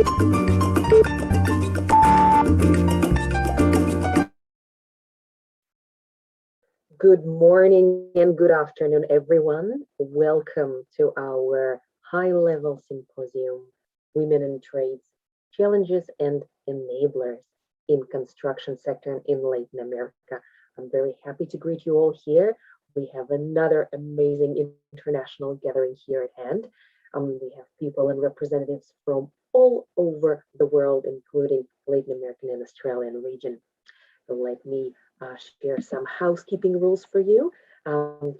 Good morning and good afternoon, everyone. Welcome to our high-level symposium, Women in Trades, Challenges and Enablers in Construction Sector in Latin America. I'm very happy to greet you all here. We have another amazing international gathering here at hand. We have people and representatives from all over the world, including Latin American and Australian region. So let me share some housekeeping rules for you.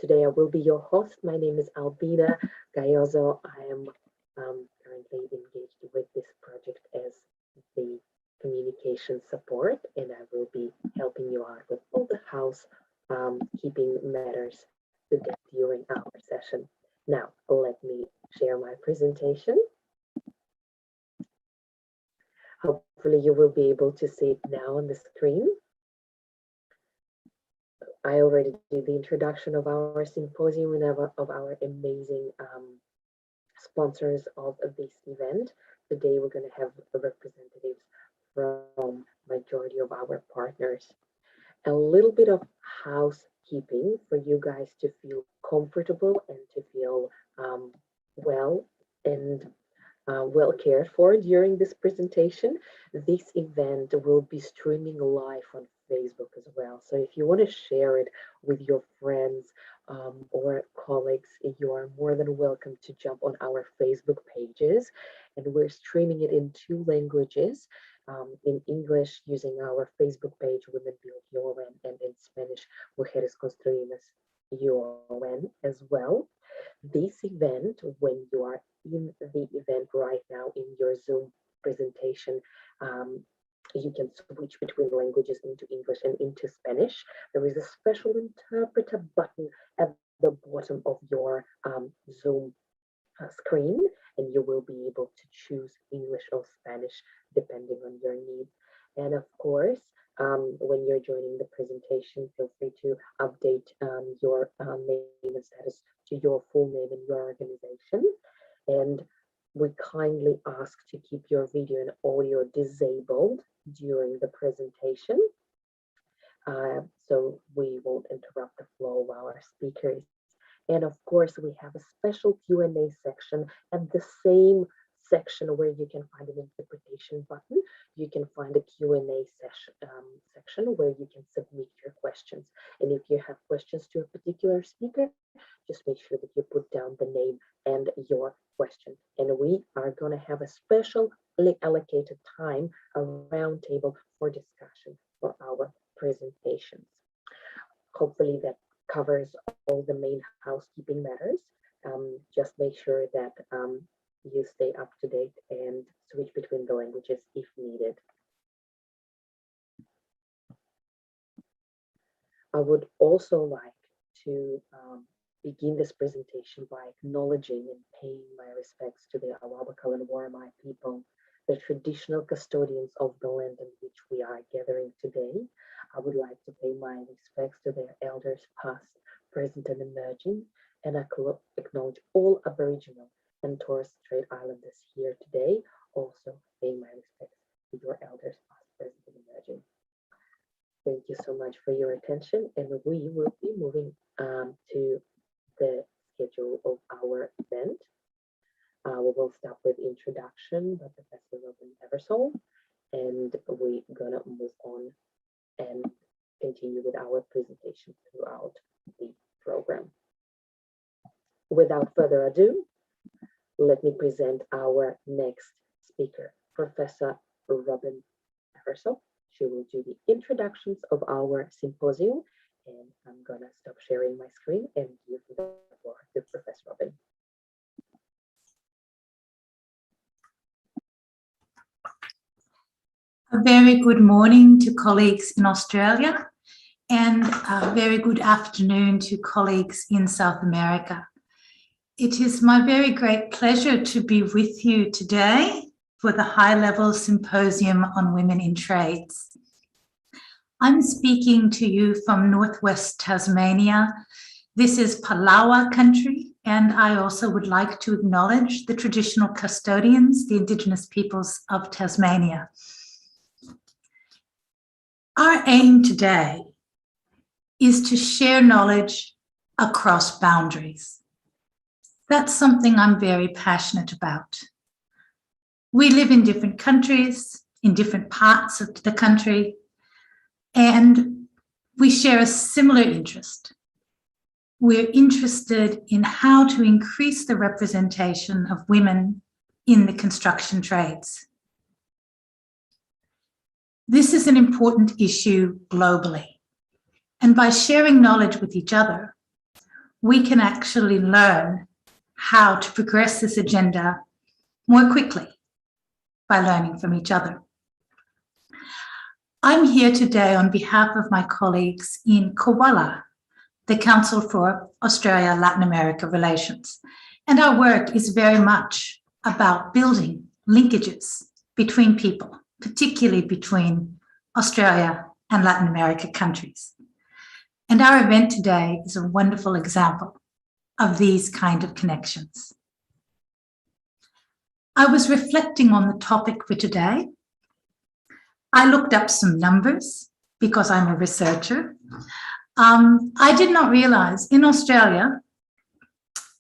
Today I will be your host. My name is Albina Gayoso. I am currently engaged with this project as the communication support, and I will be helping you out with all the housekeeping matters today during our session. Now, let me share my presentation. Hopefully you will be able to see it now on the screen. I already did the introduction of our symposium and of our amazing sponsors of this event. Today we're going to have representatives from majority of our partners. A little bit of housekeeping for you guys to feel comfortable and to feel well and well cared for during this presentation. This event will be streaming live on Facebook as well. So if you want to share it with your friends or colleagues, you are more than welcome to jump on our Facebook pages. And we're streaming it in 2 languages, in English using our Facebook page, Women Build UN, and in Spanish, Mujeres Construimos UN as well. This event, when you are in the event right now in your Zoom presentation, you can switch between languages into English and into Spanish. There is a special interpreter button at the bottom of your Zoom screen, and you will be able to choose English or Spanish depending on your need. And of course, when you're joining the presentation, feel free to update your name and status to your full name and your organization. And we kindly ask to keep your video and audio disabled during the presentation, so we won't interrupt the flow of our speakers. And of course, we have a special Q&A section at the same section where you can find an interpretation button. You can find a Q&A section where you can submit your questions. And if you have questions to a particular speaker, just make sure that you put down the name and your question. And we are going to have a special allocated time, a roundtable for discussion for our presentations. Hopefully that covers all the main housekeeping matters. Just make sure that you stay up to date and switch between the languages if needed. I would also like to begin this presentation by acknowledging and paying my respects to the Awabakal and Waramai people, the traditional custodians of the land in which we are gathering today. I would like to pay my respects to their elders past, present and emerging, and I acknowledge all Aboriginal and Torres Strait Islanders here today, also paying my respects to your elders past, present and emerging. Thank you so much for your attention, and we will be moving to the schedule of our event. We will start with introduction by Professor Robin Eversole, and we're gonna move on and continue with our presentation throughout the program. Without further ado, let me present our next speaker, Professor Robin Eversole. She will do the introductions of our symposium, and I'm gonna stop sharing my screen and give the floor to Professor Robin. A very good morning to colleagues in Australia, and a very good afternoon to colleagues in South America. It is my very great pleasure to be with you today for the high-level symposium on women in trades. I'm speaking to you from northwest Tasmania. This is Palawa country, and I also would like to acknowledge the traditional custodians, the Indigenous peoples of Tasmania. Our aim today is to share knowledge across boundaries. That's something I'm very passionate about. We live in different countries, in different parts of the country, and we share a similar interest. We're interested in how to increase the representation of women in the construction trades. This is an important issue globally, and by sharing knowledge with each other, we can actually learn how to progress this agenda more quickly by learning from each other. I'm here today on behalf of my colleagues in COALA, the Council for Australia-Latin America Relations, and our work is very much about building linkages between people, particularly between Australia and Latin America countries. And our event today is a wonderful example of these kind of connections. I was reflecting on the topic for today. I looked up some numbers because I'm a researcher. I did not realize in Australia,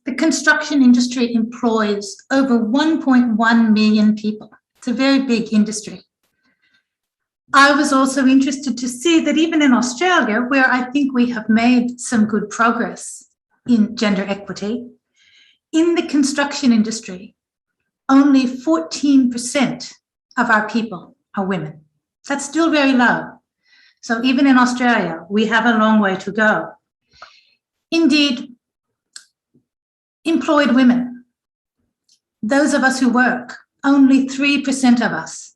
the construction industry employs over 1.1 million people. It's a very big industry. I was also interested to see that even in Australia, where I think we have made some good progress in gender equity, in the construction industry, only 14% of our people are women. That's still very low. So even in Australia, we have a long way to go. Indeed, employed women, those of us who work, only 3% of us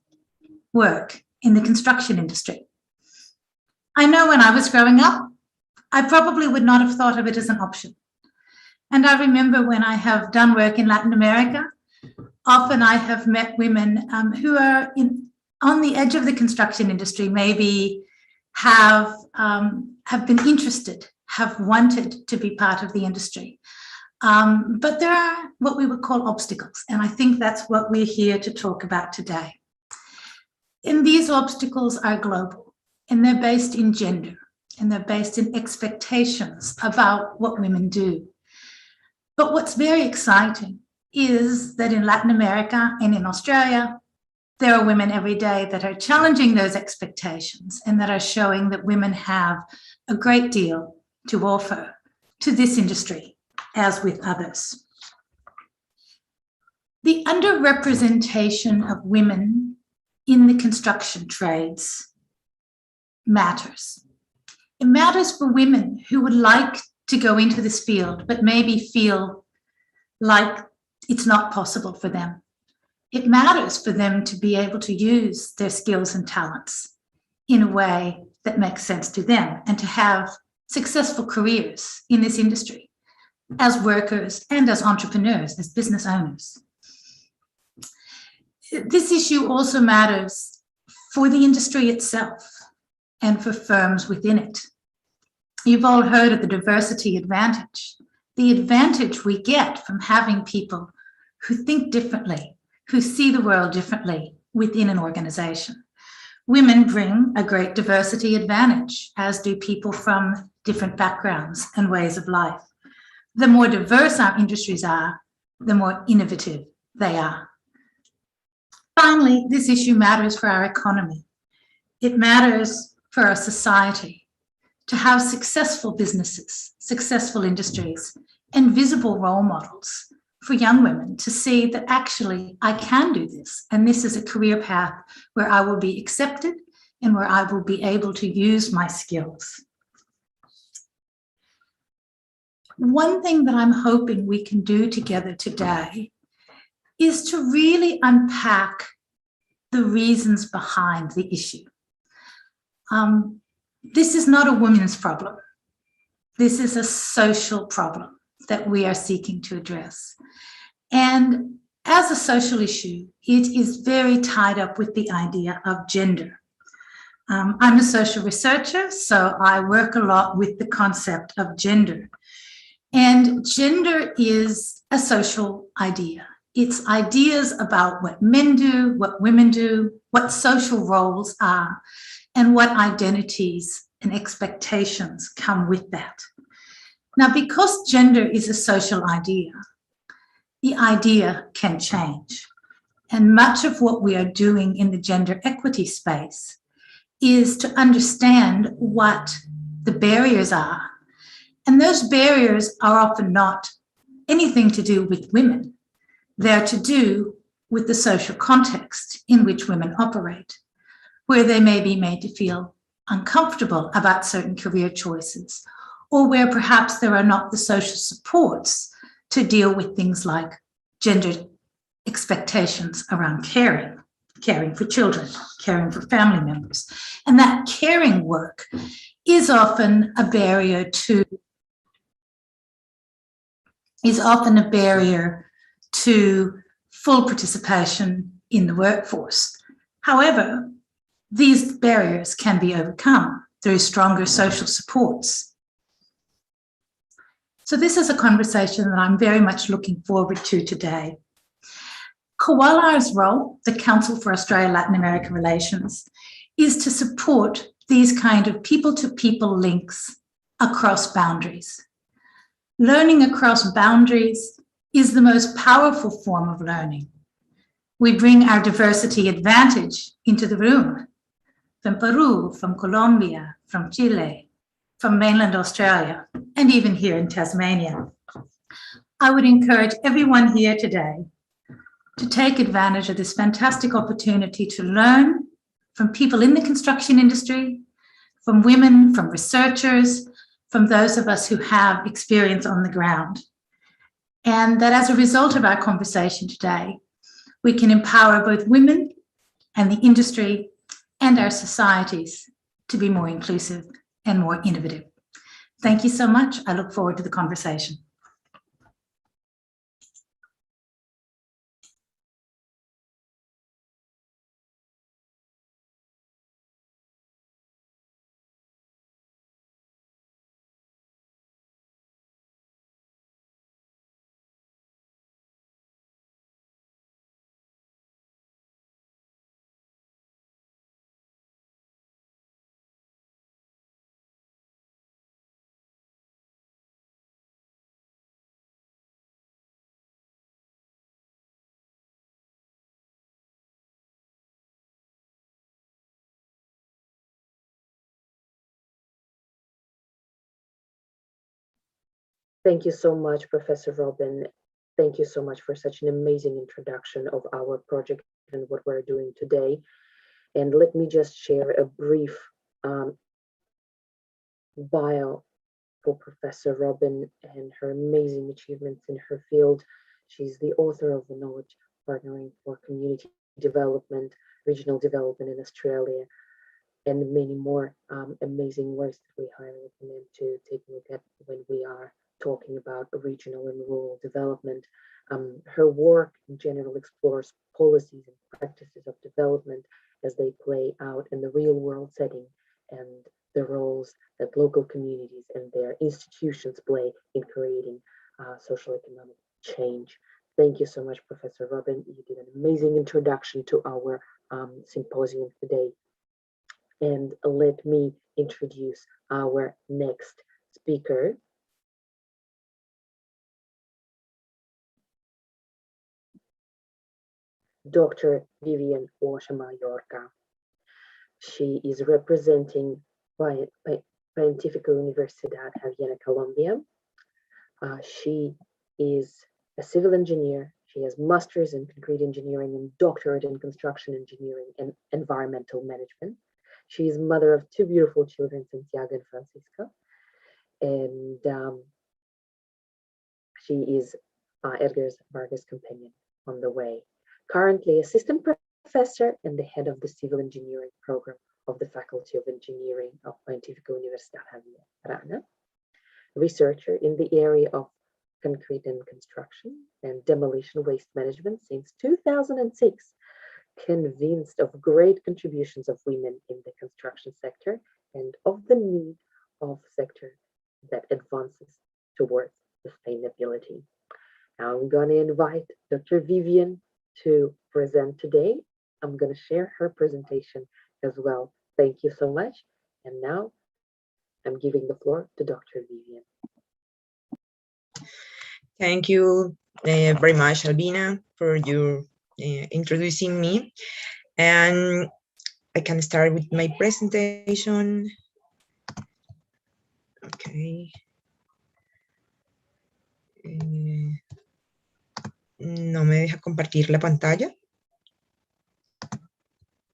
work in the construction industry. I know when I was growing up, I probably would not have thought of it as an option. And I remember when I have done work in Latin America, often I have met women who are on the edge of the construction industry, maybe have been interested, have wanted to be part of the industry. But there are what we would call obstacles, and I think that's what we're here to talk about today. And these obstacles are global, and they're based in gender, and they're based in expectations about what women do. But what's very exciting is that in Latin America and in Australia, there are women every day that are challenging those expectations and that are showing that women have a great deal to offer to this industry, as with others. The underrepresentation of women in the construction trades matters. It matters for women who would like to go into this field, but maybe feel like it's not possible for them. It matters for them to be able to use their skills and talents in a way that makes sense to them and to have successful careers in this industry as workers and as entrepreneurs, as business owners. This issue also matters for the industry itself and for firms within it. You've all heard of the diversity advantage, the advantage we get from having people who think differently, who see the world differently within an organization. Women bring a great diversity advantage, as do people from different backgrounds and ways of life. The more diverse our industries are, the more innovative they are. Finally, this issue matters for our economy. It matters for our society to have successful businesses, successful industries, and visible role models for young women to see that actually I can do this, and this is a career path where I will be accepted and where I will be able to use my skills. One thing that I'm hoping we can do together today is to really unpack the reasons behind the issue. This is not a women's problem. This is a social problem that we are seeking to address. And as a social issue, it is very tied up with the idea of gender. I'm a social researcher, so I work a lot with the concept of gender. And gender is a social idea. It's ideas about what men do, what women do, what social roles are, and what identities and expectations come with that. Now, because gender is a social idea, the idea can change. And much of what we are doing in the gender equity space is to understand what the barriers are. And those barriers are often not anything to do with women. They're to do with the social context in which women operate, where they may be made to feel uncomfortable about certain career choices, or where perhaps there are not the social supports to deal with things like gender expectations around caring for children, caring for family members. And that caring work is often a barrier to full participation in the workforce. However, these barriers can be overcome through stronger social supports. So this is a conversation that I'm very much looking forward to today. COALA's role, the Council for Australia-Latin America Relations, is to support these kind of people-to-people links across boundaries. Learning across boundaries is the most powerful form of learning. We bring our diversity advantage into the room, from Peru, from Colombia, from Chile, from mainland Australia, and even here in Tasmania. I would encourage everyone here today to take advantage of this fantastic opportunity to learn from people in the construction industry, from women, from researchers, from those of us who have experience on the ground. And that as a result of our conversation today, we can empower both women and the industry and our societies to be more inclusive and more innovative. Thank you so much. I look forward to the conversation. Thank you so much, Professor Robin. Thank you so much for such an amazing introduction of our project and what we're doing today. And let me just share a brief bio for Professor Robin and her amazing achievements in her field. She's the author of the Knowledge Partnering for Community Development, Regional Development in Australia, and many more amazing works that we highly recommend to take a look at when we are talking about regional and rural development. Her work in general explores policies and practices of development as they play out in the real world setting and the roles that local communities and their institutions play in creating social economic change. Thank you so much, Professor Robin. You did an amazing introduction to our symposium today. And let me introduce our next speaker. Dr. Vivian Osha-Mallorca. She is representing Pontifical Universidad Javeriana, Colombia. She is a civil engineer. She has master's in concrete engineering and doctorate in construction engineering and environmental management. She is mother of two beautiful children, Santiago and Francisco. And she is Edgar Vargas' companion on the way. Currently assistant professor and the head of the civil engineering program of the Faculty of Engineering of Pontifical Universidad Javeriana, researcher in the area of concrete and construction and demolition waste management since 2006, convinced of great contributions of women in the construction sector and of the need of sector that advances towards sustainability. I'm going to invite Dr. Vivian to present today. I'm going to share her presentation as well. Thank you so much. And now I'm giving the floor to Dr. Vivian. Thank you very much, Albina, for your introducing me. And I can start with my presentation. Okay. No me deja compartir la pantalla.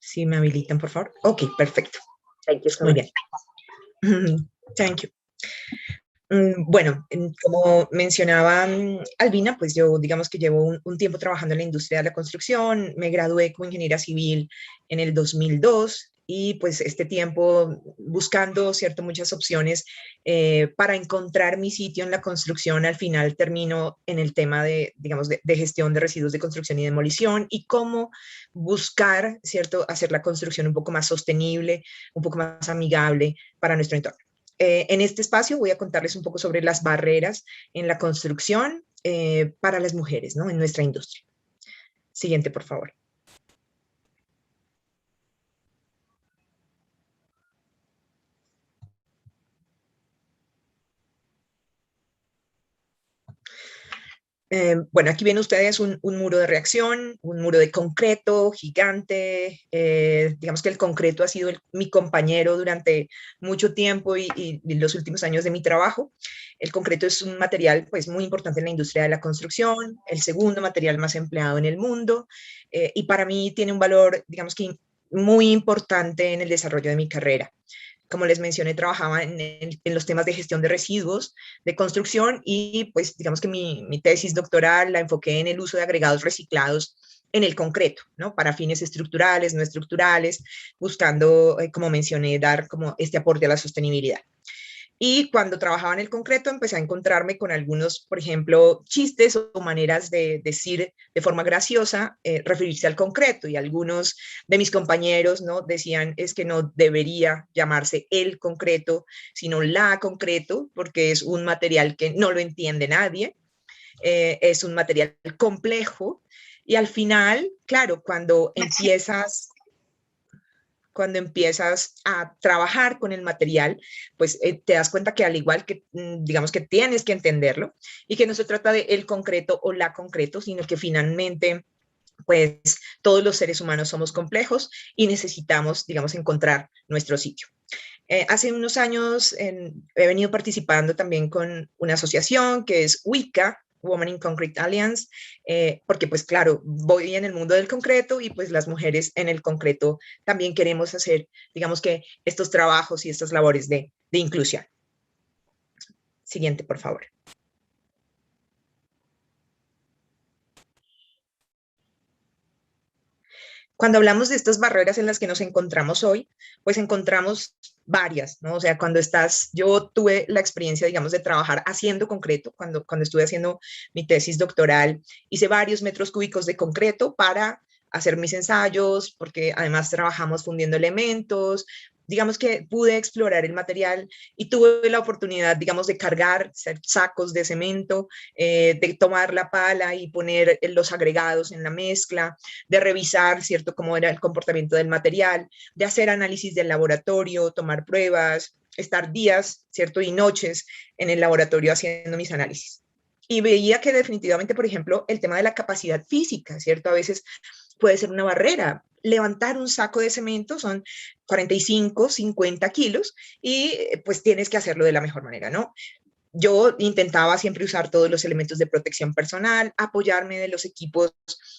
Si me habilitan, por favor. Ok, perfecto. Thank you so Muy much. bien. Thank you. Bueno, como mencionaba Albina, pues yo digamos que llevo un tiempo trabajando en la industria de la construcción, me gradué como ingeniera civil en el 2002 y pues este tiempo buscando, ¿cierto?, muchas opciones para encontrar mi sitio en la construcción, al final termino en el tema de, digamos, de gestión de residuos de construcción y demolición y cómo buscar, ¿cierto?, hacer la construcción un poco más sostenible, un poco más amigable para nuestro entorno. En este espacio voy a contarles un poco sobre las barreras en la construcción para las mujeres, ¿no?, en nuestra industria. Siguiente, por favor. Bueno, aquí ven ustedes un muro de reacción, un muro de concreto gigante. Digamos que el concreto ha sido mi compañero durante mucho tiempo y los últimos años de mi trabajo. El concreto es un material pues, muy importante en la industria de la construcción, el segundo material más empleado en el mundo, y para mí tiene un valor, digamos que muy importante en el desarrollo de mi carrera. Como les mencioné, trabajaba en los temas de gestión de residuos de construcción y pues digamos que mi tesis doctoral la enfoqué en el uso de agregados reciclados en el concreto, ¿no?, para fines estructurales, no estructurales, buscando, como mencioné, dar como este aporte a la sostenibilidad. Y cuando trabajaba en el concreto empecé a encontrarme con algunos, por ejemplo, chistes o maneras de decir de forma graciosa, referirse al concreto. Y algunos de mis compañeros, ¿no?, decían es que no debería llamarse el concreto, sino la concreto, porque es un material que no lo entiende nadie, es un material complejo. Y al final, claro, cuando empiezas a trabajar con el material, pues te das cuenta que al igual que, digamos que tienes que entenderlo y que no se trata de el concreto o la concreto, sino que finalmente, pues todos los seres humanos somos complejos y necesitamos, digamos, encontrar nuestro sitio. Hace unos años he venido participando también con una asociación que es WICA, Women in Concrete Alliance, porque pues claro, voy en el mundo del concreto y pues las mujeres en el concreto también queremos hacer, digamos que estos trabajos y estas labores de inclusión. Siguiente, por favor. Cuando hablamos de estas barreras en las que nos encontramos hoy, pues encontramos varias, ¿no? O sea, yo tuve la experiencia, digamos, de trabajar haciendo concreto, cuando estuve haciendo mi tesis doctoral, hice varios metros cúbicos de concreto para hacer mis ensayos, porque además trabajamos fundiendo elementos. Digamos que pude explorar el material y tuve la oportunidad, digamos, de cargar sacos de cemento, de tomar la pala y poner los agregados en la mezcla, de revisar, ¿cierto?, cómo era el comportamiento del material, de hacer análisis del laboratorio, tomar pruebas, estar días, ¿cierto?, y noches en el laboratorio haciendo mis análisis. Y veía que definitivamente, por ejemplo, el tema de la capacidad física, ¿cierto?, a veces puede ser una barrera. Levantar un saco de cemento son 45, 50 kilos y pues tienes que hacerlo de la mejor manera, ¿no? Yo intentaba siempre usar todos los elementos de protección personal, apoyarme de los equipos,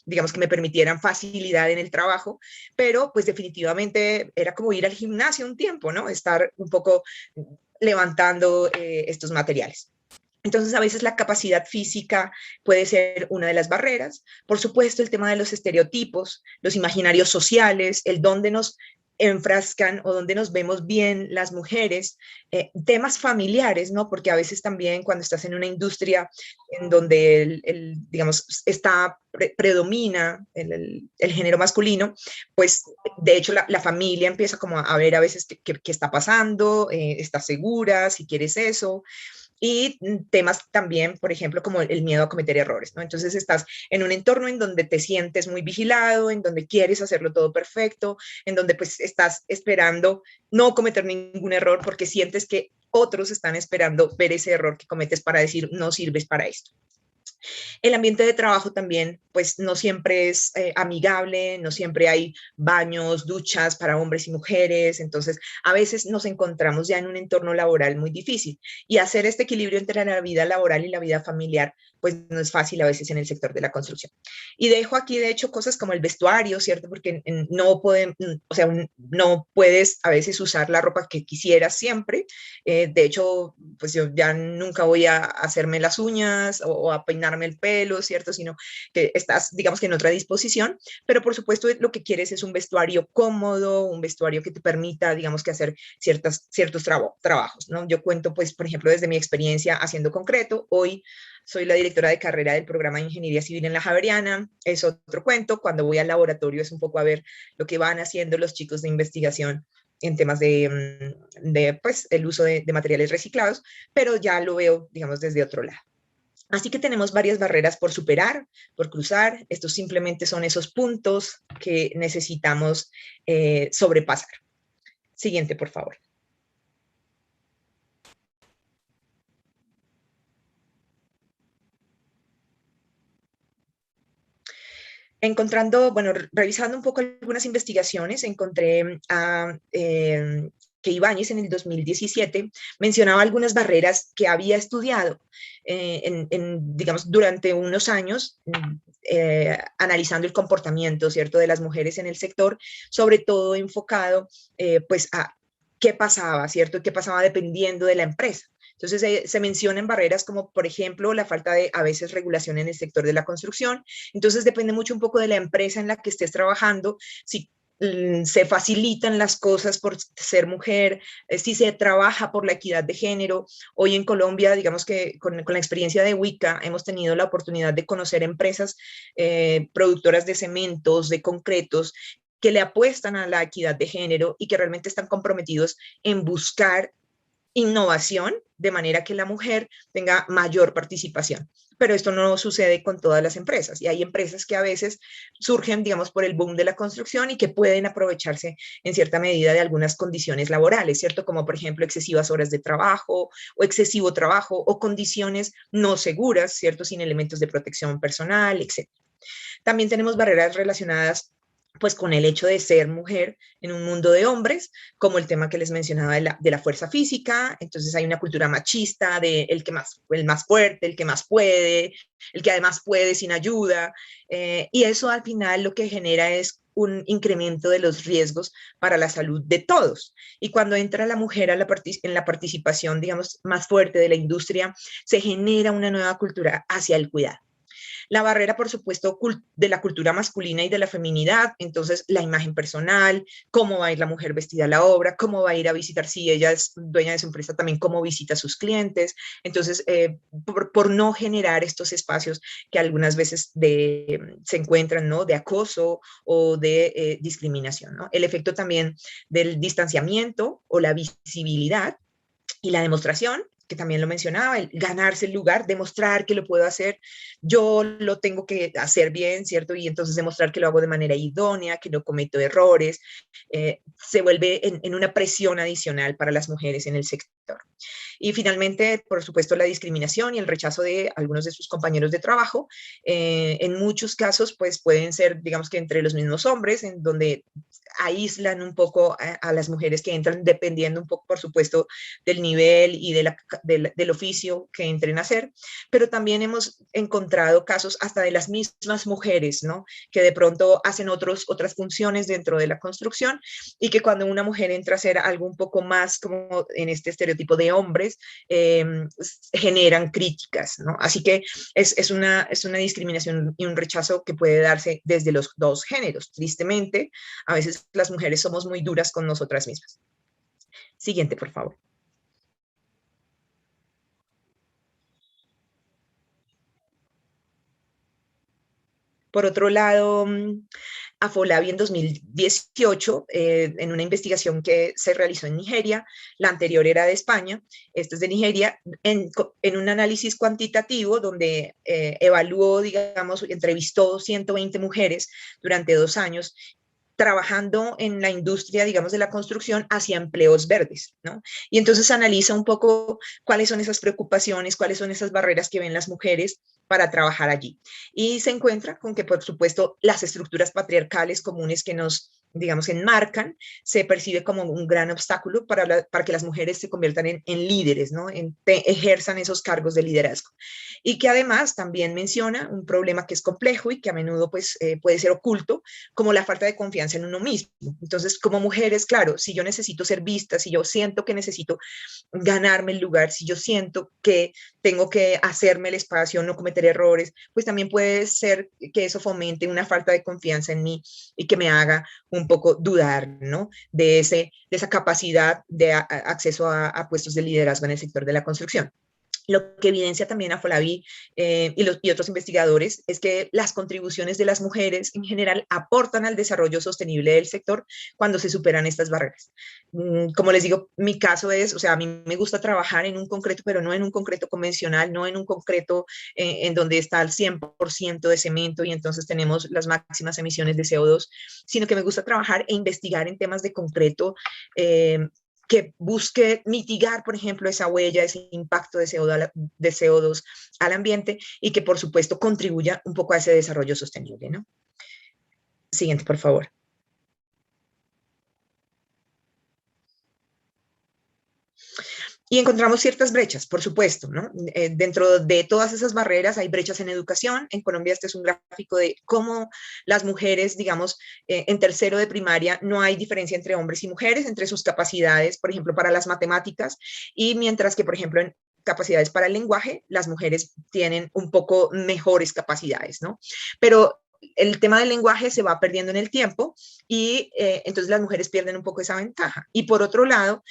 digamos, que me permitieran facilidad en el trabajo, pero pues definitivamente era como ir al gimnasio un tiempo, ¿no? Estar un poco levantando estos materiales. Entonces, a veces la capacidad física puede ser una de las barreras. Por supuesto, el tema de los estereotipos, los imaginarios sociales, el dónde nos enfrascan o dónde nos vemos bien las mujeres, temas familiares, ¿no? Porque a veces también cuando estás en una industria en donde digamos, predomina el género masculino, pues de hecho la familia empieza como a ver a veces qué está pasando, estás segura, si quieres eso. y temas también, por ejemplo, como el miedo a cometer errores, ¿no? Entonces estás en un entorno en donde te sientes muy vigilado, en donde quieres hacerlo todo perfecto, en donde pues estás esperando no cometer ningún error porque sientes que otros están esperando ver ese error que cometes para decir no sirves para esto. El ambiente de trabajo también, pues no siempre es amigable, no siempre hay baños, duchas para hombres y mujeres, entonces a veces nos encontramos ya en un entorno laboral muy difícil y hacer este equilibrio entre la vida laboral y la vida familiar, pues no es fácil a veces en el sector de la construcción. Y dejo aquí, de hecho, cosas como el vestuario, ¿cierto? Porque no pueden, o sea, no puedes a veces usar la ropa que quisieras siempre. De hecho, pues yo ya nunca voy a hacerme las uñas o a peinarme el pelo, ¿cierto? Sino que estás, digamos que en otra disposición, pero por supuesto lo que quieres es un vestuario cómodo, un vestuario que te permita, digamos que hacer ciertos trabajos, ¿no? Yo cuento, pues, por ejemplo, desde mi experiencia haciendo concreto, hoy soy la directora de carrera del programa de Ingeniería Civil en la Javeriana, es otro cuento, cuando voy al laboratorio es un poco a ver lo que van haciendo los chicos de investigación en temas de pues, el uso de materiales reciclados, pero ya lo veo, digamos, desde otro lado. Así que tenemos varias barreras por superar, por cruzar. Estos simplemente son esos puntos que necesitamos sobrepasar. Siguiente, por favor. Encontrando, bueno, revisando un poco algunas investigaciones, encontré que Ibáñez en el 2017 mencionaba algunas barreras que había estudiado, digamos, durante unos años, analizando el comportamiento, ¿cierto?, de las mujeres en el sector, sobre todo enfocado, pues, a qué pasaba, ¿cierto?, qué pasaba dependiendo de la empresa. Entonces, se mencionan barreras como, por ejemplo, la falta de, a veces, regulación en el sector de la construcción. Entonces, depende mucho un poco de la empresa en la que estés trabajando, si se facilitan las cosas por ser mujer, si se trabaja por la equidad de género. Hoy en Colombia, digamos que con la experiencia de Wicca, hemos tenido la oportunidad de conocer empresas productoras de cementos, de concretos, que le apuestan a la equidad de género y que realmente están comprometidos en buscar innovación de manera que la mujer tenga mayor participación. Pero esto no sucede con todas las empresas y hay empresas que a veces surgen, digamos, por el boom de la construcción y que pueden aprovecharse en cierta medida de algunas condiciones laborales, ¿cierto? Como por ejemplo excesivas horas de trabajo o excesivo trabajo o condiciones no seguras, ¿cierto? Sin elementos de protección personal, etc. También tenemos barreras relacionadas pues con el hecho de ser mujer en un mundo de hombres, como el tema que les mencionaba de la fuerza física. Entonces hay una cultura machista de el más fuerte, el que más puede, el que además puede sin ayuda, y eso al final lo que genera es un incremento de los riesgos para la salud de todos. Y cuando entra la mujer en la participación, digamos, más fuerte de la industria, se genera una nueva cultura hacia el cuidado. La barrera, por supuesto, de la cultura masculina y de la feminidad, entonces la imagen personal, cómo va a ir la mujer vestida a la obra, cómo va a ir a visitar, si ella es dueña de su empresa, también cómo visita a sus clientes. Entonces, por no generar estos espacios que algunas veces se encuentran, ¿no?, de acoso o de discriminación, ¿no? El efecto también del distanciamiento o la visibilidad y la demostración, que también lo mencionaba, el ganarse el lugar, demostrar que lo puedo hacer, yo lo tengo que hacer bien, ¿cierto? Y entonces demostrar que lo hago de manera idónea, que no cometo errores, se vuelve en una presión adicional para las mujeres en el sector. Y finalmente, por supuesto, la discriminación y el rechazo de algunos de sus compañeros de trabajo. En muchos casos, pues pueden ser, digamos que entre los mismos hombres, en donde aíslan un poco a las mujeres que entran, dependiendo un poco, por supuesto, del nivel y del oficio que entren a hacer. Pero también hemos encontrado casos hasta de las mismas mujeres, ¿no?, que de pronto hacen otras funciones dentro de la construcción y que cuando una mujer entra a hacer algo un poco más como en este estereotipo de hombres, generan críticas, ¿no? Así que es una discriminación y un rechazo que puede darse desde los dos géneros. Tristemente, a veces las mujeres somos muy duras con nosotras mismas. Siguiente, por favor. Por otro lado, Afolabi en 2018, en una investigación que se realizó en Nigeria, la anterior era de España, esta es de Nigeria, en un análisis cuantitativo donde evaluó, digamos, entrevistó 120 mujeres durante 2 años, trabajando en la industria, digamos, de la construcción hacia empleos verdes, ¿no? Y entonces analiza un poco cuáles son esas preocupaciones, cuáles son esas barreras que ven las mujeres para trabajar allí. Y se encuentra con que, por supuesto, las estructuras patriarcales comunes que nos, digamos, enmarcan, se percibe como un gran obstáculo para que las mujeres se conviertan en líderes, ¿no? Ejerzan esos cargos de liderazgo. Y que además también menciona un problema que es complejo y que a menudo pues, puede ser oculto, como la falta de confianza en uno mismo. Entonces, como mujeres, claro, si yo necesito ser vista, si yo siento que necesito ganarme el lugar, si yo siento que tengo que hacerme el espacio, no cometer errores, pues también puede ser que eso fomente una falta de confianza en mí y que me haga un poco dudar, ¿no? De esa capacidad de acceso a puestos de liderazgo en el sector de la construcción. Lo que evidencia también Afolabi y otros investigadores es que las contribuciones de las mujeres en general aportan al desarrollo sostenible del sector cuando se superan estas barreras. Como les digo, mi caso es, o sea, a mí me gusta trabajar en un concreto, pero no en un concreto convencional, no en un concreto en donde está el 100% de cemento y entonces tenemos las máximas emisiones de CO2, sino que me gusta trabajar e investigar en temas de concreto que busque mitigar, por ejemplo, esa huella, ese impacto de CO2 al ambiente y que, por supuesto, contribuya un poco a ese desarrollo sostenible, ¿no? Siguiente, por favor. Y encontramos ciertas brechas, por supuesto, ¿no? Dentro de todas esas barreras hay brechas en educación. En Colombia este es un gráfico de cómo las mujeres, digamos, en tercero de primaria no hay diferencia entre hombres y mujeres, entre sus capacidades, por ejemplo, para las matemáticas, y mientras que, por ejemplo, en capacidades para el lenguaje, las mujeres tienen un poco mejores capacidades, ¿no? Pero el tema del lenguaje se va perdiendo en el tiempo y entonces las mujeres pierden un poco esa ventaja. Y por otro lado,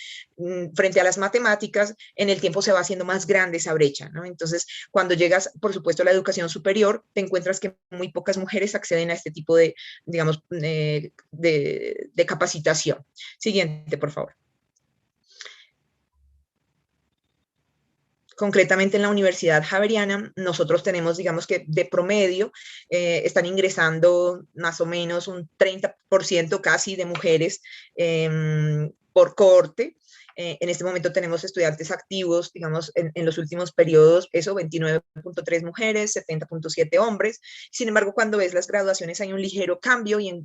frente a las matemáticas, en el tiempo se va haciendo más grande esa brecha, ¿no? Entonces, cuando llegas, por supuesto, a la educación superior, te encuentras que muy pocas mujeres acceden a este tipo de, digamos, de capacitación. Siguiente, por favor. Concretamente en la Universidad Javeriana, nosotros tenemos, digamos que de promedio, están ingresando más o menos un 30% casi de mujeres por cohorte. En este momento tenemos estudiantes activos, digamos, en los últimos periodos, eso, 29.3 mujeres, 70.7 hombres. Sin embargo, cuando ves las graduaciones hay un ligero cambio y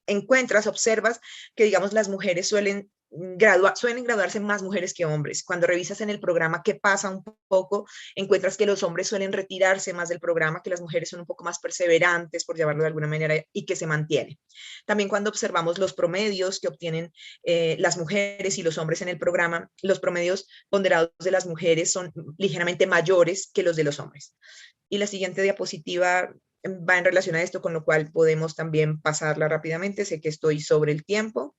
encuentras, observas que, digamos, las mujeres suelen graduarse más mujeres que hombres. Cuando revisas en el programa qué pasa un poco, encuentras que los hombres suelen retirarse más del programa, que las mujeres son un poco más perseverantes, por llamarlo de alguna manera, y que se mantienen. También cuando observamos los promedios que obtienen las mujeres y los hombres en el programa, los promedios ponderados de las mujeres son ligeramente mayores que los de los hombres. Y la siguiente diapositiva va en relación a esto, con lo cual podemos también pasarla rápidamente. Sé que estoy sobre el tiempo.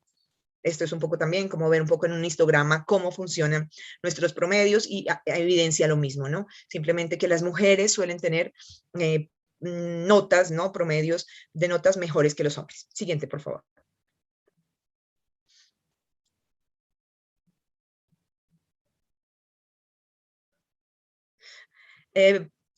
Esto es un poco también como ver un poco en un histograma cómo funcionan nuestros promedios y evidencia lo mismo, ¿no? Simplemente que las mujeres suelen tener notas, ¿no? Promedios de notas mejores que los hombres. Siguiente, por favor.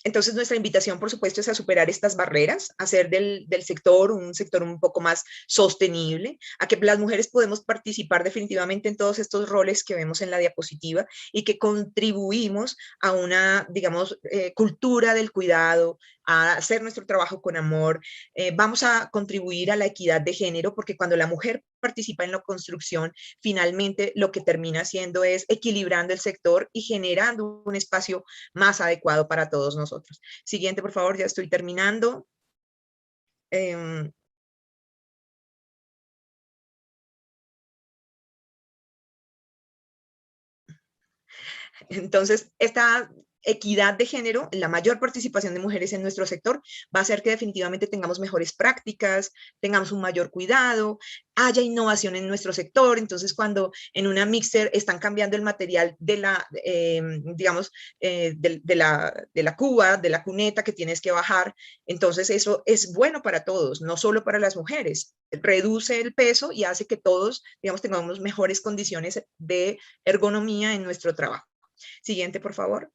Entonces, nuestra invitación, por supuesto, es a superar estas barreras, a hacer del sector un sector un poco más sostenible, a que las mujeres podemos participar definitivamente en todos estos roles que vemos en la diapositiva y que contribuimos a una, digamos, cultura del cuidado, a hacer nuestro trabajo con amor. Vamos a contribuir a la equidad de género, porque cuando la mujer participa en la construcción, finalmente lo que termina haciendo es equilibrando el sector y generando un espacio más adecuado para todos nosotros. Siguiente, por favor, ya estoy terminando. Entonces, equidad de género, la mayor participación de mujeres en nuestro sector, va a hacer que definitivamente tengamos mejores prácticas, tengamos un mayor cuidado, haya innovación en nuestro sector. Entonces, cuando en una mixer están cambiando el material de la, digamos, de la cuba, de la cuneta que tienes que bajar, entonces eso es bueno para todos, no solo para las mujeres. Reduce el peso y hace que todos, digamos, tengamos mejores condiciones de ergonomía en nuestro trabajo. Siguiente, por favor.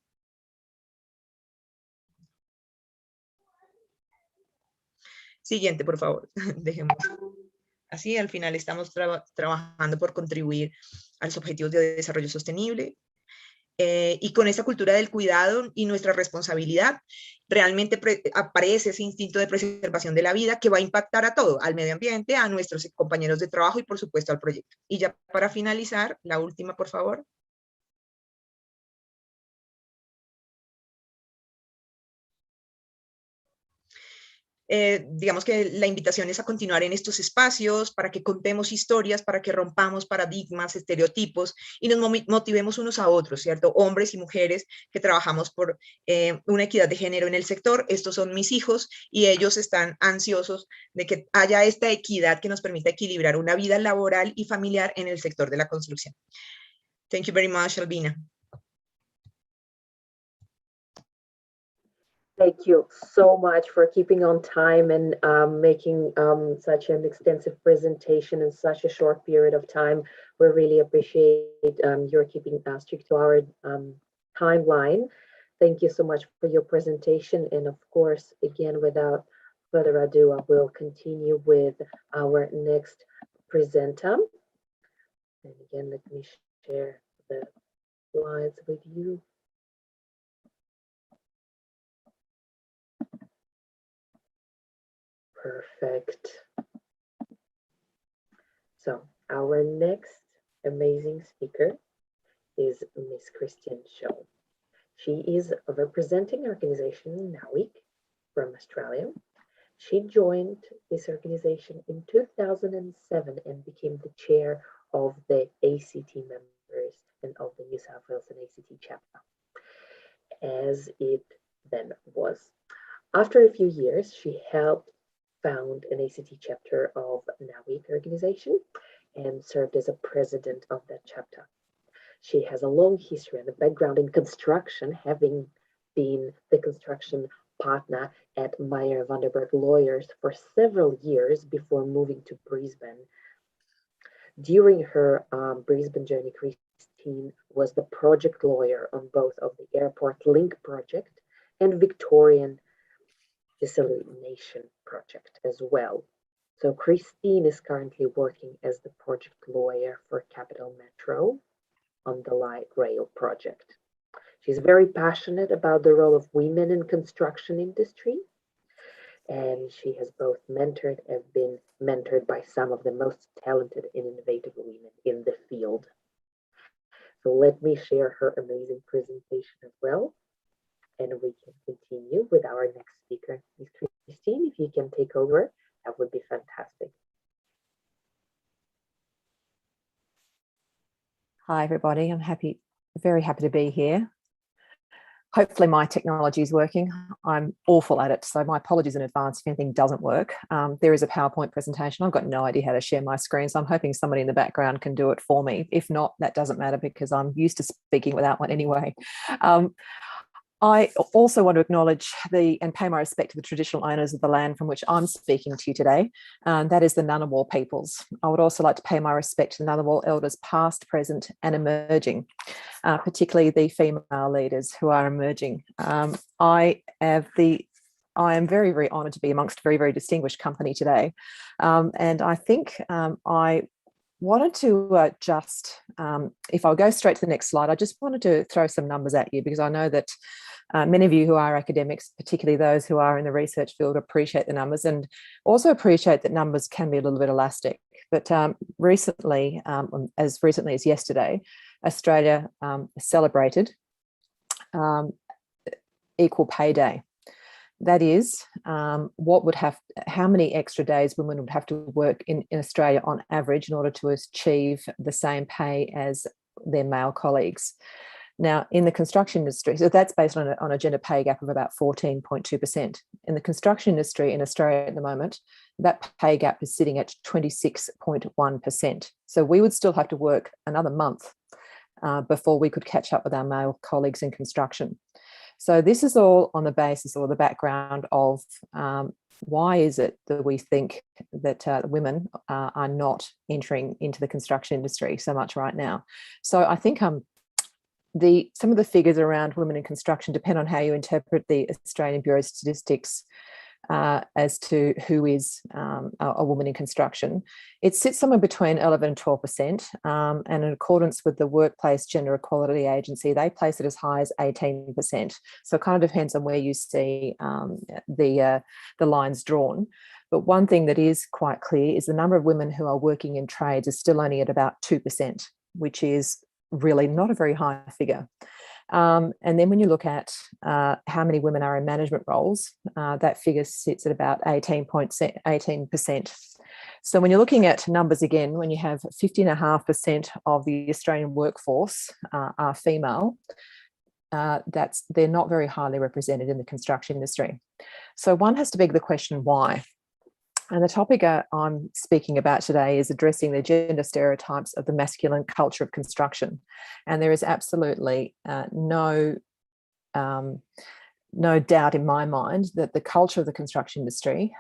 Siguiente, por favor. Dejemos. Así, al final estamos trabajando por contribuir a los objetivos de desarrollo sostenible. Y con esta cultura del cuidado y nuestra responsabilidad, realmente aparece ese instinto de preservación de la vida que va a impactar a todo, al medio ambiente, a nuestros compañeros de trabajo y por supuesto al proyecto. Y ya para finalizar, la última, por favor. Digamos que la invitación es a continuar en estos espacios para que contemos historias, para que rompamos paradigmas, estereotipos y nos motivemos unos a otros, ¿cierto? Hombres y mujeres que trabajamos por una equidad de género en el sector. Estos son mis hijos y ellos están ansiosos de que haya esta equidad que nos permita equilibrar una vida laboral y familiar en el sector de la construcción. Thank you very much, Albina. Thank you so much for keeping on time and making such an extensive presentation in such a short period of time. We really appreciate your keeping strict to our timeline. Thank you so much for your presentation. And of course, again, without further ado, I will continue with our next presenter. And again, let me share the slides with you. Perfect. So our next amazing speaker is Miss Christian Show. She is representing organization NAWIC from Australia. She joined this organization in 2007 and became the chair of the ACT members and of the New South Wales and ACT chapter, as it then was. After a few years, she helped found an ACT chapter of NAWIC organization and served as a president of that chapter. She has a long history and a background in construction, having been the construction partner at Meyer Vanderberg Lawyers for several years before moving to Brisbane. During her Brisbane journey, Christine was the project lawyer on both of the Airport Link project and Victorian Desalination project as well. So Christine is currently working as the project lawyer for Capital Metro on the light rail project. She's very passionate about the role of women in construction industry, and she has both mentored and been mentored by some of the most talented and innovative women in the field. So let me share her amazing presentation as well, and we can continue with our next speaker. Ms. Christine, if you can take over, that would be fantastic. Hi, everybody. I'm very happy to be here. Hopefully my technology is working. I'm awful at it, so my apologies in advance if anything doesn't work. There is a PowerPoint presentation. I've got no idea how to share my screen, so I'm hoping somebody in the background can do it for me. If not, that doesn't matter because I'm used to speaking without one anyway. I also want to acknowledge and pay my respect to the traditional owners of the land from which I'm speaking to you today, and that is the Ngunnawal peoples. I would also like to pay my respect to the Ngunnawal elders past, present and emerging, particularly the female leaders who are emerging. I am very, very honoured to be amongst a very, very distinguished company today, and I think I wanted to if I'll go straight to the next slide, I just wanted to throw some numbers at you because I know that many of you who are academics, particularly those who are in the research field, appreciate the numbers and also appreciate that numbers can be a little bit elastic. But recently, as recently as yesterday, Australia celebrated Equal Pay Day. That is, how many extra days women would have to work in Australia on average in order to achieve the same pay as their male colleagues. Now, in the construction industry, so that's based on a gender pay gap of about 14.2%. In the construction industry in Australia at the moment, that pay gap is sitting at 26.1%. So we would still have to work another month before we could catch up with our male colleagues in construction. So this is all on the basis or the background of why is it that we think that women are not entering into the construction industry so much right now. So I think some of the figures around women in construction depend on how you interpret the Australian Bureau of Statistics as to who is a woman in construction. It sits somewhere between 11 and 12%, and in accordance with the Workplace Gender Equality Agency, they place it as high as 18%. So it kind of depends on where you see the lines drawn. But one thing that is quite clear is the number of women who are working in trades is still only at about 2%, which is really not a very high figure. And then when you look at how many women are in management roles, that figure sits at about 18%. So when you're looking at numbers again, when you have 50.5% of the Australian workforce are female, they're not very highly represented in the construction industry. So one has to beg the question, why? And the topic I'm speaking about today is addressing the gender stereotypes of the masculine culture of construction. And there is absolutely no doubt in my mind that the culture of the construction industry,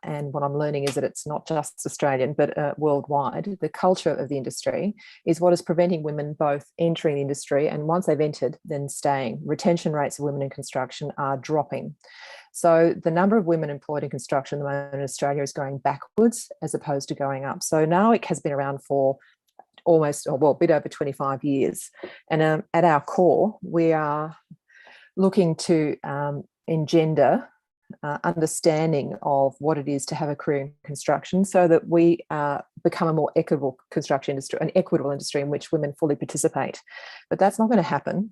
and what I'm learning is that it's not just Australian, but worldwide, the culture of the industry is what is preventing women both entering the industry and once they've entered, then staying. Retention rates of women in construction are dropping. So the number of women employed in construction at the moment in Australia is going backwards as opposed to going up. So now it has been around for a bit over 25 years. And at our core, we are looking to engender understanding of what it is to have a career in construction so that we become a more equitable construction industry, an equitable industry in which women fully participate. But that's not going to happen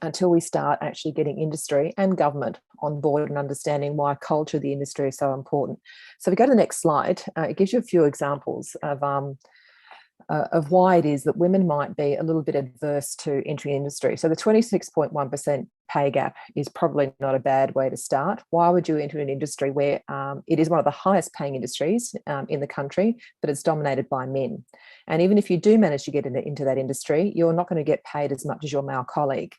until we start actually getting industry and government on board and understanding why culture of the industry is so important. So if we go to the next slide, it gives you a few examples of why it is that women might be a little bit adverse to entering the industry. So the 26.1% pay gap is probably not a bad way to start. Why would you enter an industry where it is one of the highest paying industries in the country, but it's dominated by men? And even if you do manage to get into that industry, you're not going to get paid as much as your male colleague.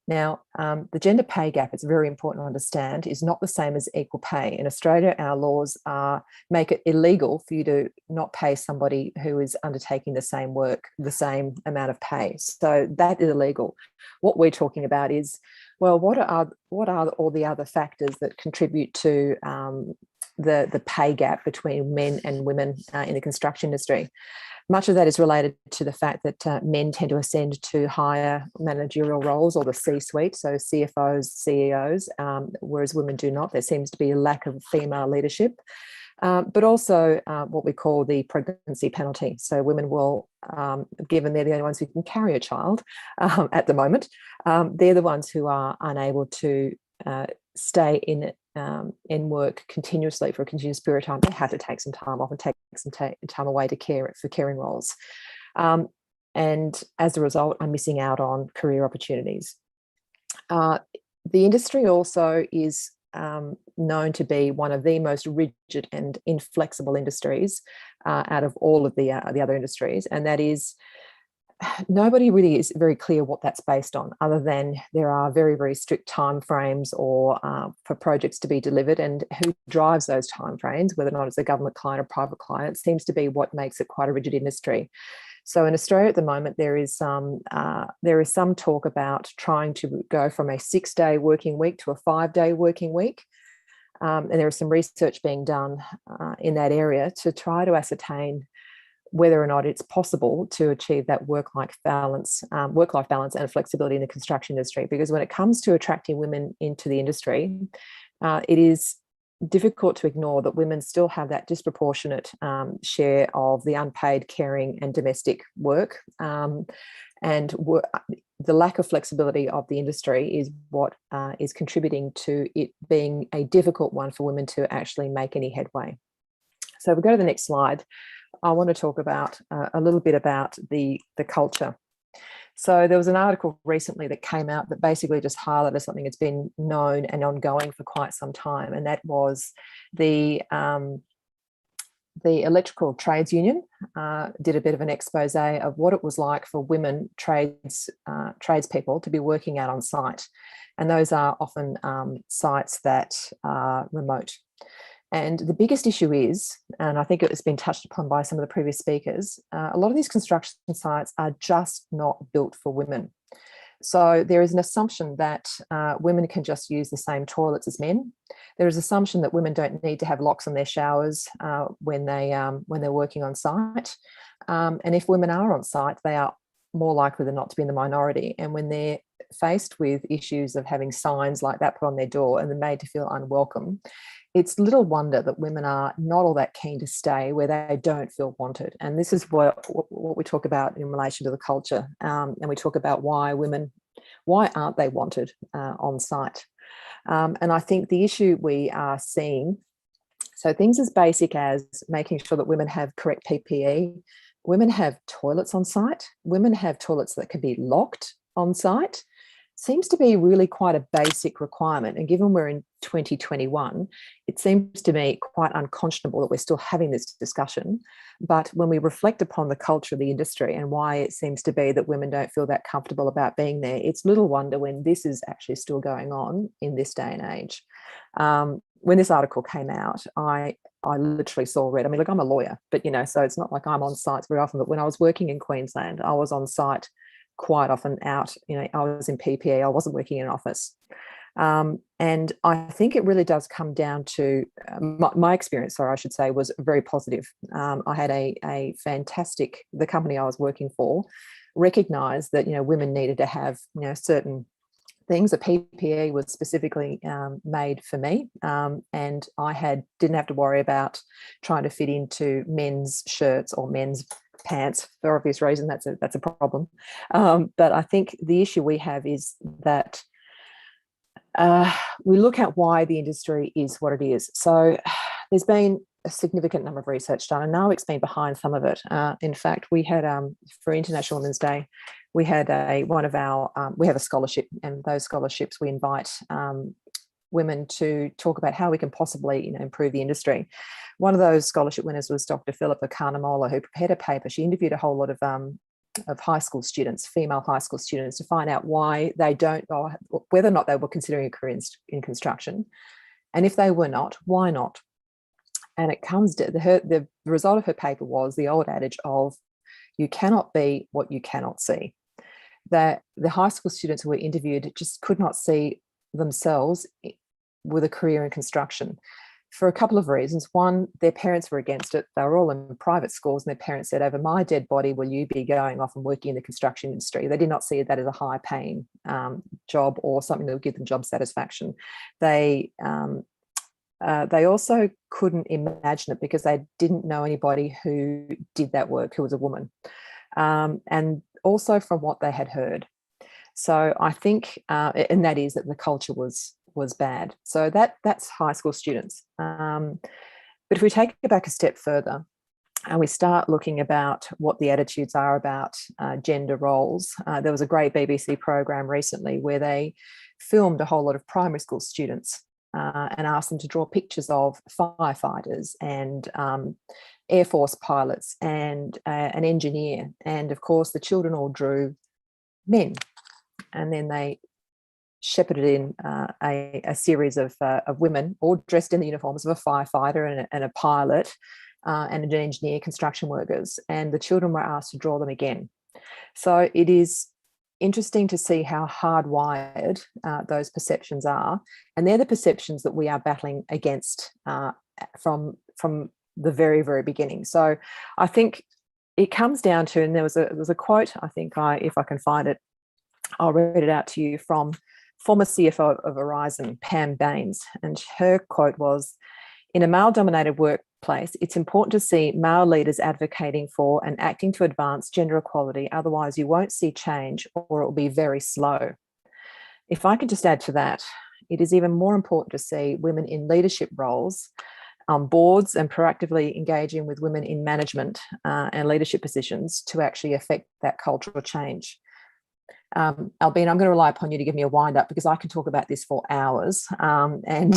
Now, the gender pay gap, it's very important to understand, is not the same as equal pay. In Australia, our laws make it illegal for you to not pay somebody who is undertaking the same work, the same amount of pay. So that is illegal. What we're talking about is, well, what are all the other factors that contribute to the pay gap between men and women in the construction industry? Much of that is related to the fact that men tend to ascend to higher managerial roles or the C-suite, so CFOs, CEOs, whereas women do not. There seems to be a lack of female leadership, but also what we call the pregnancy penalty. So women will, given they're the only ones who can carry a child at the moment, they're the ones who are unable to stay in work continuously for a continuous period of time. They have to take some time off and take some time away to care for caring roles. And as a result, I'm missing out on career opportunities. The industry also is known to be one of the most rigid and inflexible industries out of all of the other industries, and that is nobody really is very clear what that's based on, other than there are very, very strict timeframes or for projects to be delivered, and who drives those timeframes, whether or not it's a government client or private client, seems to be what makes it quite a rigid industry. So in Australia at the moment, there is some talk about trying to go from a 6-day working week to a 5-day working week. And there is some research being done in that area to try to ascertain whether or not it's possible to achieve that work-life balance and flexibility in the construction industry. Because when it comes to attracting women into the industry, it is difficult to ignore that women still have that disproportionate share of the unpaid caring and domestic work. The lack of flexibility of the industry is what is contributing to it being a difficult one for women to actually make any headway. So if we go to the next slide, I want to talk about a little bit about the culture. So there was an article recently that came out that basically just highlighted something that's been known and ongoing for quite some time, and that was the Electrical Trades Union did a bit of an expose of what it was like for women tradespeople to be working out on site. And those are often sites that are remote. And the biggest issue is, and I think it has been touched upon by some of the previous speakers, a lot of these construction sites are just not built for women. So there is an assumption that women can just use the same toilets as men. There is an assumption that women don't need to have locks on their showers when they're working on site. And if women are on site, they are more likely than not to be in the minority. And when they're faced with issues of having signs like that put on their door and they're made to feel unwelcome, it's little wonder that women are not all that keen to stay where they don't feel wanted. And this is what we talk about in relation to the culture. And we talk about why aren't they wanted on site? And I think the issue we are seeing, so things as basic as making sure that women have correct PPE, women have toilets on site, women have toilets that can be locked on site, seems to be really quite a basic requirement. And given we're in 2021, it seems to me quite unconscionable that we're still having this discussion. But when we reflect upon the culture of the industry and why it seems to be that women don't feel that comfortable about being there, it's little wonder when this is actually still going on in this day and age. When this article came out, I literally read, I mean, look, I'm a lawyer, but, so it's not like I'm on sites very often, but when I was working in Queensland, I was on site quite often out, I was in PPE, I wasn't working in an office. And I think it really does come down to my experience, or I should say, was very positive. I had a fantastic, the company I was working for recognised that, women needed to have, certain things. A PPE was specifically made for me, and I didn't have to worry about trying to fit into men's shirts or men's pants for obvious reason. That's a problem. But I think the issue we have is that we look at why the industry is what it is. So there's been a significant number of research done, and NAWIC's been behind some of it. In fact, we had for International Women's Day, we had we have a scholarship, and those scholarships we invite women to talk about how we can possibly improve the industry. One of those scholarship winners was Dr. Philippa Carnamola, who prepared a paper. She interviewed a whole lot of high school students, female high school students, to find out why they don't, or whether or not they were considering a career in construction. And if they were not, why not? And it comes to the result of her paper was the old adage of, you cannot be what you cannot see. That the high school students who were interviewed just could not see themselves with a career in construction for a couple of reasons. One, their parents were against it. They were all in private schools, and their parents said, over my dead body will you be going off and working in the construction industry. They did not see that as a high paying job or something that would give them job satisfaction. They also couldn't imagine it because they didn't know anybody who did that work who was a woman, and also from what they had heard. So I think, and that is that the culture was bad. So that's high school students. But if we take it back a step further and we start looking about what the attitudes are about gender roles, there was a great BBC program recently where they filmed a whole lot of primary school students and asked them to draw pictures of firefighters and Air Force pilots and an engineer. And of course, the children all drew men. And then they shepherded in a series of women, all dressed in the uniforms of a firefighter and a pilot and an engineer, construction workers. And the children were asked to draw them again. So it is interesting to see how hardwired those perceptions are. And they're the perceptions that we are battling against from the very, very beginning. So I think it comes down to, and there was a quote, I think if I can find it, I'll read it out to you, from former CFO of Verizon, Pam Baines. And her quote was, in a male-dominated workplace, it's important to see male leaders advocating for and acting to advance gender equality. Otherwise, you won't see change, or it will be very slow. If I could just add to that, it is even more important to see women in leadership roles on boards and proactively engaging with women in management and leadership positions to actually affect that cultural change. Albina, I'm going to rely upon you to give me a wind up because I can talk about this for hours. And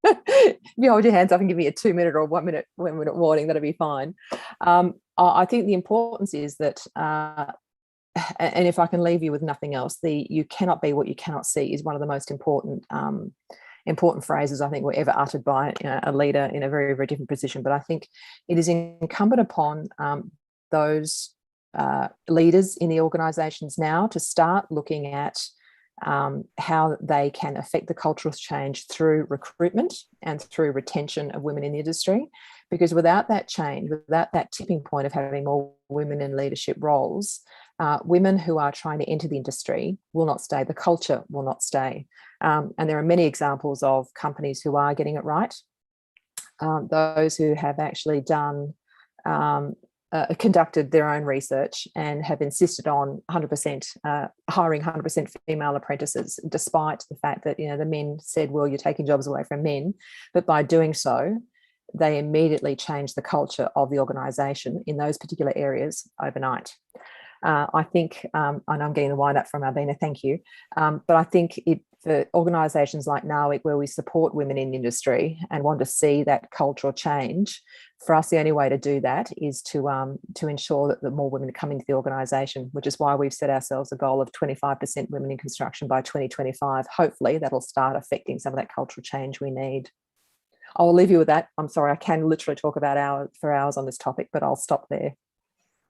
if you hold your hands up and give me a 2-minute or 1 minute warning, that'll be fine. I think the importance is that, and if I can leave you with nothing else, you cannot be what you cannot see is one of the most important phrases I think were ever uttered by a leader in a very, very different position. But I think it is incumbent upon those leaders in the organisations now to start looking at how they can affect the cultural change through recruitment and through retention of women in the industry. Because without that change, without that tipping point of having more women in leadership roles, women who are trying to enter the industry will not stay. The culture will not stay. And there are many examples of companies who are getting it right. Those who have actually conducted their own research and have insisted on 100% hiring 100% female apprentices, despite the fact that the men said, "Well, you're taking jobs away from men," but by doing so, they immediately changed the culture of the organisation in those particular areas overnight. I think, and I'm getting the wind up from Albina, thank you, but I think for organisations like NAWIC, where we support women in industry and want to see that cultural change, for us the only way to do that is to ensure that more women come into the organisation, which is why we've set ourselves a goal of 25% women in construction by 2025. Hopefully that'll start affecting some of that cultural change we need. I'll leave you with that. I'm sorry, I can literally talk about hours on this topic, but I'll stop there.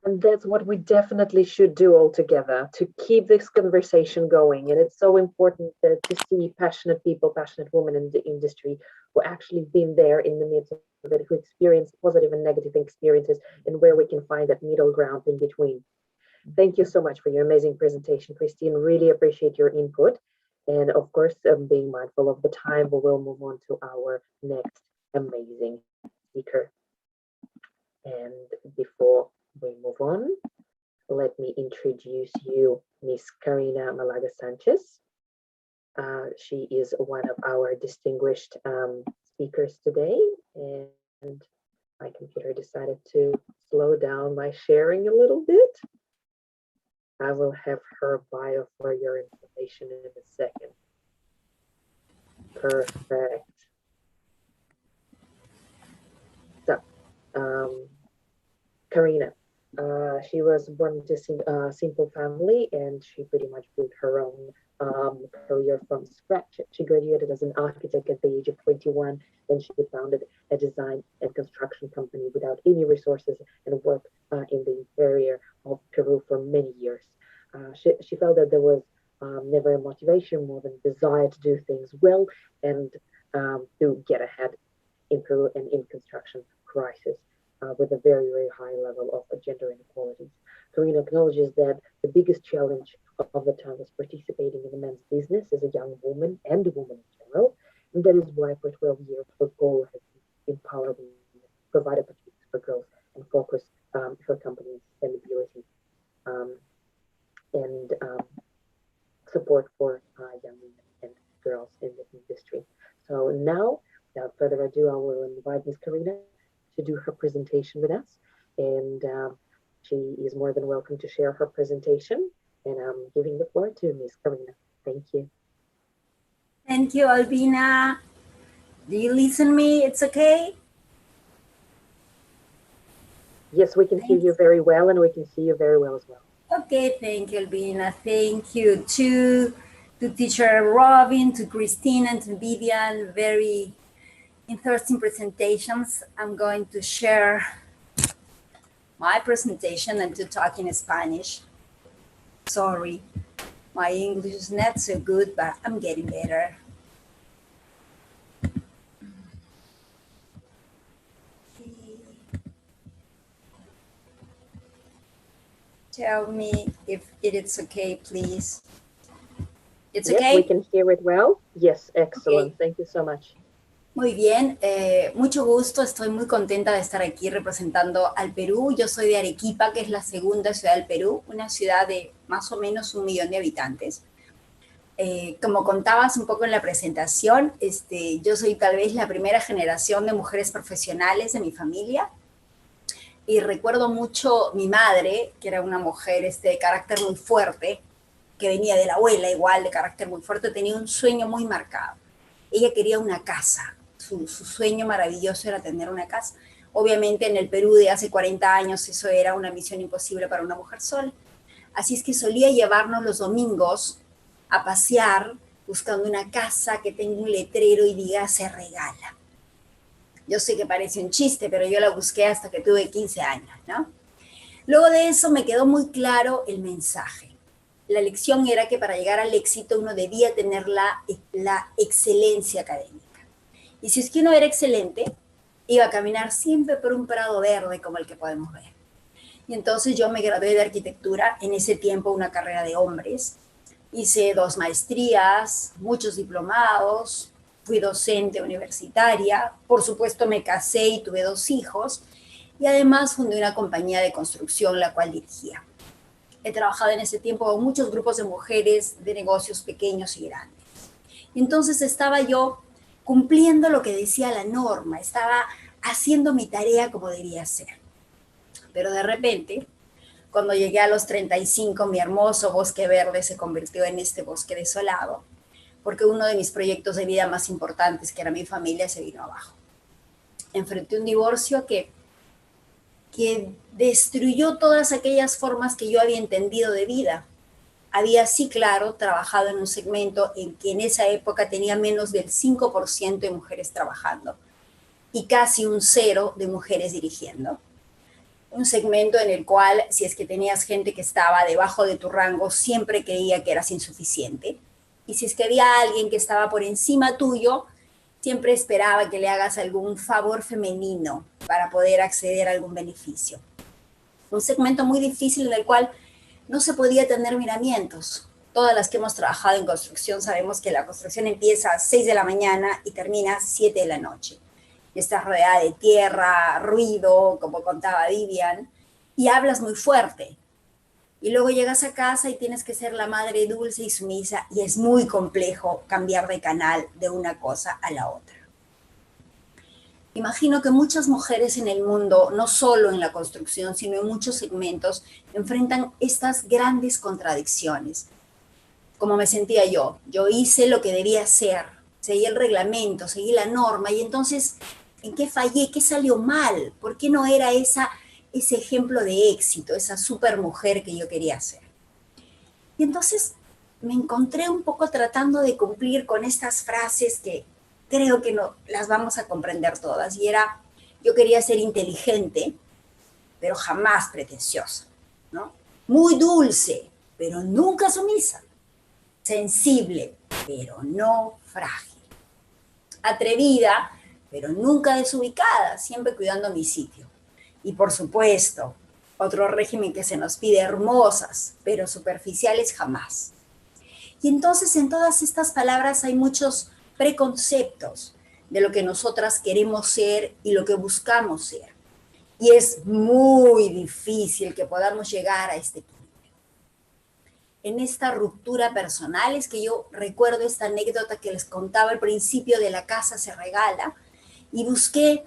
And that's what we definitely should do all together to keep this conversation going. And it's so important to see passionate people, passionate women in the industry who actually been there in the midst of it, who experienced positive and negative experiences, and where we can find that middle ground in between. Thank you so much for your amazing presentation, Christine. Really appreciate your input. And of course, being mindful of the time, we will move on to our next amazing speaker. And before we move on, let me introduce you Miss Karina Malaga Sanchez. She is one of our distinguished speakers today, and my computer decided to slow down my sharing a little bit. I will have her bio for your information in a second. Perfect. So, Karina, she was born into a simple family, and she pretty much built her own career from scratch. She graduated as an architect at the age of 21, and she founded a design and construction company without any resources and worked in the interior of Peru for many years. She felt that there was never a motivation more than desire to do things well and to get ahead in Peru and in construction crisis. With a very, very high level of gender inequalities. Karina acknowledges that the biggest challenge of the time was participating in a men's business as a young woman and a woman in general. And that is why for 12 years, her goal has been empower women, provide opportunities for growth, and focus her company's sustainability and support for young women and girls in the industry. So now, without further ado, I will invite Ms. Karina to do her presentation with us, and she is more than welcome to share her presentation, and I'm giving the floor to Ms. Karina. Thank you. Thank you, Albina. Do you listen me? It's okay? Yes, we can hear you very well, and we can see you very well as well. Okay, thank you, Albina. Thank you to teacher Robin, to Christine, and to Vivian. Very interesting presentations. I'm going to share my presentation and to talk in Spanish. Sorry, my English is not so good, but I'm getting better. Tell me if it is okay, please. It's yes, okay? We can hear it well. Yes, excellent. Okay. Thank you so much. Muy bien, mucho gusto, estoy muy contenta de estar aquí representando al Perú. Yo soy de Arequipa, que es la segunda ciudad del Perú, una ciudad de más o menos 1 millón de habitantes. Como contabas un poco en la presentación, yo soy tal vez la primera generación de mujeres profesionales de mi familia. Y recuerdo mucho mi madre, que era una mujer de carácter muy fuerte, que venía de la abuela, igual de carácter muy fuerte, tenía un sueño muy marcado. Ella quería una casa. Su sueño maravilloso era tener una casa. Obviamente en el Perú de hace 40 años eso era una misión imposible para una mujer sola. Así es que solía llevarnos los domingos a pasear buscando una casa que tenga un letrero y diga se regala. Yo sé que parece un chiste, pero yo la busqué hasta que tuve 15 años, ¿no? Luego de eso me quedó muy claro el mensaje. La lección era que para llegar al éxito uno debía tener la excelencia académica. Y si es que uno era excelente, iba a caminar siempre por un prado verde como el que podemos ver. Y entonces yo me gradué de arquitectura, en ese tiempo una carrera de hombres. Hice 2 maestrías, muchos diplomados, fui docente universitaria, por supuesto me casé y tuve 2 hijos, y además fundé una compañía de construcción la cual dirigía. He trabajado en ese tiempo con muchos grupos de mujeres de negocios pequeños y grandes. Y entonces estaba yo cumpliendo lo que decía la norma, estaba haciendo mi tarea como debía ser. Pero de repente, cuando llegué a los 35, mi hermoso bosque verde se convirtió en este bosque desolado, porque uno de mis proyectos de vida más importantes, que era mi familia, se vino abajo. Enfrenté un divorcio que destruyó todas aquellas formas que yo había entendido de vida. Había, sí, claro, trabajado en un segmento en que en esa época tenía menos del 5% de mujeres trabajando y casi un 0 de mujeres dirigiendo. Un segmento en el cual, si es que tenías gente que estaba debajo de tu rango, siempre creía que eras insuficiente. Y si es que había alguien que estaba por encima tuyo, siempre esperaba que le hagas algún favor femenino para poder acceder a algún beneficio. Un segmento muy difícil en el cual no se podía tener miramientos. Todas las que hemos trabajado en construcción sabemos que la construcción empieza a 6 de la mañana y termina a 7 de la noche. Estás rodeada de tierra, ruido, como contaba Vivian, y hablas muy fuerte. Y luego llegas a casa y tienes que ser la madre dulce y sumisa, y es muy complejo cambiar de canal de una cosa a la otra. Imagino que muchas mujeres en el mundo, no solo en la construcción, sino en muchos segmentos, enfrentan estas grandes contradicciones. Como me sentía yo hice lo que debía hacer, seguí el reglamento, seguí la norma, y entonces, ¿en qué fallé? ¿Qué salió mal? ¿Por qué no era ese ejemplo de éxito, esa supermujer que yo quería ser? Y entonces me encontré un poco tratando de cumplir con estas frases que creo que no las vamos a comprender todas. Y era, yo quería ser inteligente, pero jamás pretenciosa, ¿no? Muy dulce, pero nunca sumisa. Sensible, pero no frágil. Atrevida, pero nunca desubicada, siempre cuidando mi sitio. Y por supuesto, otro régimen que se nos pide: hermosas, pero superficiales jamás. Y entonces en todas estas palabras hay muchos preconceptos de lo que nosotras queremos ser y lo que buscamos ser. Y es muy difícil que podamos llegar a este equilibrio. En esta ruptura personal es que yo recuerdo esta anécdota que les contaba al principio de La casa se regala, y busqué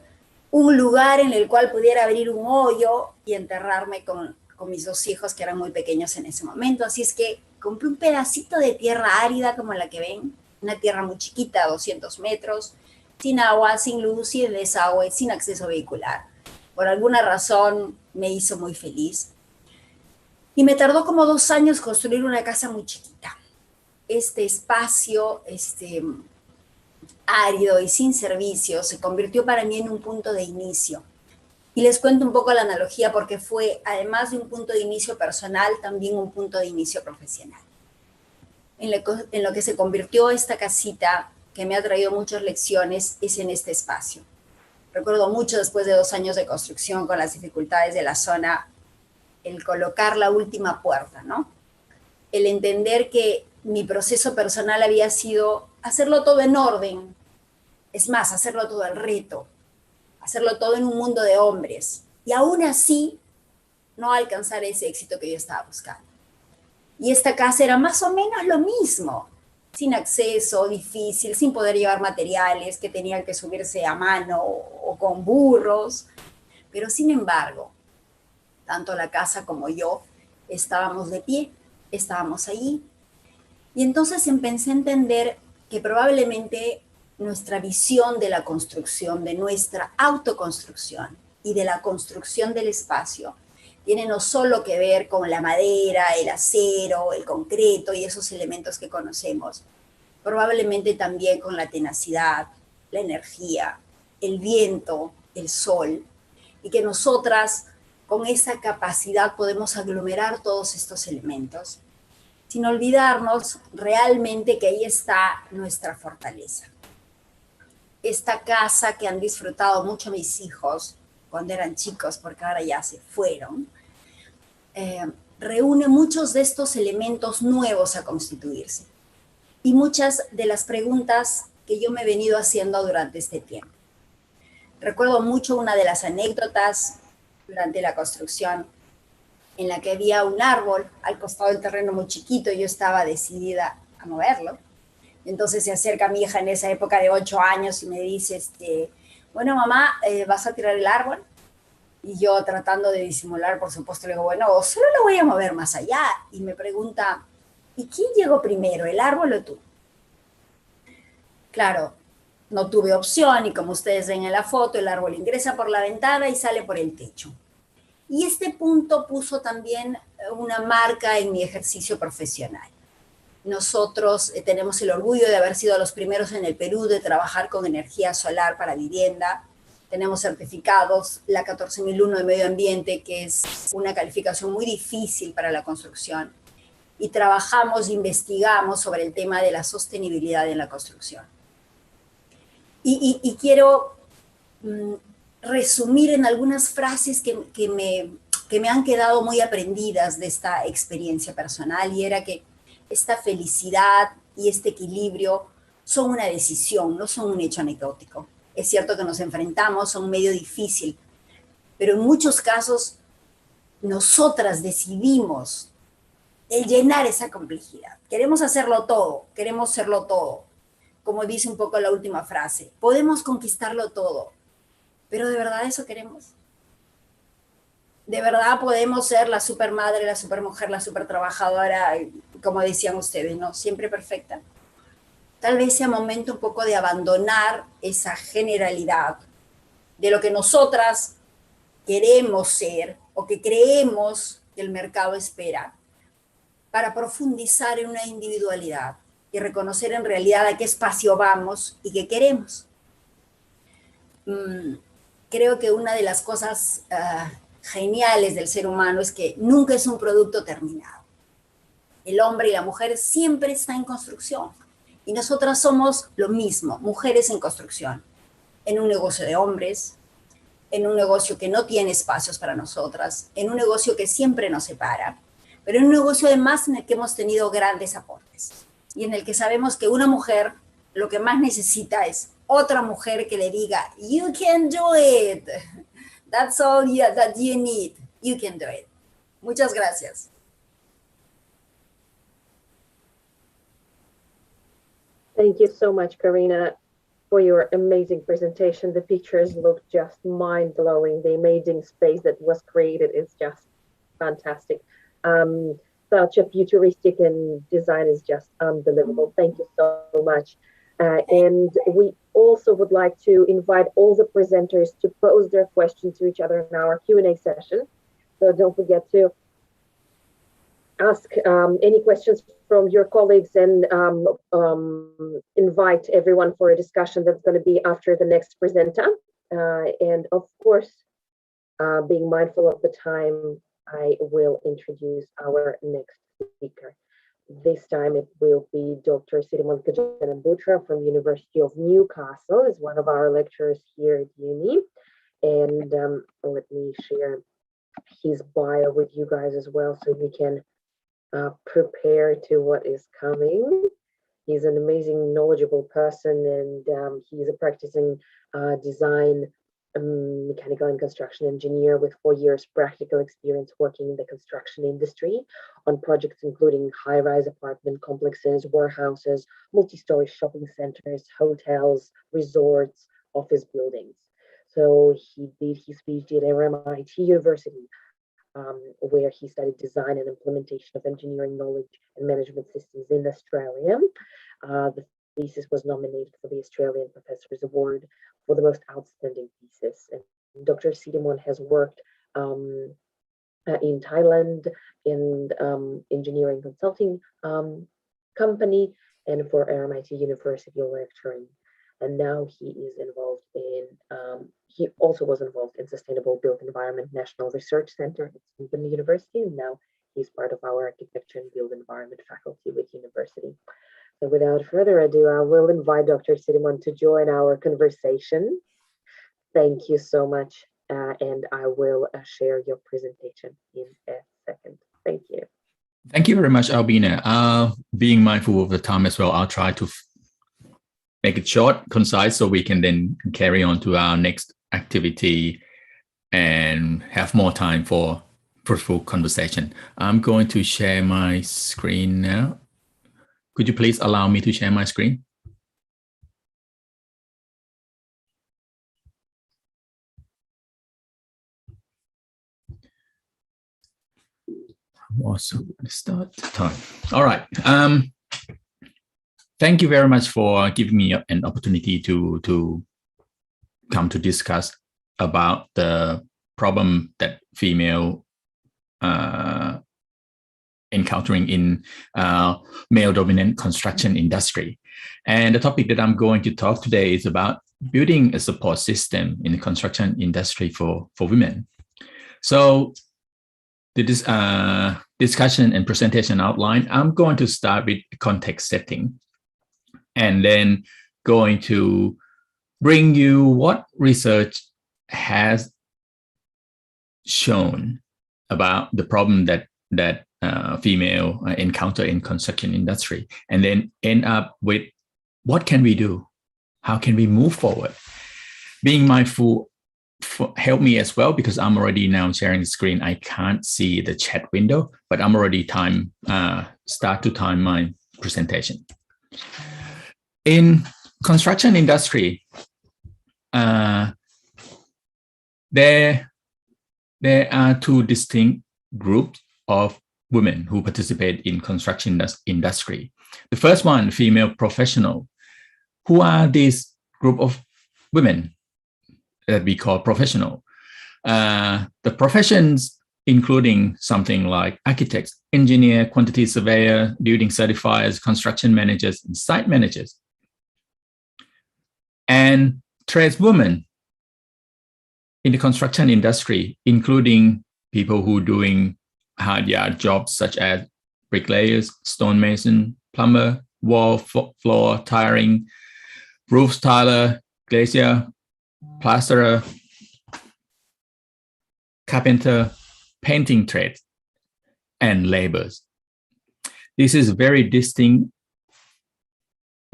un lugar en el cual pudiera abrir un hoyo y enterrarme con mis 2 hijos, que eran muy pequeños en ese momento. Así es que compré un pedacito de tierra árida como la que ven, una tierra muy chiquita, 200 metros, sin agua, sin luz, sin desagüe, sin acceso vehicular. Por alguna razón me hizo muy feliz. Y me tardó como 2 años construir una casa muy chiquita. Este espacio, árido y sin servicios, se convirtió para mí en un punto de inicio. Y les cuento un poco la analogía porque fue, además de un punto de inicio personal, también un punto de inicio profesional. En lo que se convirtió esta casita, que me ha traído muchas lecciones, es en este espacio. Recuerdo mucho, después de 2 años de construcción, con las dificultades de la zona, el colocar la última puerta, ¿no? El entender que mi proceso personal había sido hacerlo todo en orden, es más, hacerlo todo al reto, hacerlo todo en un mundo de hombres, y aún así no alcanzar ese éxito que yo estaba buscando. Y esta casa era más o menos lo mismo, sin acceso, difícil, sin poder llevar materiales, que tenían que subirse a mano o con burros, pero sin embargo, tanto la casa como yo estábamos de pie, estábamos allí, Y entonces empecé a entender que probablemente nuestra visión de la construcción, de nuestra autoconstrucción y de la construcción del espacio, tiene no solo que ver con la madera, el acero, el concreto y esos elementos que conocemos, probablemente también con la tenacidad, la energía, el viento, el sol, y que nosotras con esa capacidad podemos aglomerar todos estos elementos, sin olvidarnos realmente que ahí está nuestra fortaleza. Esta casa que han disfrutado mucho mis hijos cuando eran chicos, porque ahora ya se fueron, reúne muchos de estos elementos nuevos a constituirse y muchas de las preguntas que yo me he venido haciendo durante este tiempo. Recuerdo mucho una de las anécdotas durante la construcción en la que había un árbol al costado del terreno muy chiquito y yo estaba decidida a moverlo. Entonces se acerca mi hija en esa época de 8 años y me dice, bueno, mamá, ¿vas a tirar el árbol? Y yo tratando de disimular, por supuesto, le digo, bueno, solo lo voy a mover más allá. Y me pregunta, ¿y quién llegó primero, el árbol o tú? Claro, no tuve opción y como ustedes ven en la foto, el árbol ingresa por la ventana y sale por el techo. Y este punto puso también una marca en mi ejercicio profesional. Nosotros tenemos el orgullo de haber sido los primeros en el Perú de trabajar con energía solar para vivienda. Tenemos certificados la 14001 de medio ambiente, que es una calificación muy difícil para la construcción. Y trabajamos, investigamos sobre el tema de la sostenibilidad en la construcción. Y quiero resumir en algunas frases que me han quedado muy aprendidas de esta experiencia personal, y era que esta felicidad y este equilibrio son una decisión, no son un hecho anecdótico. Es cierto que nos enfrentamos a un medio difícil, pero en muchos casos nosotras decidimos el llenar esa complejidad. Queremos hacerlo todo, queremos serlo todo. Como dice un poco la última frase, podemos conquistarlo todo, pero ¿de verdad eso queremos? ¿De verdad podemos ser la supermadre, la supermujer, la supertrabajadora, como decían ustedes, ¿no? Siempre perfecta. Tal vez sea momento un poco de abandonar esa generalidad de lo que nosotras queremos ser o que creemos que el mercado espera, para profundizar en una individualidad y reconocer en realidad a qué espacio vamos y qué queremos. Creo que una de las cosas geniales del ser humano es que nunca es un producto terminado. El hombre y la mujer siempre están en construcción. Y nosotras somos lo mismo, mujeres en construcción. En un negocio de hombres, en un negocio que no tiene espacios para nosotras, en un negocio que siempre nos separa, pero en un negocio además en el que hemos tenido grandes aportes y en el que sabemos que una mujer lo que más necesita es otra mujer que le diga, you can do it. That's all that you need. You can do it. Muchas gracias. Thank you so much, Karina, for your amazing presentation. The pictures look just mind-blowing. The amazing space that was created is just fantastic. Such a futuristic and design is just unbelievable. Thank you so much. And we also would like to invite all the presenters to pose their questions to each other in our Q&A session. So don't forget to ask any questions from your colleagues and invite everyone for a discussion that's going to be after the next presenter. And of course, being mindful of the time, I will introduce our next speaker. This time it will be Dr. Sirimon Kajanambutra from University of Newcastle, is one of our lecturers here at uni. And let me share his bio with you guys as well so we can prepare to what is coming. He's an amazing, knowledgeable person, and he's a practicing design mechanical and construction engineer with 4 years practical experience working in the construction industry on projects including high-rise apartment complexes, warehouses, multi-story shopping centers, hotels, resorts, office buildings. So he did his PhD at MIT University, where he studied design and implementation of engineering knowledge and management systems in Australia. The thesis was nominated for the Australian Professors Award for the most outstanding thesis. And Dr. Sidimon has worked in Thailand in engineering consulting company and for RMIT University lecturing. And now he is involved in, he also was involved in Sustainable Built Environment National Research Center at Symposium University, and now he's part of our Architecture and Built Environment faculty with university. So without further ado, I will invite Dr. Sidimon to join our conversation. Thank you so much, and I will share your presentation in a second. Thank you. Thank you very much, Albina. Being mindful of the time as well, I'll try to make it short, concise, so we can then carry on to our next activity and have more time for fruitful conversation. I'm going to share my screen now. Could you please allow me to share my screen? I'm also going to start the time. All right. Thank you very much for giving me an opportunity to come to discuss about the problem that female encountering in male-dominant construction industry. And the topic that I'm going to talk today is about building a support system in the construction industry for women. So the discussion and presentation outline, I'm going to start with context setting, and then going to bring you what research has shown about the problem that female encounter in construction industry, and then end up with what can we do? How can we move forward? Being mindful help me as well, because I'm already now sharing the screen. I can't see the chat window, but I'm already start to time my presentation. In construction industry, there are two distinct groups of women who participate in construction industry. The first one, female professional. Who are these group of women that we call professional? The professions including something like architects, engineer, quantity surveyor, building certifiers, construction managers, and site managers. And tradeswomen in the construction industry, including people who are doing hard yard jobs such as bricklayers, stonemason, plumber, wall, floor, tiling, roof tiler, glazier, plasterer, carpenter, painting trade, and laborers. This is a very distinct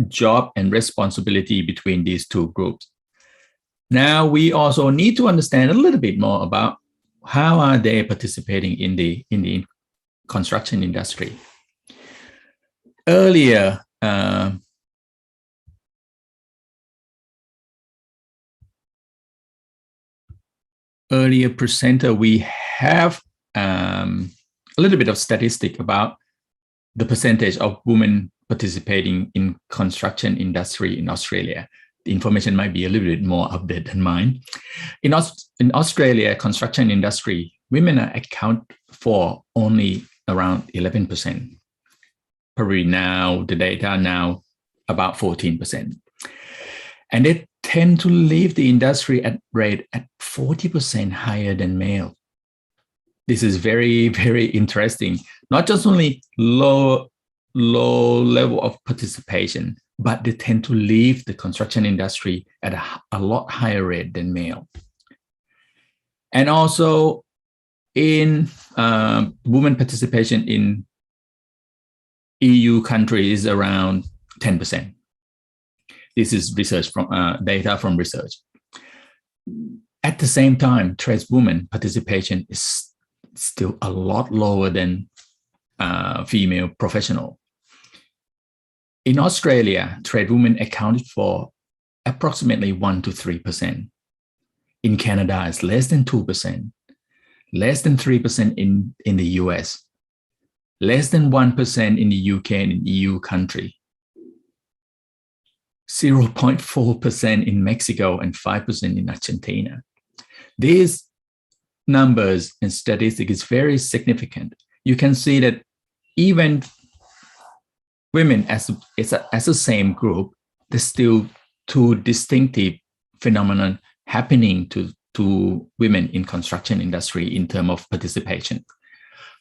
job and responsibility between these two groups. Now, we also need to understand a little bit more about how are they participating in the construction industry. Earlier, presenter, we have a little bit of statistic about the percentage of women participating in construction industry in Australia. The information might be a little bit more updated than mine. In Australia, construction industry, women account for only around 11%. Probably now, the data now about 14%. And they tend to leave the industry at rate at 40% higher than male. This is very, very interesting. Not just only low level of participation, but they tend to leave the construction industry at a lot higher rate than male. And also in women participation in EU countries is around 10%. This is research from data from research. At the same time, tradeswomen participation is still a lot lower than female professional. In Australia, tradeswomen accounted for approximately 1 to 3%. In Canada, it's less than 2%. less than 3% in the US, less than 1% in the UK and in EU country, 0.4% in Mexico, and 5% in Argentina. These numbers and statistics is very significant. You can see that even women as the same group, there's still two distinctive phenomena happening to women in construction industry in terms of participation.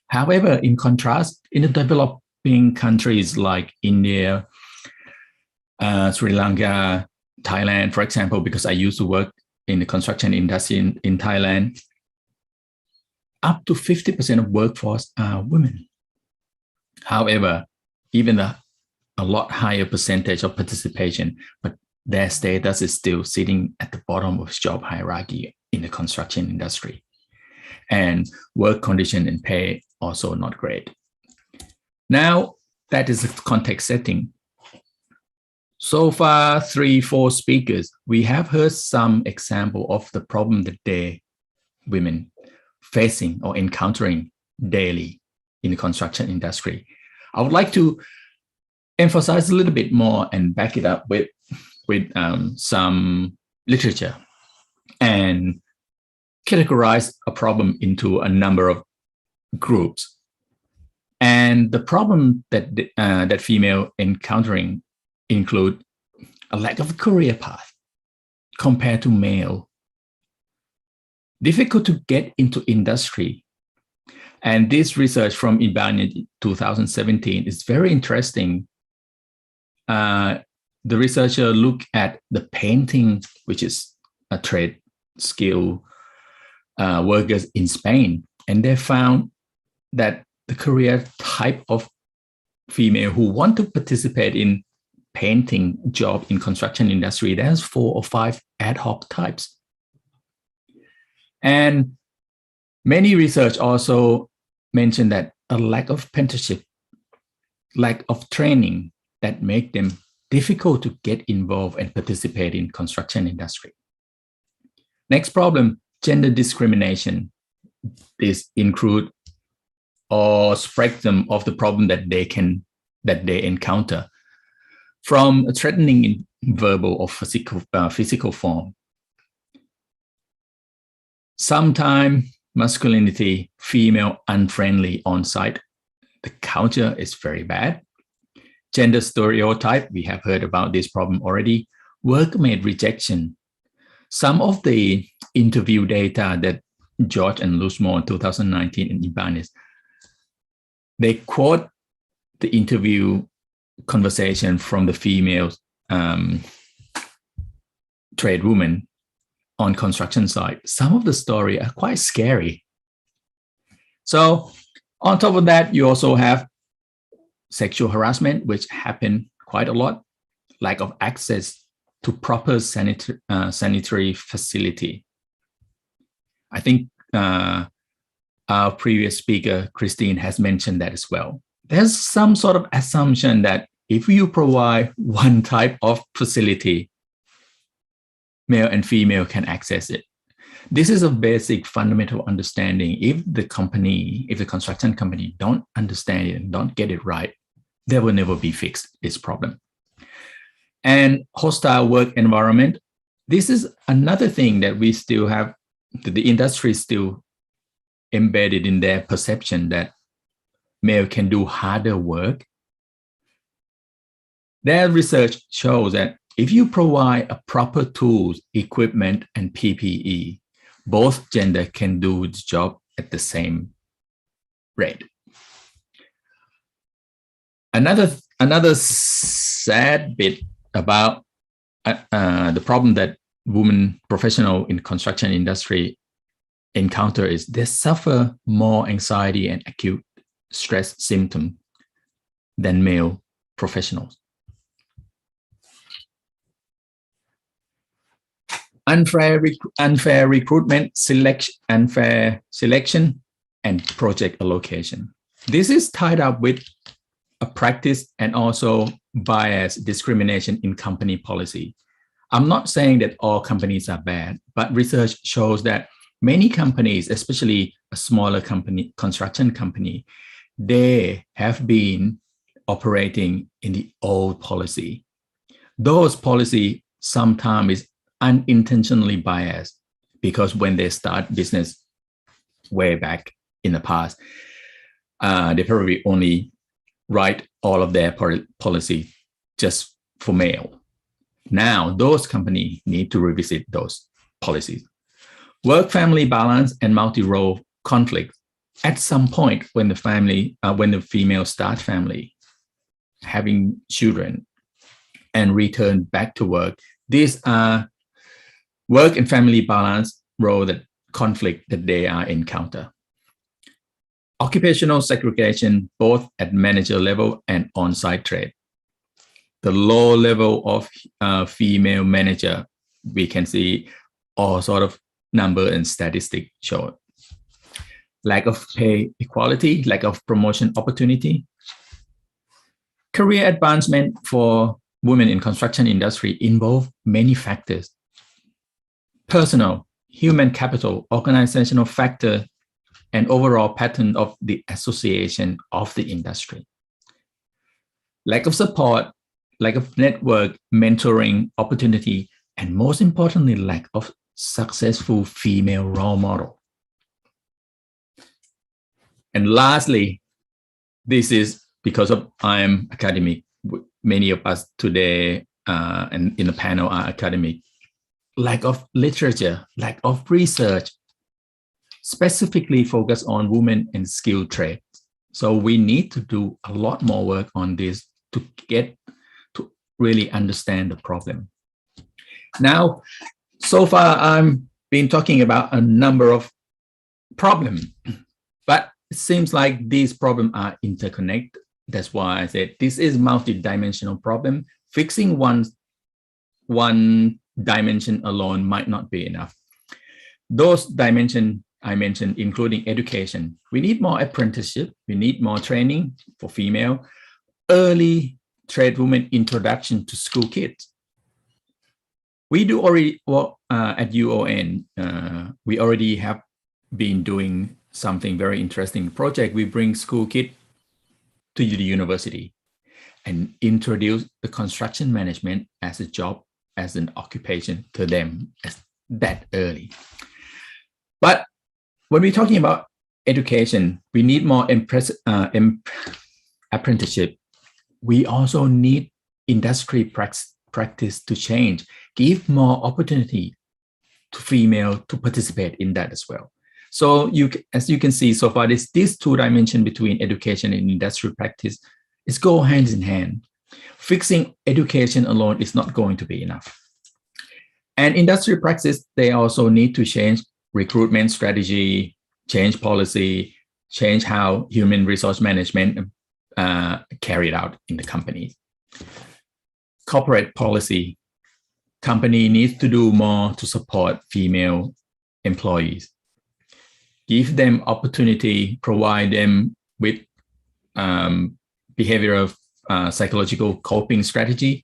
However, in contrast, in the developing countries like India, Sri Lanka, Thailand, for example, because I used to work in the construction industry in Thailand, up to 50% of workforce are women. However, even a lot higher percentage of participation, but their status is still sitting at the bottom of job hierarchy in the construction industry. And work condition and pay also not great. Now, that is the context setting. So far, 3-4 speakers, we have heard some example of the problem that women facing or encountering daily in the construction industry. I would like to emphasize a little bit more and back it up with some literature and categorize a problem into a number of groups. And the problem that female encountering include a lack of a career path compared to male, difficult to get into industry. And this research from Ibanez 2017 is very interesting. The researcher looked at the painting, which is a trade skill workers in Spain, and they found that the career type of female who want to participate in painting job in construction industry, there's 4 or 5 ad hoc types. And many research also mentioned that a lack of mentorship, lack of training that make them difficult to get involved and participate in construction industry. Next problem, gender discrimination. This include or spectrum of the problem that they encounter, from a threatening in verbal or physical form. Sometimes masculinity, female unfriendly on site. The culture is very bad. Gender stereotype, we have heard about this problem already. Workmate rejection. Some of the interview data that George and Luzmore in 2019 in Ibanez, they quote the interview conversation from the female trade woman on construction site. Some of the story are quite scary. So on top of that, you also have sexual harassment, which happen quite a lot, lack of access to proper sanitary facility. I think our previous speaker, Christine, has mentioned that as well. There's some sort of assumption that if you provide one type of facility, male and female can access it. This is a basic fundamental understanding. If the construction company don't understand it and don't get it right, there will never be fixed this problem. And hostile work environment. This is another thing that we still have, the industry is still embedded in their perception that male can do harder work. Their research shows that if you provide a proper tools, equipment, and PPE, both gender can do the job at the same rate. Another sad bit about the problem that women professionals in construction industry encounter is they suffer more anxiety and acute stress symptoms than male professionals. Unfair recruitment, unfair selection, and project allocation. This is tied up with a practice and also bias discrimination in company policy. I'm not saying that all companies are bad, but research shows that many companies, especially a smaller company, construction company, they have been operating in the old policy. Those policy sometimes is unintentionally biased because when they start business way back in the past, they probably only write all of their policy just for male. Now, those companies need to revisit those policies. Work-family balance and multi-role conflict. At some point, when the female start family, having children, and return back to work, these are work and family balance role that conflict that they are encounter. Occupational segregation, both at manager level and on-site trade. The low level of female manager, we can see all sort of number and statistic show. Lack of pay equality, lack of promotion opportunity. Career advancement for women in construction industry involve many factors. Personal, human capital, organizational factor, and overall pattern of the association of the industry. Lack of support, lack of network, mentoring opportunity, and most importantly, lack of successful female role model. And lastly, this is because of I'm academic. Many of us today and in the panel are academic. Lack of literature, lack of research, specifically focus on women and skilled trades. So we need to do a lot more work on this to get to really understand the problem. Now, so far I've been talking about a number of problems, but it seems like these problems are interconnected. That's why I said this is multi-dimensional problem. Fixing one dimension alone might not be enough. Those dimensions I mentioned, including education. We need more apprenticeship. We need more training for female. Early trade women introduction to school kids. We do already work at UON. We already have been doing something very interesting project. We bring school kids to the university and introduce the construction management as a job, as an occupation to them that early. But when we're talking about education, we need more apprenticeship. We also need industry practice to change, give more opportunity to female to participate in that as well. So as you can see so far, these two dimensions between education and industry practice is go hand in hand. Fixing education alone is not going to be enough. And industry practice, they also need to change recruitment strategy, change policy, change how human resource management carried out in the company. Corporate policy, company needs to do more to support female employees. Give them opportunity, provide them with behavioral psychological coping strategy,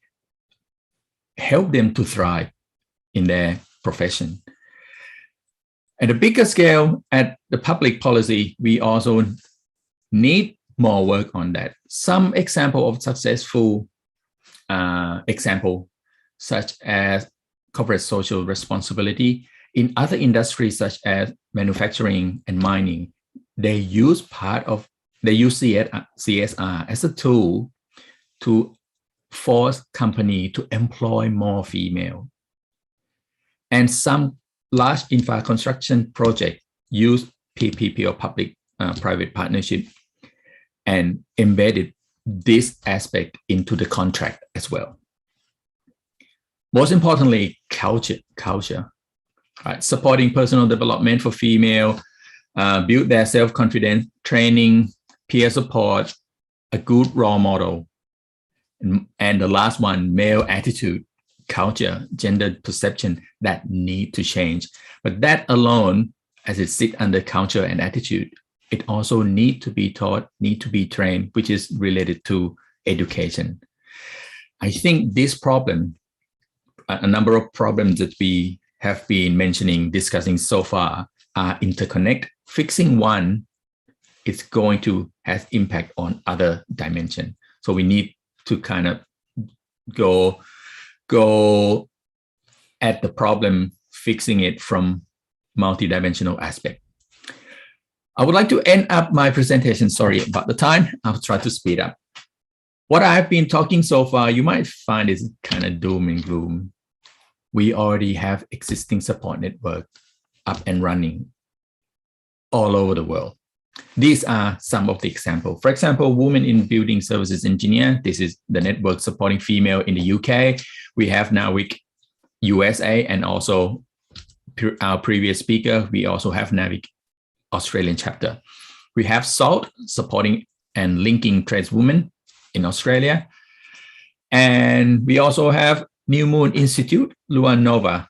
help them to thrive in their profession. At a bigger scale, at the public policy, we also need more work on that. Some example of successful example, such as corporate social responsibility. In other industries, such as manufacturing and mining, they use CSR as a tool to force company to employ more female. And some large infra construction project use PPP or public-private partnership and embedded this aspect into the contract as well. Most importantly, culture. Right, supporting personal development for female, build their self-confidence, training, peer support, a good role model. And the last one, male attitude, culture, gender perception that need to change. But that alone, as it sits under culture and attitude, it also need to be taught, need to be trained, which is related to education. I think this problem, a number of problems that we have been discussing so far are interconnected. Fixing one is going to have impact on other dimension. So we need to kind of go at the problem, fixing it from multidimensional aspect. I would like to end up my presentation. Sorry about the time. I'll try to speed up. What I've been talking so far, you might find is kind of doom and gloom. We already have existing support network up and running all over the world. These are some of the examples. For example, Women in Building Services Engineer. This is the network supporting female in the UK. We have now NAVIC USA, and also our previous speaker, we also have NAVIC Australian chapter. We have SALT supporting and linking tradeswomen in Australia. And we also have New Moon Institute, Lua Nova,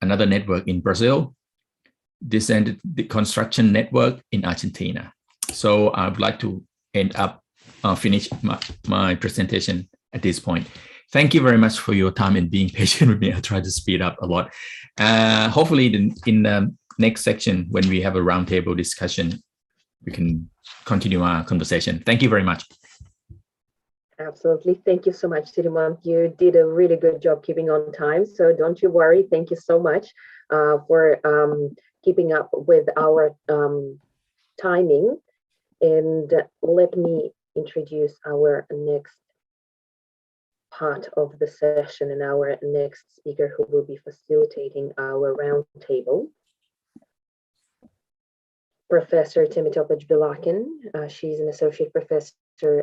another network in Brazil, Descended the Construction Network in Argentina. So I would like to finish my presentation at this point. Thank you very much for your time and being patient with me. I'll try to speed up a lot. Hopefully in the next section, when we have a roundtable discussion, we can continue our conversation. Thank you very much. Absolutely. Thank you so much, Sirimon. You did a really good job keeping on time. So don't you worry. Thank you so much for keeping up with our timing. And let me introduce our next part of the session and our next speaker who will be facilitating our roundtable. Professor Temitope Bilakin. She's an associate professor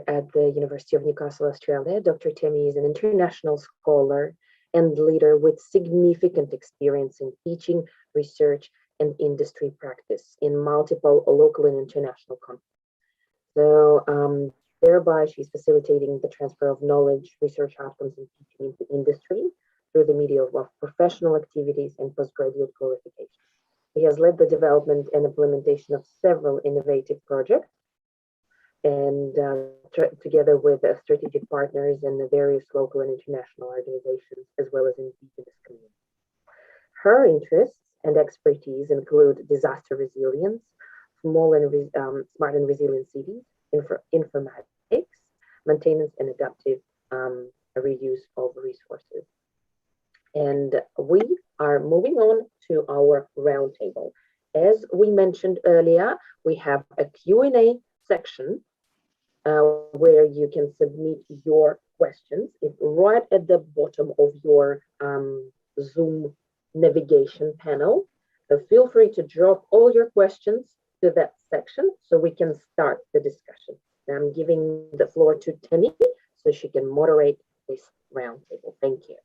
at the University of Newcastle, Australia. Dr. Temi is an international scholar and leader with significant experience in teaching, research, and industry practice in multiple local and international contexts. So thereby she's facilitating the transfer of knowledge, research outcomes, and teaching into industry through the medium of professional activities and postgraduate qualifications. He has led the development and implementation of several innovative projects, and together with strategic partners and the various local and international organizations, as well as indigenous communities. Her interests and expertise include disaster resilience, smart and resilient cities, informatics, maintenance, and adaptive reuse of resources. And we are moving on to our roundtable. As we mentioned earlier, we have a Q&A section where you can submit your questions. It's right at the bottom of your Zoom navigation panel. So feel free to drop all your questions to that section so we can start the discussion. Now I'm giving the floor to Temi so she can moderate this roundtable. Thank you.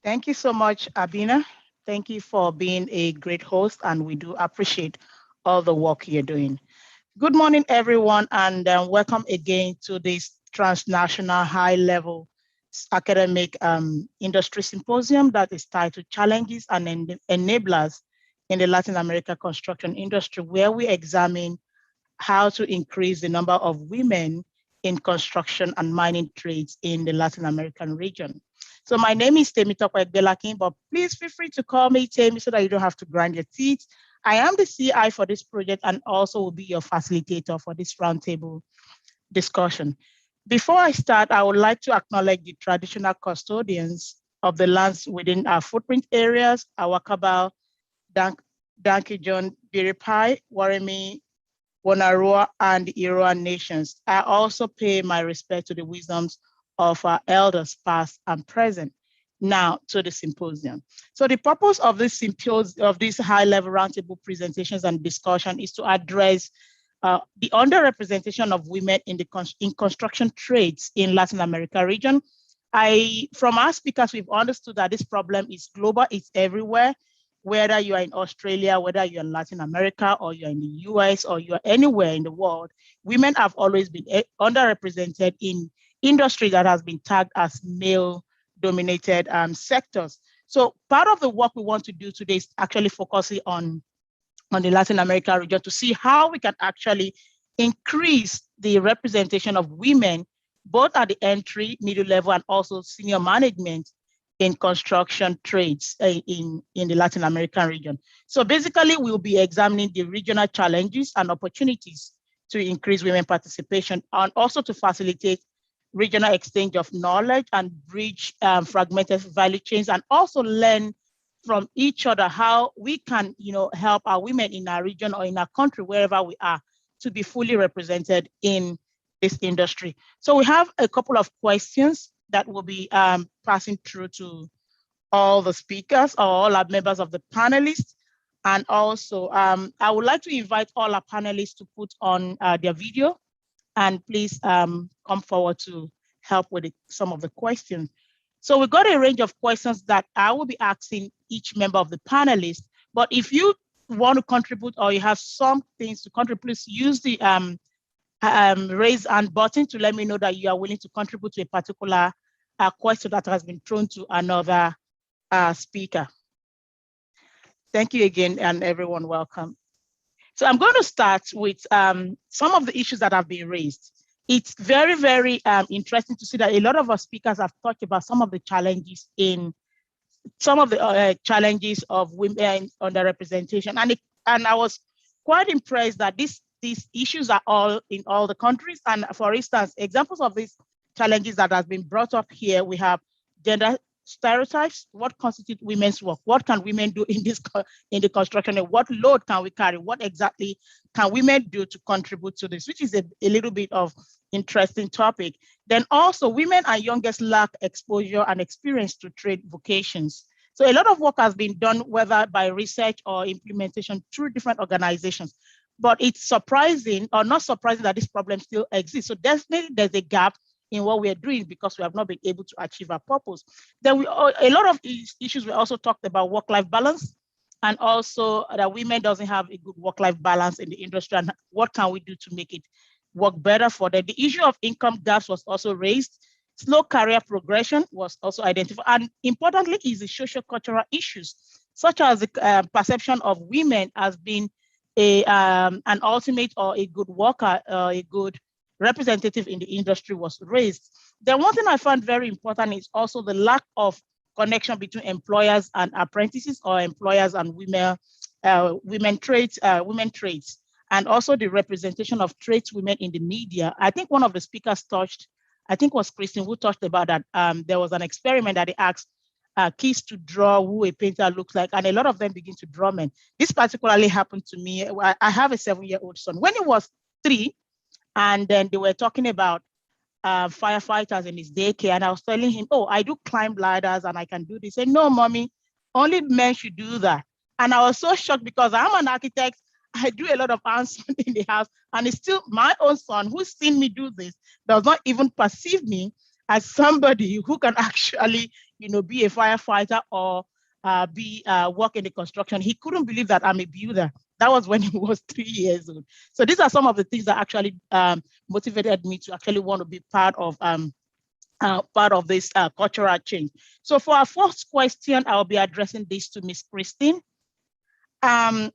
Thank you so much, Abina. Thank you for being a great host, and we do appreciate all the work you're doing. Good morning, everyone, and welcome again to this transnational high-level academic industry symposium that is titled Challenges and Enablers in the Latin America Construction Industry, where we examine how to increase the number of women in construction and mining trades in the Latin American region. So my name is Temitope Bilakin, but please feel free to call me Temi so that you don't have to grind your teeth. I am the CI for this project and also will be your facilitator for this roundtable discussion. Before I start, I would like to acknowledge the traditional custodians of the lands within our footprint areas, our Kabal, Dankijon, Biripai, Waremi, Wonarua, and the Iroa nations. I also pay my respect to the wisdoms of our elders past and present. Now to the symposium. So the purpose of this symposium, of this high-level roundtable presentations and discussion, is to address the underrepresentation of women in construction trades in Latin America region. From our speakers, we've understood that this problem is global, it's everywhere, whether you are in Australia, whether you're in Latin America, or you're in the US, or you're anywhere in the world. Women have always been underrepresented in industry that has been tagged as male-dominated sectors. So part of the work we want to do today is actually focusing on the Latin America region to see how we can actually increase the representation of women, both at the entry, middle level, and also senior management in construction trades in the Latin American region. So basically, we'll be examining the regional challenges and opportunities to increase women participation and also to facilitate regional exchange of knowledge and bridge fragmented value chains, and also learn from each other how we can, help our women in our region or in our country, wherever we are, to be fully represented in this industry. So we have a couple of questions that will be passing through to all the speakers or all our members of the panelists. And also, I would like to invite all our panelists to put on their video, and please come forward to help with some of the questions. So we got a range of questions that I will be asking each member of the panelists, but if you want to contribute or you have some things to contribute, please use the raise hand button to let me know that you are willing to contribute to a particular question that has been thrown to another speaker. Thank you again, and everyone, welcome. So I'm going to start with some of the issues that have been raised. It's very, very interesting to see that a lot of our speakers have talked about some of the challenges of women underrepresentation, and I was quite impressed that these issues are all in all the countries. And for instance, examples of these challenges that has been brought up here, we have gender stereotypes. What constitutes women's work? What can women do in the construction? And what load can we carry? What exactly can women do to contribute to this? Which is a little bit of interesting topic. Then also, women and youngest lack exposure and experience to trade vocations. So a lot of work has been done, whether by research or implementation through different organizations. But it's surprising or not surprising that this problem still exists. So definitely there's a gap in what we are doing because we have not been able to achieve our purpose. Then a lot of issues we also talked about work-life balance, and also that women doesn't have a good work-life balance in the industry, and what can we do to make it work better for them. The issue of income gaps was also raised. Slow career progression was also identified. And importantly is the socio-cultural issues, such as the perception of women as being an ultimate or a good worker, a good representative in the industry was raised. Then one thing I found very important is also the lack of connection between employers and apprentices, or employers and women trades, and also the representation of tradeswomen in the media. I think one of the speakers touched, I think was Christine, who talked about that. There was an experiment that they asked kids to draw who a painter looks like, and a lot of them begin to draw men. This particularly happened to me. I have a 7-year-old son. When he was 3, and then they were talking about firefighters in his daycare, and I was telling him, oh, I do climb ladders and I can do this. He said, no, mommy, only men should do that. And I was so shocked because I'm an architect. I do a lot of hands in the house, and it's still my own son who's seen me do this does not even perceive me as somebody who can actually, be a firefighter or work in the construction. He couldn't believe that I'm a builder. That was when he was 3 years old. So these are some of the things that actually motivated me to actually want to be part of this cultural change. So for our first question, I'll be addressing this to Ms. Christine. I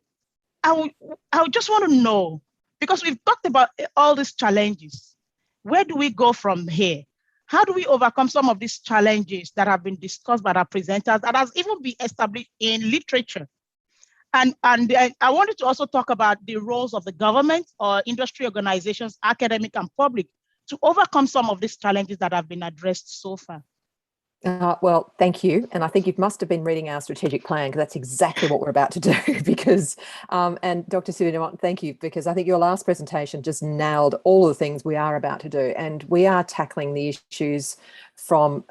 would just want to know, because we've talked about all these challenges, where do we go from here? How do we overcome some of these challenges that have been discussed by our presenters, that has even been established in literature? And I wanted to also talk about the roles of the government or industry organizations, academic and public, to overcome some of these challenges that have been addressed so far. Well, thank you. And I think you must have been reading our strategic plan, because that's exactly what we're about to do. Because, and Dr. Sylvia, thank you, because I think your last presentation just nailed all the things we are about to do. And we are tackling the issues from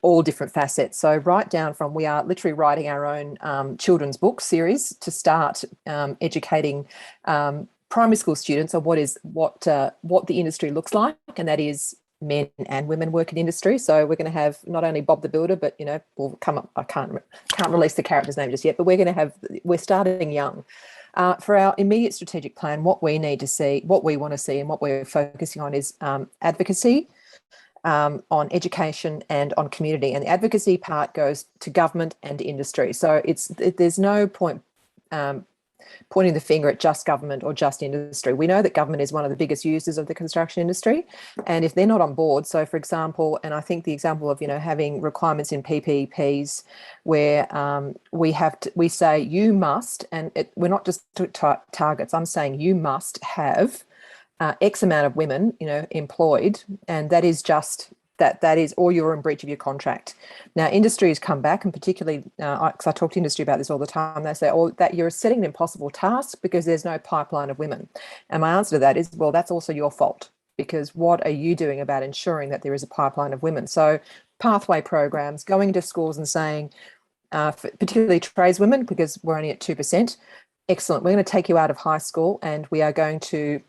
all different facets. So right down from, we are literally writing our own children's book series to start educating primary school students on what the industry looks like, and that is men and women work in industry. So we're going to have not only Bob the Builder, but we'll come up. I can't release the character's name just yet, but we're starting young. For our immediate strategic plan, what we need to see, what we want to see, and what we're focusing on is advocacy on education and on community. And the advocacy part goes to government and industry. So there's no point pointing the finger at just government or just industry. We know that government is one of the biggest users of the construction industry, and if they're not on board, so for example, and I think the example of having requirements in PPPs where we say you must, and we're not just targets. I'm saying you must have X amount of women, employed, and that is just that is, or you're in breach of your contract. Now, industry has come back, and particularly, because I talk to industry about this all the time, they say, that you're setting an impossible task because there's no pipeline of women. And my answer to that is, well, that's also your fault, because what are you doing about ensuring that there is a pipeline of women? So pathway programs, going to schools and saying, particularly tradeswomen, because we're only at 2%, excellent, we're going to take you out of high school and we are going to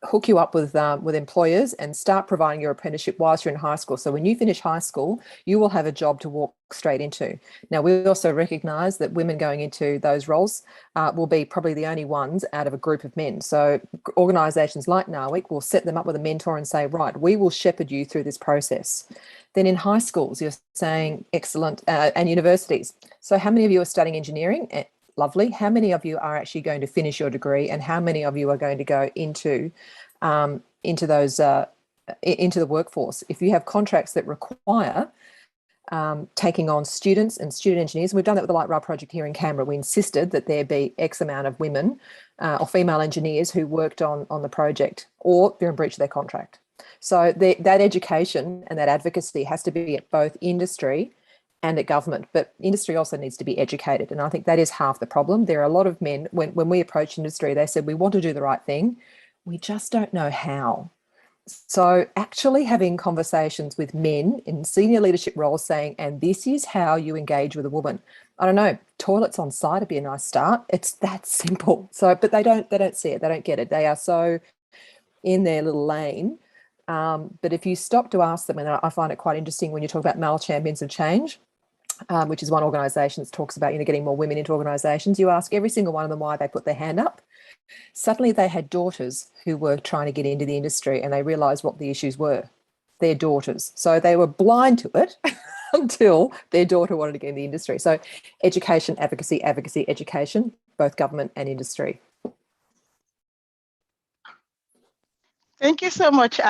hook you up with employers and start providing your apprenticeship whilst you're in high school. So when you finish high school, you will have a job to walk straight into. Now, we also recognise that women going into those roles will be probably the only ones out of a group of men. So organisations like NAWIC will set them up with a mentor and say, right, we will shepherd you through this process. Then in high schools, you're saying, excellent, and universities. So how many of you are studying engineering? Lovely. How many of you are actually going to finish your degree, and how many of you are going to go into the workforce? If you have contracts that require taking on students and student engineers, and we've done that with the Light Rail project here in Canberra, we insisted that there be X amount of women or female engineers who worked on the project, or they're in breach of their contract. So that education and that advocacy has to be at both industry and at government, but industry also needs to be educated. And I think that is half the problem. There are a lot of men, when we approach industry, they said, we want to do the right thing, we just don't know how. So actually having conversations with men in senior leadership roles saying, and this is how you engage with a woman. I don't know, toilets on site would be a nice start. It's that simple. So, but they don't see it, they don't get it. They are so in their little lane. But if you stop to ask them, and I find it quite interesting when you talk about male champions of change, which is one organisation that talks about getting more women into organisations, you ask every single one of them why they put their hand up. Suddenly they had daughters who were trying to get into the industry, and they realised what the issues were. Their daughters. So they were blind to it until their daughter wanted to get in the industry. So education, advocacy, education, both government and industry. Thank you so much,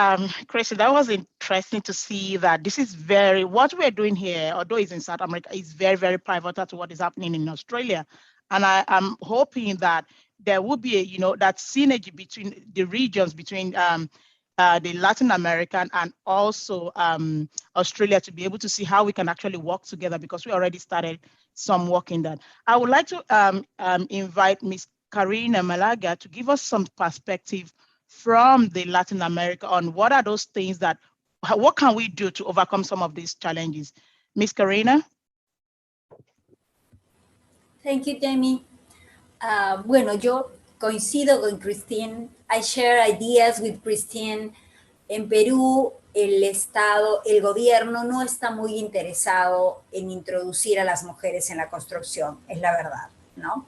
Chrissy. That was interesting to see that this is what we're doing here, although it's in South America, is very, very pivotal to what is happening in Australia. And I'm hoping that there will be, that synergy between the regions, between the Latin American and also Australia, to be able to see how we can actually work together, because we already started some work in that. I would like to invite Ms. Karina Malaga to give us some perspective from the Latin America on what are those things what can we do to overcome some of these challenges? Ms. Karina? Thank you, Demi. Bueno, yo coincido con Christine. I share ideas with Christine. En Perú, el Estado, el gobierno no está muy interesado en introducir a las mujeres en la construcción, es la verdad, ¿no?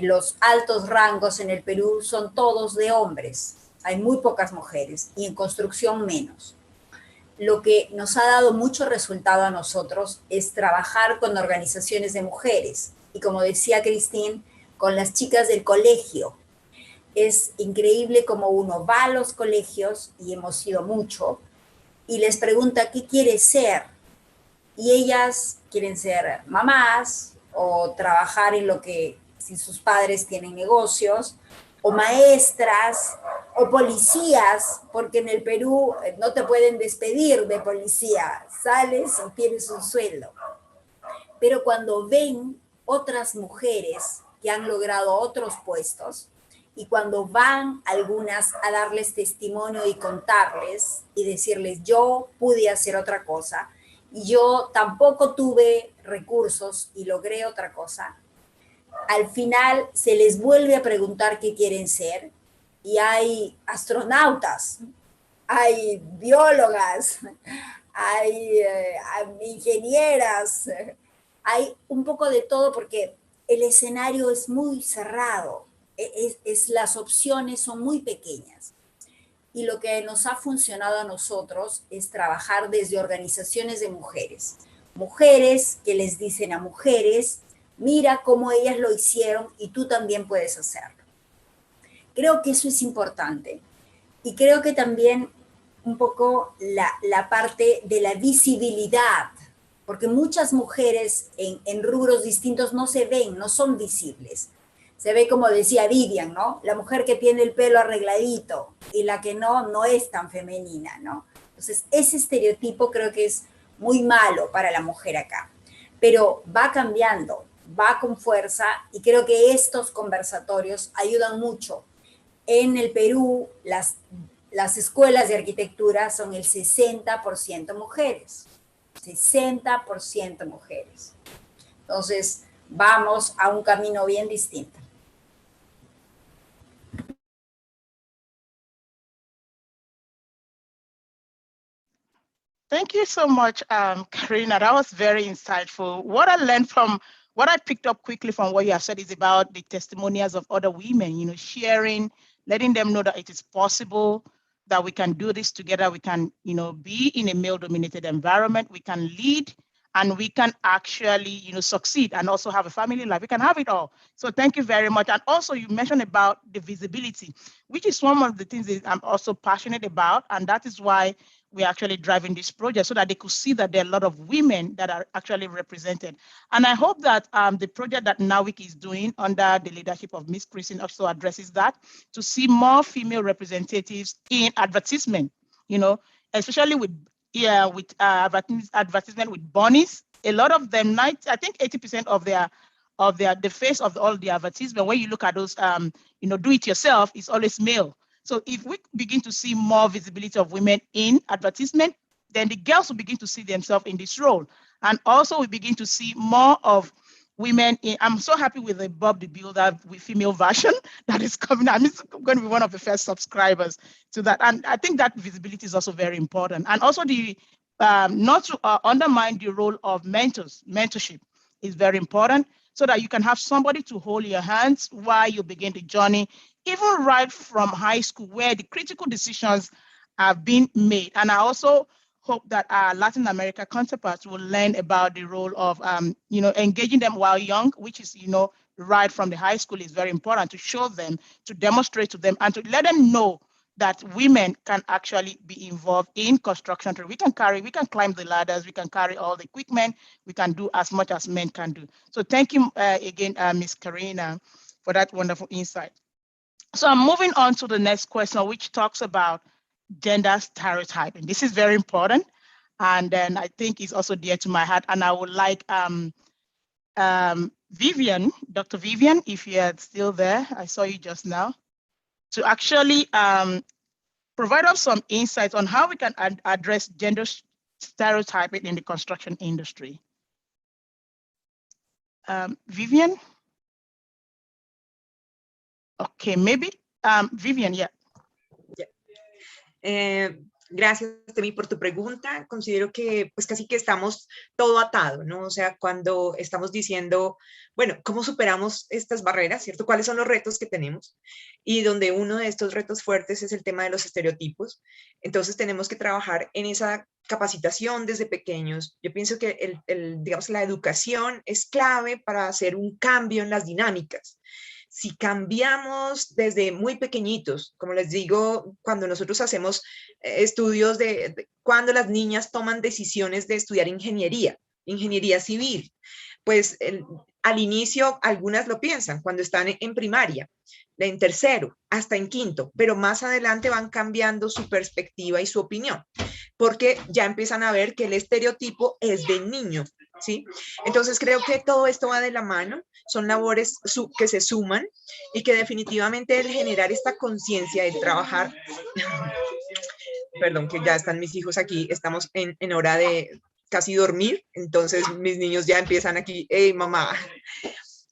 Los altos rangos en el Perú son todos de hombres. Hay muy pocas mujeres y en construcción menos. Lo que nos ha dado mucho resultado a nosotros es trabajar con organizaciones de mujeres y, como decía Christine, con las chicas del colegio. Es increíble cómo uno va a los colegios, y hemos ido mucho, y les pregunta qué quiere ser. Y ellas quieren ser mamás o trabajar en lo que, si sus padres tienen negocios, o maestras, o policías, porque en el Perú no te pueden despedir de policía, sales y tienes un sueldo. Pero cuando ven otras mujeres que han logrado otros puestos, y cuando van algunas a darles testimonio y contarles, y decirles, yo pude hacer otra cosa, y yo tampoco tuve recursos y logré otra cosa, al final se les vuelve a preguntar qué quieren ser, y hay astronautas, hay biólogas, hay ingenieras, hay un poco de todo, porque el escenario es muy cerrado, las opciones son muy pequeñas. Y lo que nos ha funcionado a nosotros es trabajar desde organizaciones de mujeres. Mujeres que les dicen a mujeres mira cómo ellas lo hicieron y tú también puedes hacerlo. Creo que eso es importante. Y creo que también un poco la parte de la visibilidad, porque muchas mujeres en rubros distintos no se ven, no son visibles. Se ve, como decía Vivian, ¿no? La mujer que tiene el pelo arregladito y la que no es tan femenina, ¿no? Entonces, ese estereotipo creo que es muy malo para la mujer acá. Pero va cambiando, va con fuerza y creo que estos conversatorios ayudan mucho. En el Perú, las escuelas de arquitectura son el 60% mujeres. 60% mujeres. Entonces, vamos a un camino bien distinto. Thank you so much, Karina. That was very insightful. What I picked up quickly from what you have said is about the testimonials of other women, sharing, letting them know that it is possible, that we can do this together. We can, be in a male-dominated environment. We can lead, and we can actually, succeed and also have a family life. We can have it all. So thank you very much. And also you mentioned about the visibility, which is one of the things that I'm also passionate about. And that is why we're actually driving this project, so that they could see that there are a lot of women that are actually represented. And I hope that the project that NAWIC is doing under the leadership of Ms. Christine also addresses that, to see more female representatives in advertisement, especially with advertisement with bunnies. A lot of them, I think 80% of the face of all the advertisement, when you look at those, do it yourself, is always male. So if we begin to see more visibility of women in advertisement, then the girls will begin to see themselves in this role. And also we begin to see more of women in, I'm so happy with the Bob the Builder with female version that is coming. I'm going to be one of the first subscribers to that. And I think that visibility is also very important. And also the not to undermine the role of mentorship is very important, so that you can have somebody to hold your hands while you begin the journey, even right from high school, where the critical decisions have been made. And I also hope that our Latin America counterparts will learn about the role of, engaging them while young, which is, right from the high school is very important, to show them, to demonstrate to them, and to let them know that women can actually be involved in construction. We can climb the ladders, we can carry all the equipment, we can do as much as men can do. So thank you again, Ms. Karina, for that wonderful insight. So I'm moving on to the next question, which talks about gender stereotyping. This is very important. And then I think it's also dear to my heart. And I would like Vivian, Dr. Vivian, if you're still there, I saw you just now, to actually provide us some insights on how we can address gender stereotyping in the construction industry. Vivian? Okay, maybe Vivian, yeah. Gracias, Temi, por tu pregunta. Considero que pues casi que estamos todo atado, ¿no? O sea, cuando estamos diciendo, bueno, ¿cómo superamos estas barreras, cierto? ¿Cuáles son los retos que tenemos? Y donde uno de estos retos fuertes es el tema de los estereotipos. Entonces tenemos que trabajar en esa capacitación desde pequeños. Yo pienso que digamos, la educación es clave para hacer un cambio en las dinámicas. Si cambiamos desde muy pequeñitos, como les digo, cuando nosotros hacemos estudios de cuando las niñas toman decisiones de estudiar ingeniería civil, pues al inicio algunas lo piensan cuando están en primaria, en tercero, hasta en quinto, pero más adelante van cambiando su perspectiva y su opinión, porque ya empiezan a ver que el estereotipo es de niño, ¿sí? Entonces creo que todo esto va de la mano, son labores que se suman y que definitivamente el generar esta conciencia, el trabajar, perdón, que ya están mis hijos aquí, estamos en hora de casi dormir, entonces mis niños ya empiezan aquí, hey mamá.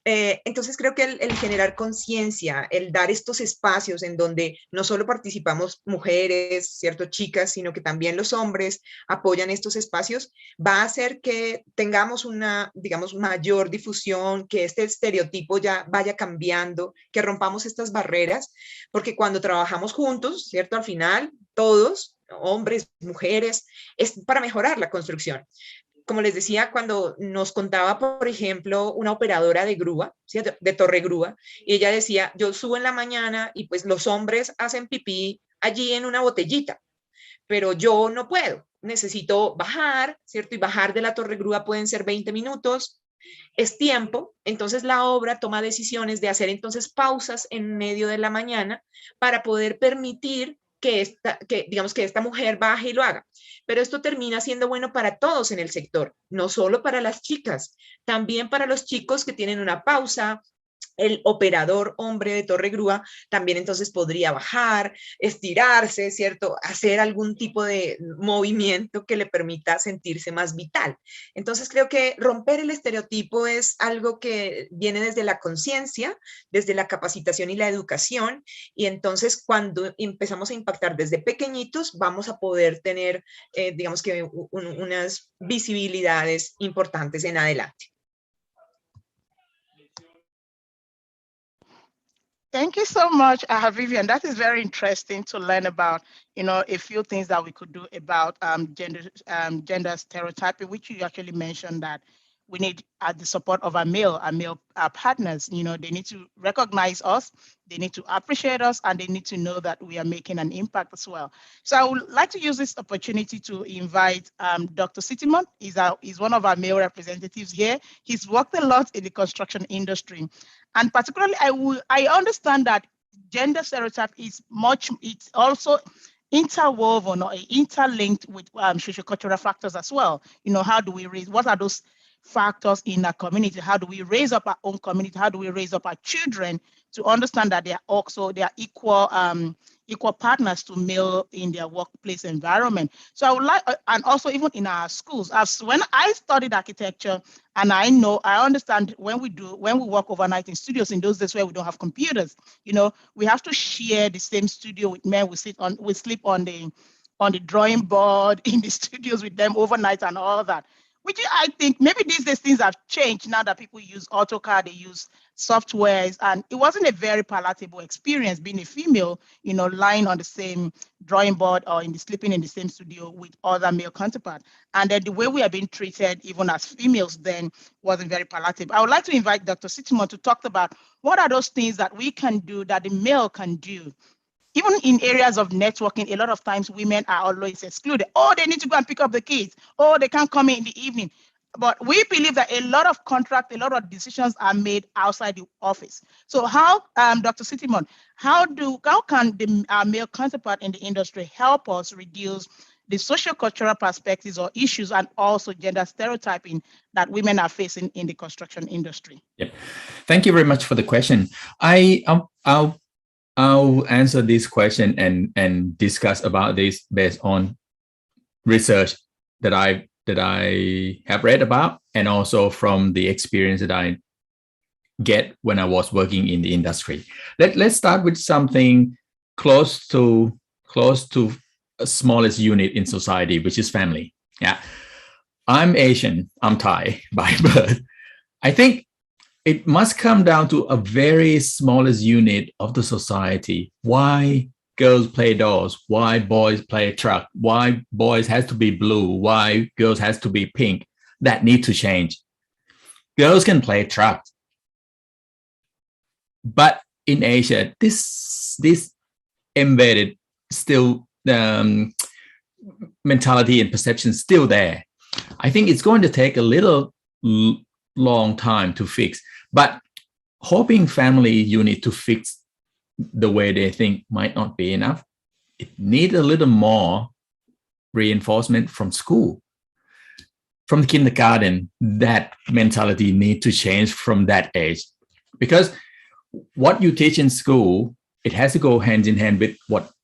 Entonces creo que el generar conciencia, el dar estos espacios en donde no solo participamos mujeres, cierto, chicas, sino que también los hombres apoyan estos espacios, va a hacer que tengamos una, digamos, mayor difusión, que este estereotipo ya vaya cambiando, que rompamos estas barreras, porque cuando trabajamos juntos, cierto, al final todos, hombres, mujeres, es para mejorar la construcción. como les decía, cuando nos contaba, por ejemplo, una operadora de grúa, ¿sí? de torre grúa, y ella decía, yo subo en la mañana y pues los hombres hacen pipí allí en una botellita, pero yo no puedo, necesito bajar, ¿cierto? Y bajar de la torre grúa pueden ser 20 minutos, es tiempo, entonces la obra toma decisiones de hacer entonces pausas en medio de la mañana para poder permitir digamos que esta mujer baje y lo haga. Pero esto termina siendo bueno para todos en el sector, no solo para las chicas, también para los chicos que tienen una pausa. El operador hombre de torre grúa también entonces podría bajar, estirarse, ¿cierto? Hacer algún tipo de movimiento que le permita sentirse más vital. Entonces creo que romper el estereotipo es algo que viene desde la conciencia, desde la capacitación y la educación, y entonces cuando empezamos a impactar desde pequeñitos vamos a poder tener, digamos que unas visibilidades importantes en adelante. Thank you so much, Vivian. That is very interesting to learn about, a few things that we could do about gender stereotyping, which you actually mentioned that we need the support of our male partners. They need to recognize us, they need to appreciate us, and they need to know that we are making an impact as well. So I would like to use this opportunity to invite Dr. Sitimon. He's one of our male representatives here. He's worked a lot in the construction industry. And particularly, I understand that gender stereotype is it's also interwoven or interlinked with sociocultural factors as well. How do we raise, what are those factors in our community? How do we raise up our own community? How do we raise up our children to understand that they are equal partners to male in their workplace environment? So I would like, and also even in our schools, when I studied architecture, and I understand when we work overnight in studios in those days where we don't have computers, we have to share the same studio with men. We sleep on the drawing board in the studios with them overnight and all that. Which I think maybe these days things have changed now that people use AutoCAD, they use softwares, and it wasn't a very palatable experience being a female, lying on the same drawing board or sleeping in the same studio with other male counterparts. And then the way we are being treated, even as females, then wasn't very palatable. I would like to invite Dr. Sitimon to talk about what are those things that we can do, that the male can do. Even in areas of networking, a lot of times women are always excluded. Oh, they need to go and pick up the kids. Oh, they can't come in the evening. But we believe that a lot of contracts, a lot of decisions are made outside the office. So how, Dr. Sitimon, how can our male counterpart in the industry help us reduce the sociocultural perspectives or issues and also gender stereotyping that women are facing in the construction industry? Yep. Thank you very much for the question. I'll answer this question and discuss about this based on research that I have read about, and also from the experience that I get when I was working in the industry. Let's start with something close to a smallest unit in society, which is family. Yeah, I'm Asian, I'm Thai by birth. I think it must come down to a very smallest unit of the society. Why girls play dolls? Why boys play truck? Why boys has to be blue? Why girls has to be pink? That need to change. Girls can play truck. But in Asia, this embedded still mentality and perception still there. I think it's going to take a little long time to fix. But hoping family unit to fix the way they think might not be enough. It needs a little more reinforcement from school. From the kindergarten, that mentality needs to change from that age. Because what you teach in school, it has to go hand in hand with what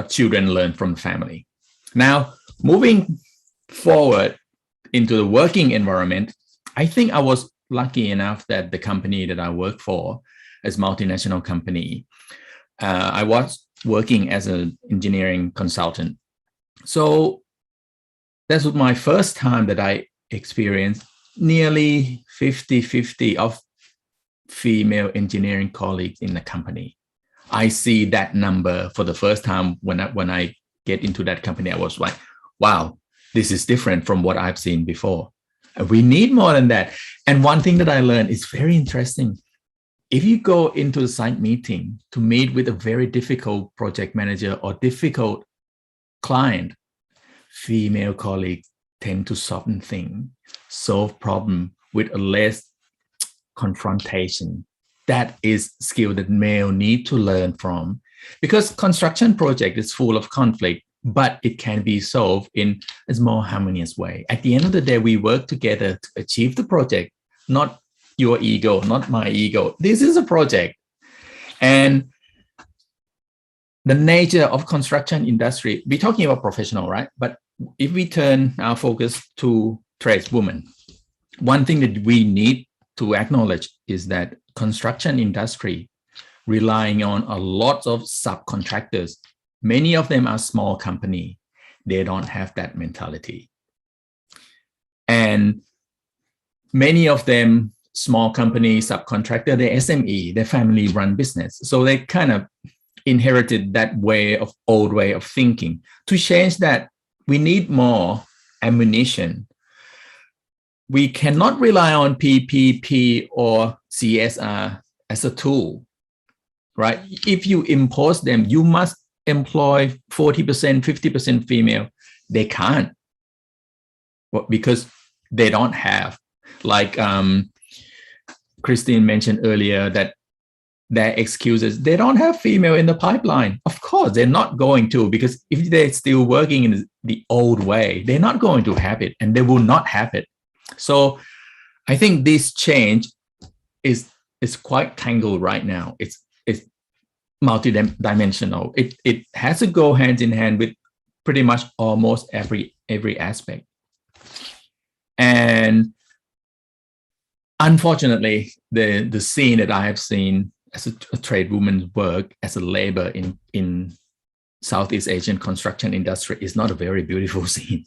children learn from the family. Now, moving forward into the working environment, I think I was lucky enough that the company that I work for, as multinational company, I was working as an engineering consultant. So that was my first time that I experienced nearly 50-50 of female engineering colleagues in the company. I see that number for the first time when I get into that company. I was like, wow, this is different from what I've seen before. We need more than that. And one thing that I learned is very interesting. If you go into a site meeting to meet with a very difficult project manager or difficult client, female colleagues tend to soften things, solve problem with a less confrontation. That is skill that male need to learn from, because construction project is full of conflict, but it can be solved in a more harmonious way. At the end of the day, we work together to achieve the project, not your ego, not my ego. This is a project. And the nature of construction industry, we're talking about professional, right? But if we turn our focus to tradeswomen, one thing that we need to acknowledge is that construction industry relying on a lot of subcontractors. Many of them are small company. They don't have that mentality. And many of them, small company, subcontractor, they're SME, they're family run business. So they kind of inherited that old way of thinking. To change that, we need more ammunition. We cannot rely on PPP or CSR as a tool, right? If you impose them, you must employ 40%, 50% female. They can't, because they don't have. Like Christine mentioned earlier, that their excuses, they don't have female in the pipeline. Of course, they're not going to, because if they're still working in the old way, they're not going to have it, and they will not have it. So I think this change is quite tangled right now. It's multidimensional. It has to go hand in hand with pretty much almost every aspect. And unfortunately, the scene that I have seen as a trade woman's work as a labor in Southeast Asian construction industry is not a very beautiful scene.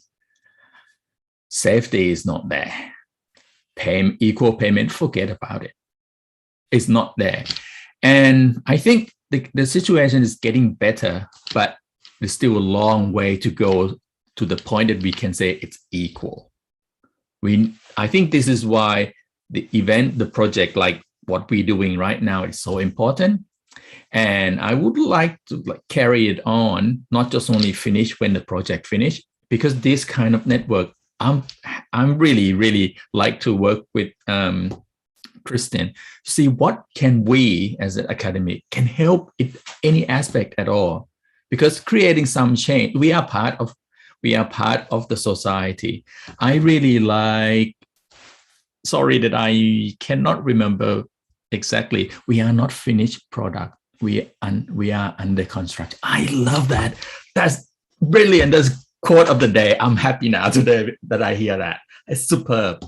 Safety is not there. Equal payment, forget about it. It's not there. And I think the situation is getting better, but there's still a long way to go to the point that we can say it's equal. I think this is why the project like what we're doing right now is so important. And I would like to carry it on, not just only finish when the project finished, because this kind of network, I'm really like to work with Kristen, see what can we as an academy can help in any aspect at all, because creating some change, we are part of the society. I really like, sorry that I cannot remember exactly, we are not finished product, we are under construction. I love that. That's brilliant. That's quote of the day. I'm happy now today that I hear that. It's superb.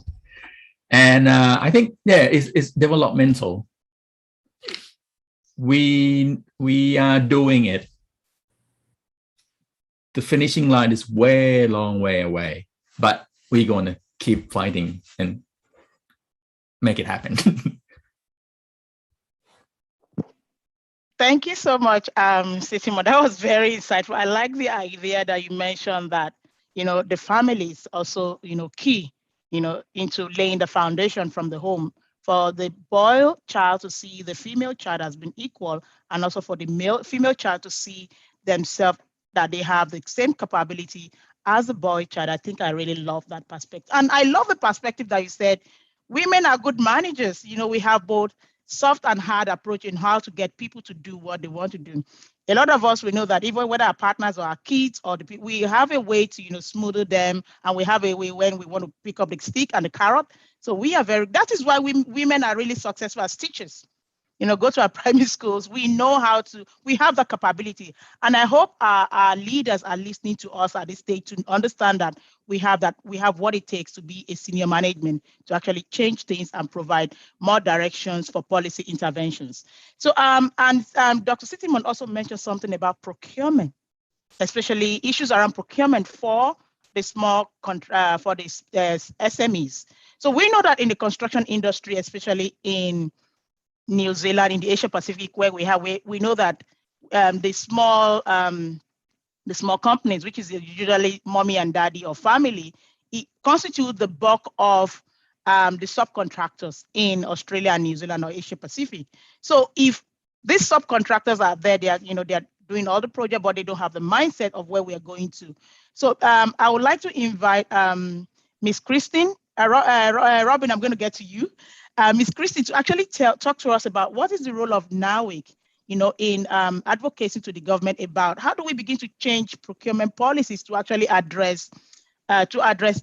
And I think, yeah, it's developmental. We are doing it. The finishing line is long way away, but we're going to keep fighting and make it happen. Thank you so much, Sisimo. That was very insightful. I like the idea that you mentioned that, the family is also, key, into laying the foundation from the home for the boy child to see the female child as being equal, and also for the female child to see themselves that they have the same capability as the boy child. I think I really love that perspective. And I love the perspective that you said, women are good managers. We have both soft and hard approach in how to get people to do what they want to do. A lot of us, we know that even whether our partners or our kids or the people, we have a way to, smother them, and we have a way when we want to pick up the stick and the carrot. So that is why women are really successful as teachers. Go to our primary schools. We have the capability. And I hope our leaders are listening to us at this stage to understand that we have what it takes to be a senior management to actually change things and provide more directions for policy interventions. So, Dr. Sittimon also mentioned something about procurement, especially issues around procurement for the small, for the SMEs. So we know that in the construction industry, especially in New Zealand, in the Asia Pacific, where we know that the small the small companies, which is usually mommy and daddy or family, it constitutes the bulk of the subcontractors in Australia and New Zealand or Asia Pacific. So if these subcontractors are there, they are doing all the project, but they don't have the mindset of where we are going to. So I would like to invite Miss Christine. Robin, I'm going to get to you. Miss Christine, to actually talk to us about what is the role of NAWIC, in advocacy to the government about how do we begin to change procurement policies to actually address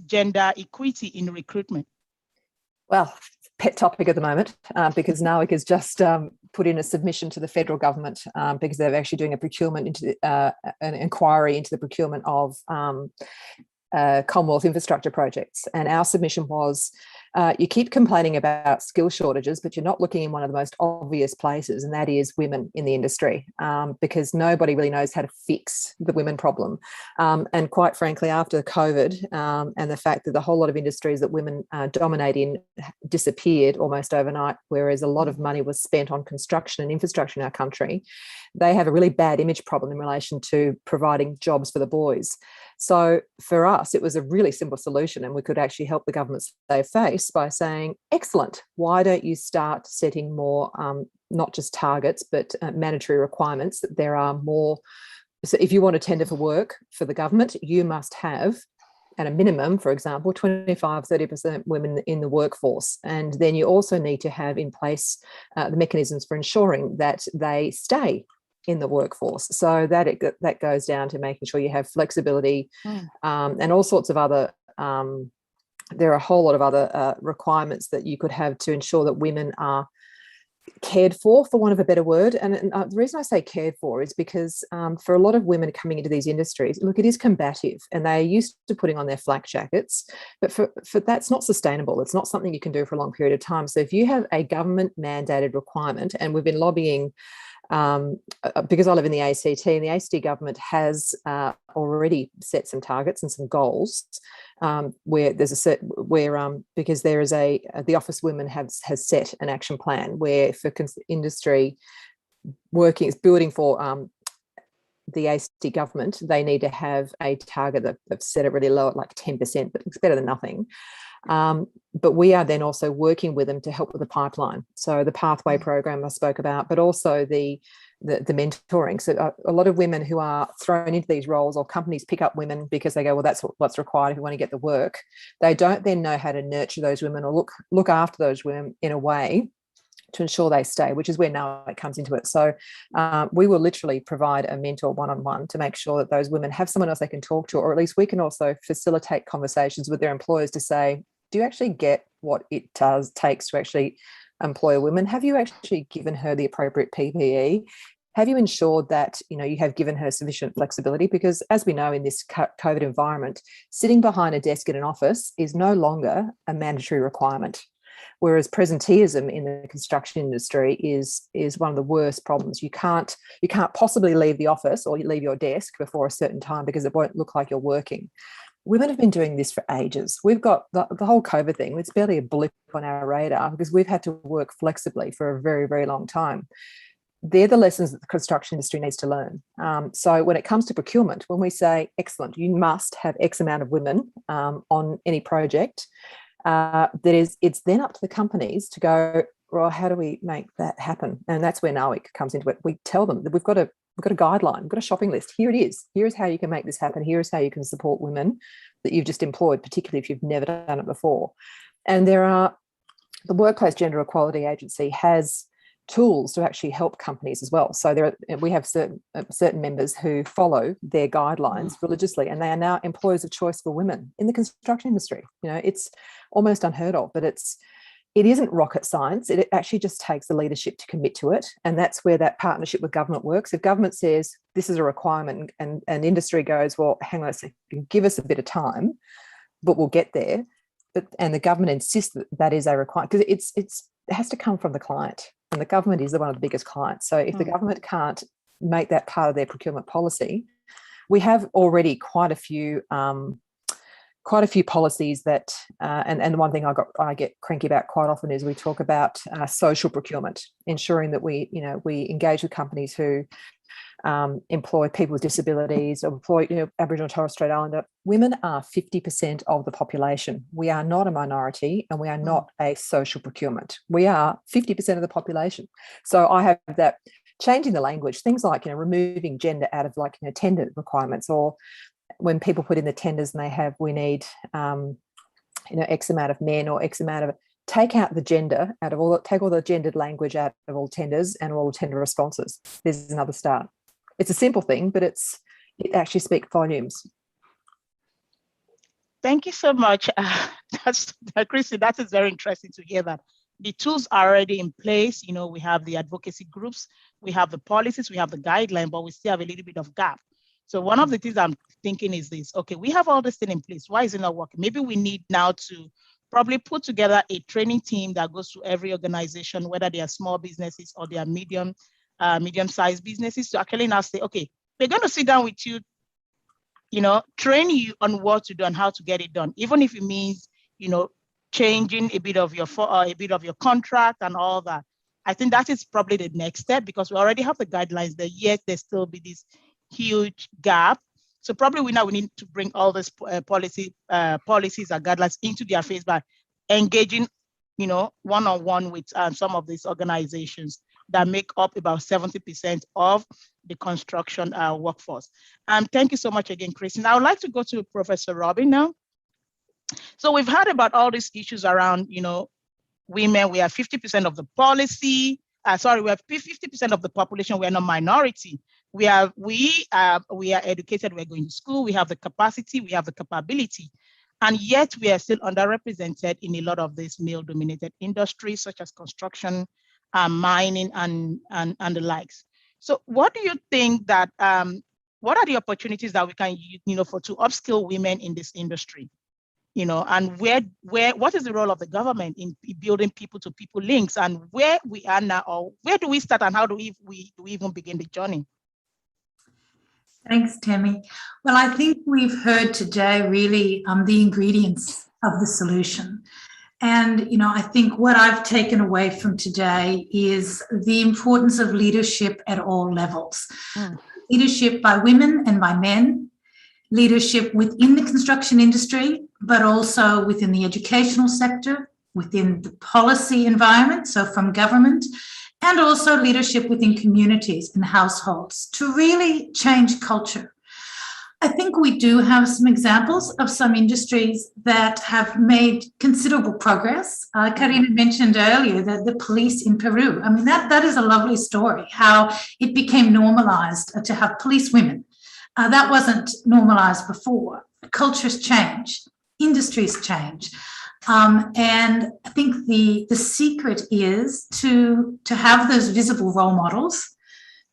gender equity in recruitment. Well, pet topic at the moment, because NAWIC has just put in a submission to the federal government because they're actually doing a procurement into an inquiry into the procurement of Commonwealth infrastructure projects. And our submission was, you keep complaining about skill shortages, but you're not looking in one of the most obvious places, and that is women in the industry, because nobody really knows how to fix the women problem. And quite frankly, after COVID and the fact that the whole lot of industries that women dominate in disappeared almost overnight, whereas a lot of money was spent on construction and infrastructure in our country, they have a really bad image problem in relation to providing jobs for the boys. So for us, it was a really simple solution, and we could actually help the government save face by saying, excellent, why don't you start setting more, not just targets, but mandatory requirements that there are more. So if you want to tender for work for the government, you must have, at a minimum, for example, 25-30% women in the workforce. And then you also need to have in place the mechanisms for ensuring that they stay in the workforce. So that goes down to making sure you have flexibility and all sorts of other, there are a whole lot of other requirements that you could have to ensure that women are cared for want of a better word. And the reason I say cared for is because for a lot of women coming into these industries, look, it is combative, and they're used to putting on their flak jackets, but for that's not sustainable. It's not something you can do for a long period of time. So if you have a government mandated requirement, and we've been lobbying because I live in the ACT, and the ACT government has already set some targets and some goals where there's a certain because there is the Office Women has set an action plan where for industry building for the ACT government, they need to have a target that they've set it really low at like 10%, but it's better than nothing. But we are then also working with them to help with the pipeline. So the pathway program I spoke about, but also the mentoring. So a lot of women who are thrown into these roles, or companies pick up women because they go, well, that's what's required if we want to get the work. They don't then know how to nurture those women or look after those women in a way to ensure they stay, which is where now it comes into it. So we will literally provide a mentor one-on-one to make sure that those women have someone else they can talk to, or at least we can also facilitate conversations with their employers to say, do you actually get what it takes to actually employ a woman? Have you actually given her the appropriate PPE? Have you ensured that you have given her sufficient flexibility? Because as we know in this COVID environment, sitting behind a desk in an office is no longer a mandatory requirement. Whereas presenteeism in the construction industry is one of the worst problems. You can't possibly leave the office or you leave your desk before a certain time because it won't look like you're working. Women have been doing this for ages. We've got the whole COVID thing. It's barely a blip on our radar because we've had to work flexibly for a very, very long time. They're the lessons that the construction industry needs to learn. So when it comes to procurement, when we say, excellent, you must have X amount of women on any project, it's then up to the companies to go, well, how do we make that happen? And that's where NAWIC comes into it. We tell them that we've got a guideline, we've got a shopping list. Here it is. Here is how you can make this happen. Here is how you can support women that you've just employed, particularly if you've never done it before. And the Workplace Gender Equality Agency has tools to actually help companies as well. So we have certain members who follow their guidelines religiously, and they are now employers of choice for women in the construction industry. It's almost unheard of, but it isn't rocket science. It actually just takes the leadership to commit to it. And that's where that partnership with government works. If government says this is a requirement and industry goes, well, hang on a second, give us a bit of time, but we'll get there. And the government insists that is a requirement because it has to come from the client. And the government is one of the biggest clients. So if the government can't make that part of their procurement policy, we have already quite a few policies that, and the one thing I get cranky about quite often is we talk about social procurement, ensuring that we engage with companies who employ people with disabilities, or employ Aboriginal and Torres Strait Islander. Women are 50% of the population. We are not a minority, and we are not a social procurement. We are 50% of the population. So I have that changing the language, things like removing gender out of tender requirements, or when people put in the tenders and they have, we need X amount of men or X amount of, take out the gender out of all, take all the gendered language out of all tenders and all tender responses. There's another start. It's a simple thing, but it actually speaks volumes. Thank you so much. Chrissy, that is very interesting to hear that. The tools are already in place. We have the advocacy groups, we have the policies, we have the guideline, but we still have a little bit of gap. So one of the things I'm thinking is this: okay, we have all this thing in place. Why is it not working? Maybe we need now to probably put together a training team that goes to every organization, whether they are small businesses or they are medium-sized businesses, to actually now say, okay, we're going to sit down with you, train you on what to do and how to get it done, even if it means, changing a bit of your contract and all that. I think that is probably the next step, because we already have the guidelines there, yet there still be this huge gap. So probably we need to bring all this policies and guidelines into their face by engaging, one-on-one with some of these organizations that make up about 70% of the construction workforce. Thank you so much again, Christine. I would like to go to Professor Robin now. So we've heard about all these issues around, women. We have 50% of the policy. We have 50% of the population. We are not minority. We are educated. We're going to school. We have the capacity. We have the capability, and yet we are still underrepresented in a lot of these male-dominated industries, such as construction, mining, and the likes. So, what do you think that? What are the opportunities that we can, to upskill women in this industry? And what is the role of the government in building people-to-people links, and where we are now, or where do we start, and how do we even begin the journey? Thanks, Temi. Well, I think we've heard today really the ingredients of the solution. And, I think what I've taken away from today is the importance of leadership at all levels. Leadership by women and by men, leadership within the construction industry, but also within the educational sector, within the policy environment, so from government, and also leadership within communities and households to really change culture. I think we do have some examples of some industries that have made considerable progress. Karina mentioned earlier that the police in Peru, I mean, that is a lovely story, how it became normalized to have police women. That wasn't normalized before. Cultures change, industries change. And I think the secret is to have those visible role models,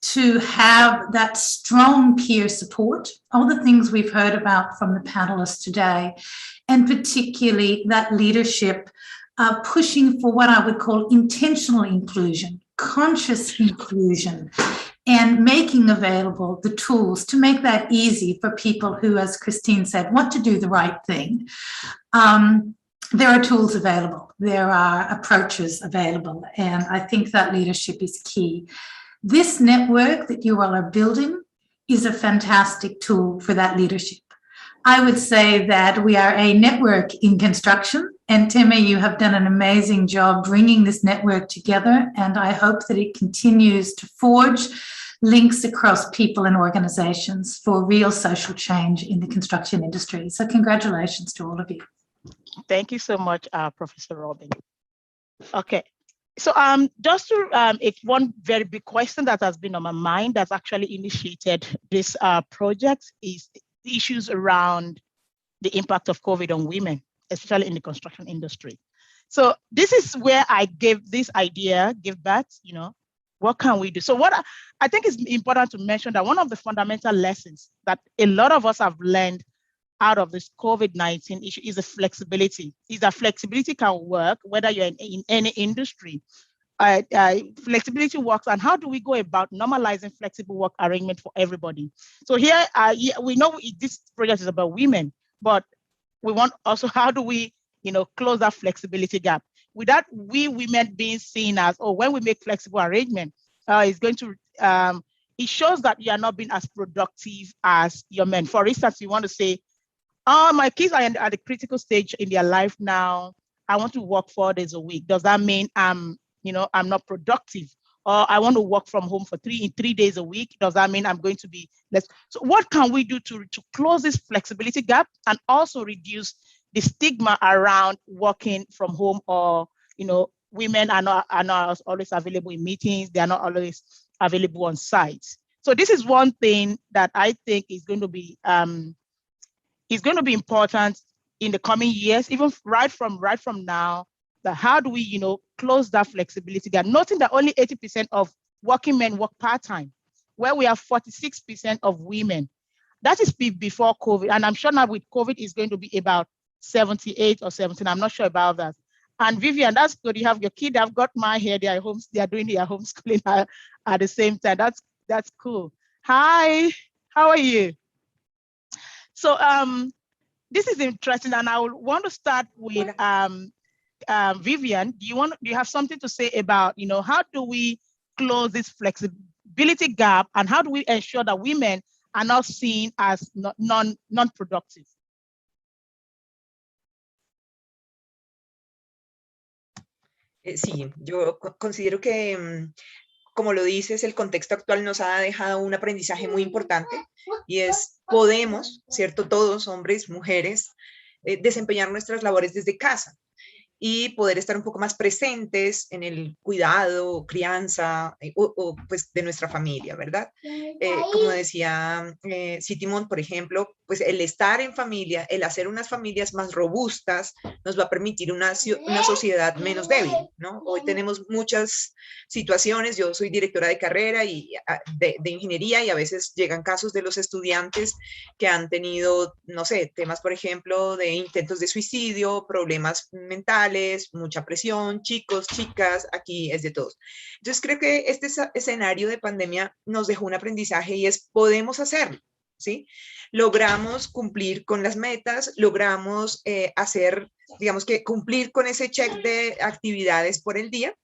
to have that strong peer support, all the things we've heard about from the panelists today, and particularly that leadership pushing for what I would call intentional inclusion, conscious inclusion, and making available the tools to make that easy for people who, as Christine said, want to do the right thing. There are tools available, there are approaches available, and I think that leadership is key. This network that you all are building is a fantastic tool for that leadership. I would say that we are a network in construction, and Temi, you have done an amazing job bringing this network together, and I hope that it continues to forge links across people and organizations for real social change in the construction industry. So congratulations to all of you. Thank you so much, Professor Robin. Okay, so just to, it's one very big question that has been on my mind that's actually initiated this project is issues around the impact of COVID on women, especially in the construction industry. So this is where I gave this idea, give back, what can we do? So what I think is important to mention that one of the fundamental lessons that a lot of us have learned out of this COVID-19 issue is the flexibility. Is that flexibility can work whether you're in any industry. Flexibility works, and how do we go about normalizing flexible work arrangement for everybody? So here, we know this project is about women, but we want also, how do we, close that flexibility gap without we women being seen as, oh, when we make flexible arrangement, it's going to it shows that you are not being as productive as your men. For instance, you want to say, oh, my kids are at a critical stage in their life now. I want to work 4 days a week. Does that mean I'm not productive? Or I want to work from home for 3 days a week. Does that mean I'm going to be less? So what can we do to close this flexibility gap and also reduce the stigma around working from home, or, women are not always available in meetings. They are not always available on sites. So this is one thing that I think is going to be important in the coming years, even right from now. That how do we, close that flexibility gap? Noting that only 80% of working men work part-time, where we have 46% of women. That is before COVID, and I'm sure now with COVID is going to be about 78 or 17. I'm not sure about that. And Vivian, that's good. You have your kid. I've got my hair. They are doing their homeschooling at the same time. That's cool. Hi, how are you? So this is interesting, and I want to start with Vivian. Do you have something to say about, how do we close this flexibility gap, and how do we ensure that women are not seen as non-productive? Sí, yo considero que, como lo dices, el contexto actual nos ha dejado un aprendizaje muy importante, y es, podemos, ¿cierto? Todos, hombres, mujeres, desempeñar nuestras labores desde casa y poder estar un poco más presentes en el cuidado, crianza, pues de nuestra familia, ¿verdad? Como decía Sitimón, por ejemplo, pues el estar en familia, el hacer unas familias más robustas, nos va a permitir una sociedad menos débil, ¿no? Hoy tenemos muchas situaciones. Yo soy directora de carrera y de ingeniería, y a veces llegan casos de los estudiantes que han tenido, no sé, temas, por ejemplo, de intentos de suicidio, problemas mentales, mucha presión, chicos, chicas, aquí es de todos. Entonces creo que este escenario de pandemia nos dejó un aprendizaje, y es, podemos hacerlo, ¿sí? Logramos cumplir con las metas, logramos hacer, digamos que cumplir con ese check de actividades por el día,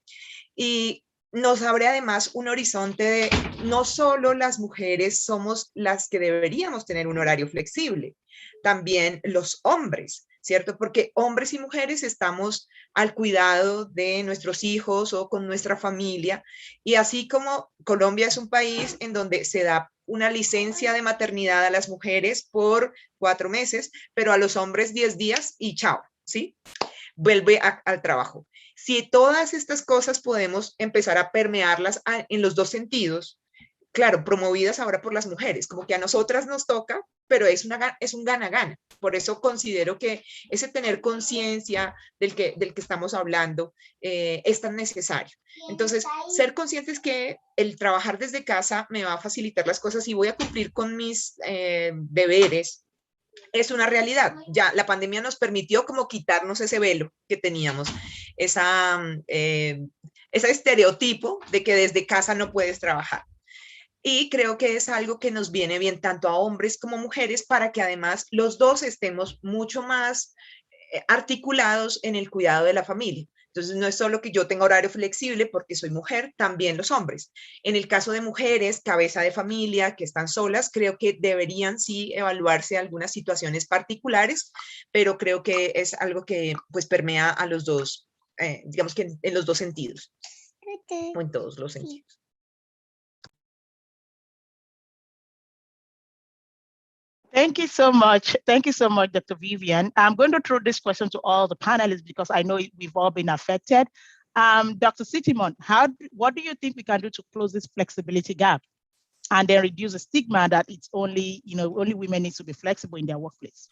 y nos abre además un horizonte de no solo las mujeres somos las que deberíamos tener un horario flexible, también los hombres, ¿cierto? Porque hombres y mujeres estamos al cuidado de nuestros hijos o con nuestra familia, y así como Colombia es un país en donde se da una licencia de maternidad a las mujeres por 4 meses, pero a los hombres 10 días y chao, ¿sí? Vuelve al trabajo. Si todas estas cosas podemos empezar a permearlas en los dos sentidos, claro, promovidas ahora por las mujeres, como que a nosotras nos toca, pero es un gana-gana. Por eso considero que ese tener conciencia del que estamos hablando es tan necesario. Entonces, ser conscientes que el trabajar desde casa me va a facilitar las cosas y voy a cumplir con mis deberes, es una realidad. Ya la pandemia nos permitió como quitarnos ese velo que teníamos, ese estereotipo de que desde casa no puedes trabajar. Y creo que es algo que nos viene bien tanto a hombres como mujeres, para que además los dos estemos mucho más articulados en el cuidado de la familia. Entonces, no es solo que yo tenga horario flexible porque soy mujer, también los hombres. En el caso de mujeres, cabeza de familia, que están solas, creo que deberían sí evaluarse algunas situaciones particulares, pero creo que es algo que pues permea a los dos, digamos que en los dos sentidos, o en todos los sentidos. Thank you so much. Thank you so much, Dr. Vivian. I'm going to throw this question to all the panelists because I know we've all been affected. Dr. Sitimon, what do you think we can do to close this flexibility gap and then reduce the stigma that it's only women need to be flexible in their workplace?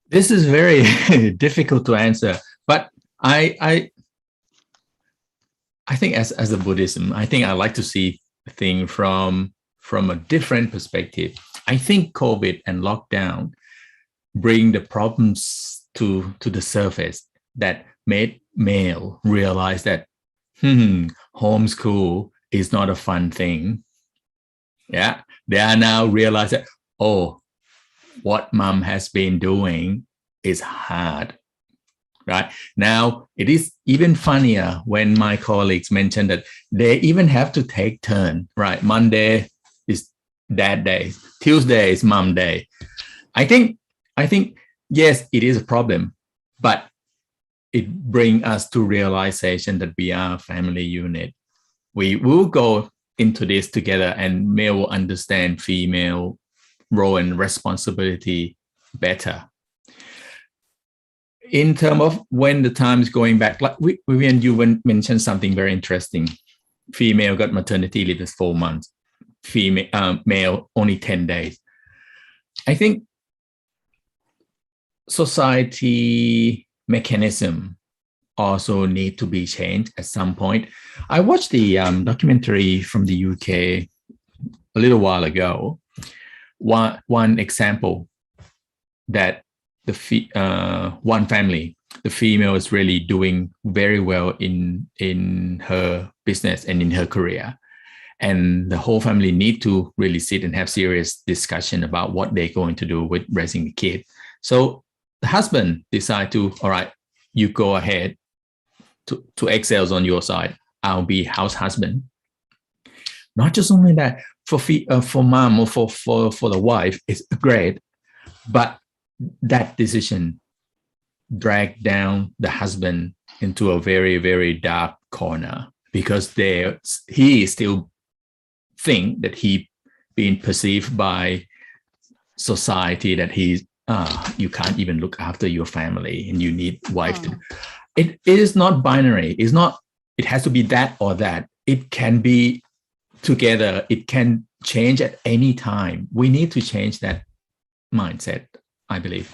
This is very difficult to answer, but I think as a Buddhism, I think I like to see things from a different perspective. I think COVID and lockdown bring the problems to the surface that made male realize that homeschool is not a fun thing. Yeah, they are now realize that, oh, what mom has been doing is hard, right? Now, it is even funnier when my colleagues mention that they even have to take turn, right? Monday is dad day, Tuesday is mom day. I think, yes, it is a problem, but it brings us to realization that we are a family unit. We will go into this together, and male will understand female role and responsibility better. In terms of when the time is going back, like Vivian, you mentioned something very interesting. Female got maternity leave is 4 months. Male only 10 days. I think society mechanism also need to be changed at some point. I watched the documentary from the UK a little while ago. One example that one family, the female is really doing very well in her business and in her career. And the whole family need to really sit and have serious discussion about what they're going to do with raising the kid. So the husband decide to, all right, you go ahead to excel on your side. I'll be house husband. Not just only that, for mom or for the wife, it's great, but that decision dragged down the husband into a very, very dark corner, because he still think that he being perceived by society that you can't even look after your family and you need wife to. It is not binary. It has to be that or that. It can be together. It can change at any time. We need to change that mindset, I believe.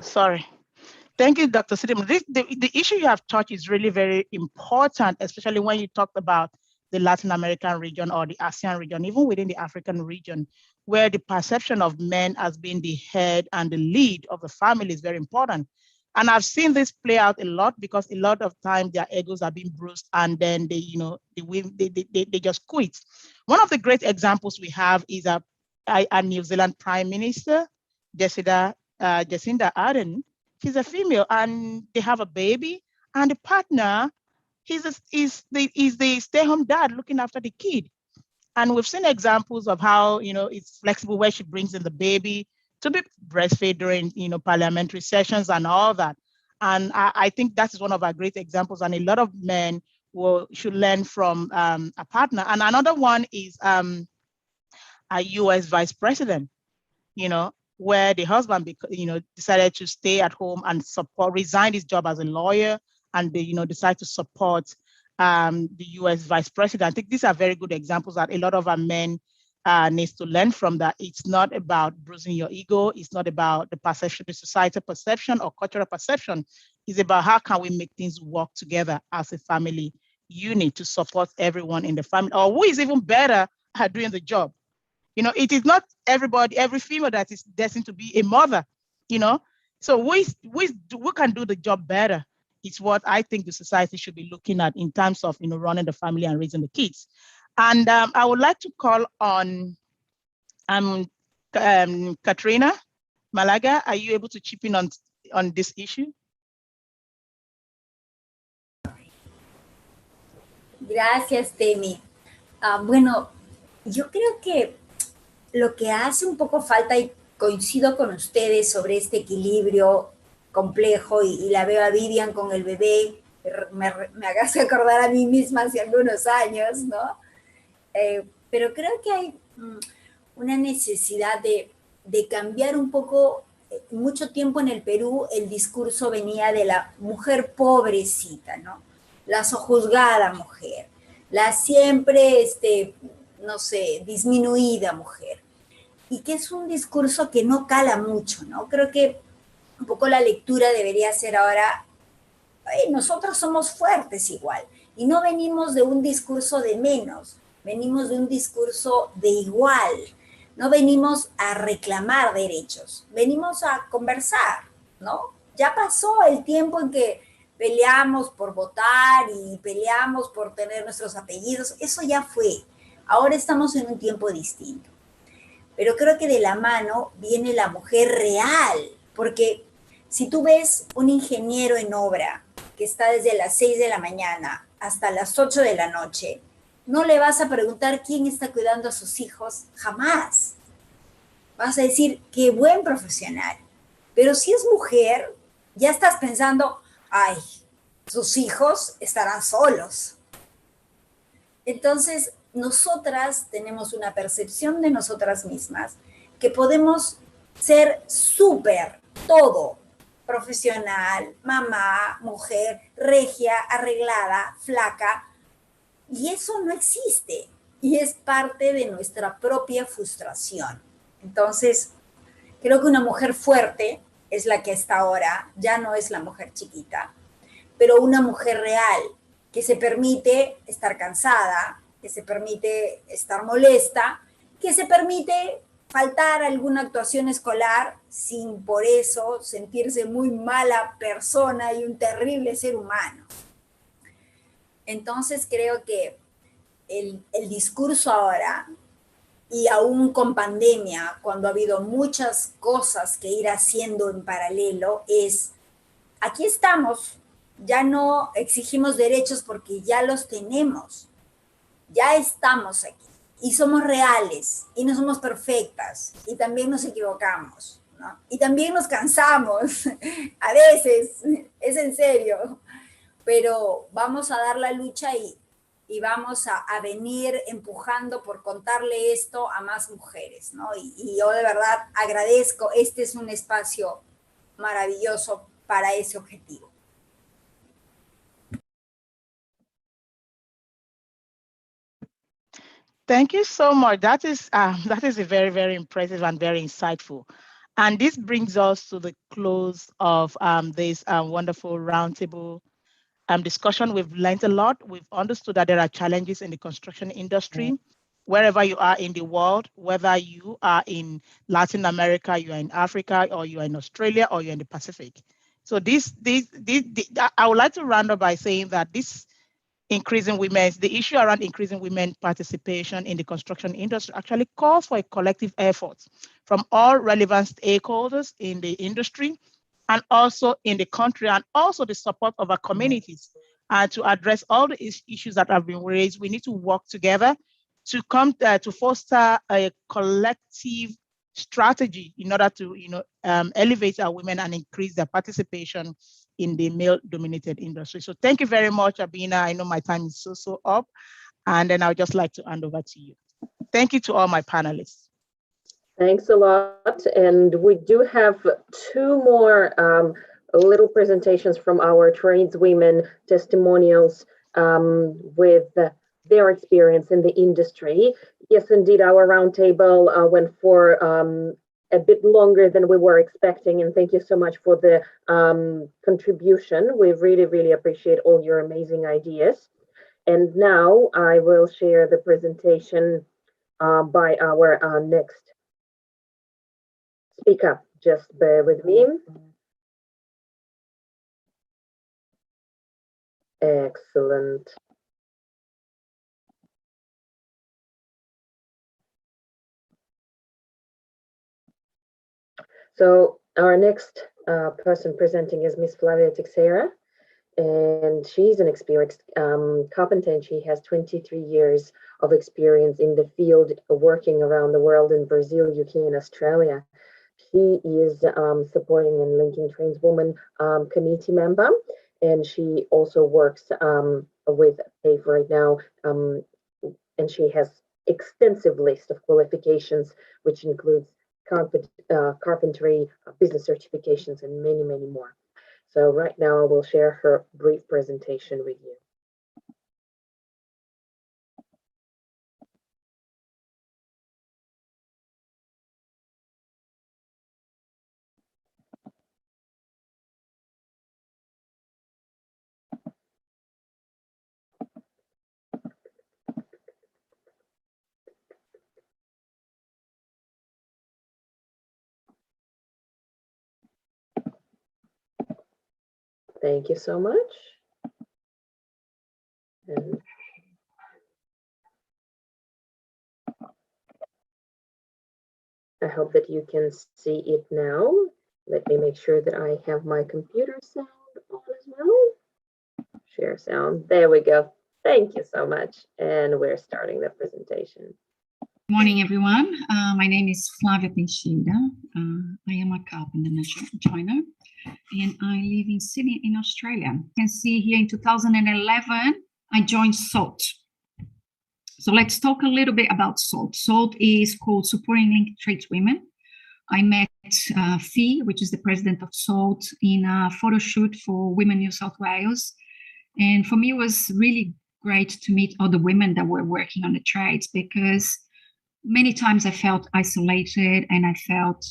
Sorry. Thank you, Dr. Sidim. The issue you have touched is really very important, especially when you talked about the Latin American region or the ASEAN region, even within the African region, where the perception of men as being the head and the lead of the family is very important. And I've seen this play out a lot, because a lot of times their egos are being bruised, and then they just quit. One of the great examples we have is a New Zealand Prime Minister, Jacinda Ardern. She's a female, and they have a baby, and the partner is the stay-home dad looking after the kid. And we've seen examples of how, it's flexible, where she brings in the baby to be breastfed during, parliamentary sessions and all that. And I think that is one of our great examples. And a lot of men should learn from a partner. And another one is a US vice president, where the husband, decided to stay at home and resign his job as a lawyer, and they, decide to support the US vice president. I think these are very good examples that a lot of our men needs to learn from. That it's not about bruising your ego. It's not about the perception, the societal perception or cultural perception. It's about how can we make things work together as a family unit to support everyone in the family, or who is even better at doing the job. It is not every female that is destined to be a mother, So we can do the job better. It's what I think the society should be looking at in terms of, running the family and raising the kids. And I would like to call on Katrina Malaga. Are you able to chip in on this issue? Gracias, Temi. Bueno, yo creo que lo que hace un poco falta, y coincido con ustedes sobre este equilibrio complejo, y la veo a Vivian con el bebé, me hace acordar a mí misma hace algunos años, ¿no? Pero creo que hay una necesidad de cambiar un poco. Mucho tiempo en el Perú el discurso venía de la mujer pobrecita, ¿no? La sojuzgada mujer, la siempre, no sé, disminuida mujer. Y que es un discurso que no cala mucho, ¿no? Creo que un poco la lectura debería ser ahora, nosotros somos fuertes igual, y no venimos de un discurso de menos, venimos de un discurso de igual, no venimos a reclamar derechos, venimos a conversar, ¿no? Ya pasó el tiempo en que peleamos por votar y peleamos por tener nuestros apellidos, eso ya fue. Ahora estamos en un tiempo distinto. pero creo que de la mano viene la mujer real, porque si tú ves un ingeniero en obra que está desde las 6 de la mañana hasta las 8 de la noche, no le vas a preguntar quién está cuidando a sus hijos, jamás. Vas a decir, qué buen profesional. Pero si es mujer, ya estás pensando, ay, sus hijos estarán solos. Entonces, nosotras tenemos una percepción de nosotras mismas que podemos ser súper todo, profesional, mamá, mujer, regia, arreglada, flaca, y eso no existe y es parte de nuestra propia frustración. Entonces, creo que una mujer fuerte es la que está ahora, ya no es la mujer chiquita, pero una mujer real que se permite estar cansada, que se permite estar molesta, que se permite faltar a alguna actuación escolar sin por eso sentirse muy mala persona y un terrible ser humano. Entonces creo que el discurso ahora, y aún con pandemia, cuando ha habido muchas cosas que ir haciendo en paralelo, es, aquí estamos, ya no exigimos derechos porque ya los tenemos, ya estamos aquí, y somos reales, y no somos perfectas, y también nos equivocamos, ¿no? Y también nos cansamos, a veces, es en serio, pero vamos a dar la lucha y vamos a venir empujando por contarle esto a más mujeres, ¿no? Y yo de verdad agradezco, este es un espacio maravilloso para ese objetivo. Thank you so much. That is a very, very impressive and very insightful. And this brings us to the close of this wonderful roundtable discussion. We've learned a lot. We've understood that there are challenges in the construction industry, wherever you are in the world, whether you are in Latin America, you are in Africa, or you are in Australia, or you're in the Pacific. So I would like to round up by saying that this the issue around increasing women participation in the construction industry actually calls for a collective effort from all relevant stakeholders in the industry and also in the country, and also the support of our communities. And to address all the issues that have been raised, we need to work together to come to foster a collective strategy in order to elevate our women and increase their participation in the male-dominated industry. So thank you very much, Abina. I know my time is so up, and then I would just like to hand over to you. Thank you to all my panelists. Thanks a lot. And we do have two more little presentations from our tradeswomen testimonials with their experience in the industry. Yes, indeed, our roundtable went for a bit longer than we were expecting, and thank you so much for the contribution. We really, really appreciate all your amazing ideas. And now I will share the presentation by our next speaker. Just bear with me. Excellent. So our next person presenting is Miss Flavia Teixeira, and she's an experienced carpenter, and she has 23 years of experience in the field, working around the world in Brazil, UK, and Australia. She is supporting and linking tradeswoman committee member, and she also works with PAVE right now, and she has extensive list of qualifications, which includes carpentry, business certifications, and many, many more. So right now I will share her brief presentation with you. Thank you so much. And I hope that you can see it now. Let me make sure that I have my computer sound on as well. Share sound. There we go. Thank you so much. And we're starting the presentation. Good morning, everyone. My name is Flavia Teixeira. I am a carpenter joiner, and I live in Sydney in Australia. You can see here in 2011, I joined SALT. So let's talk a little bit about SALT. SALT is called Supporting Linked Trades Women. I met Fee, which is the president of SALT, in a photo shoot for Women New South Wales. And for me, it was really great to meet all the women that were working on the trades, because many times I felt isolated, and I felt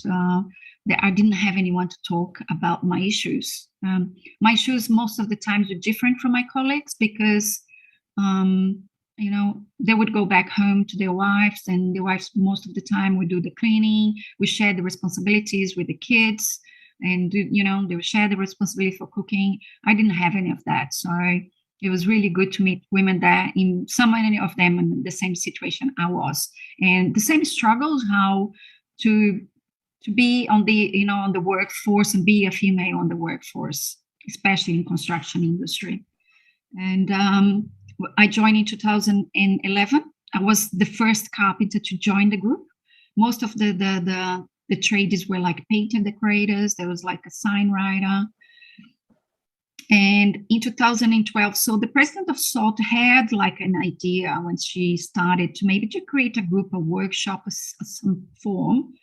that I didn't have anyone to talk about my issues. My issues most of the times were different from my colleagues, because you know, they would go back home to their wives, and their wives most of the time would do the cleaning. We shared the responsibilities with the kids, and you know, they would share the responsibility for cooking. I didn't have any of that, so it was really good to meet women that, in so many of them, in the same situation I was, and the same struggles, how to be on the, you know, on the workforce and be a female on the workforce, especially in construction industry. And I joined in 2011. I was the first carpenter to join the group. Most of the tradies were like painter decorators. There was like a sign writer. And in 2012, so the president of SALT had like an idea when she started to maybe to create a group, a workshop of some form.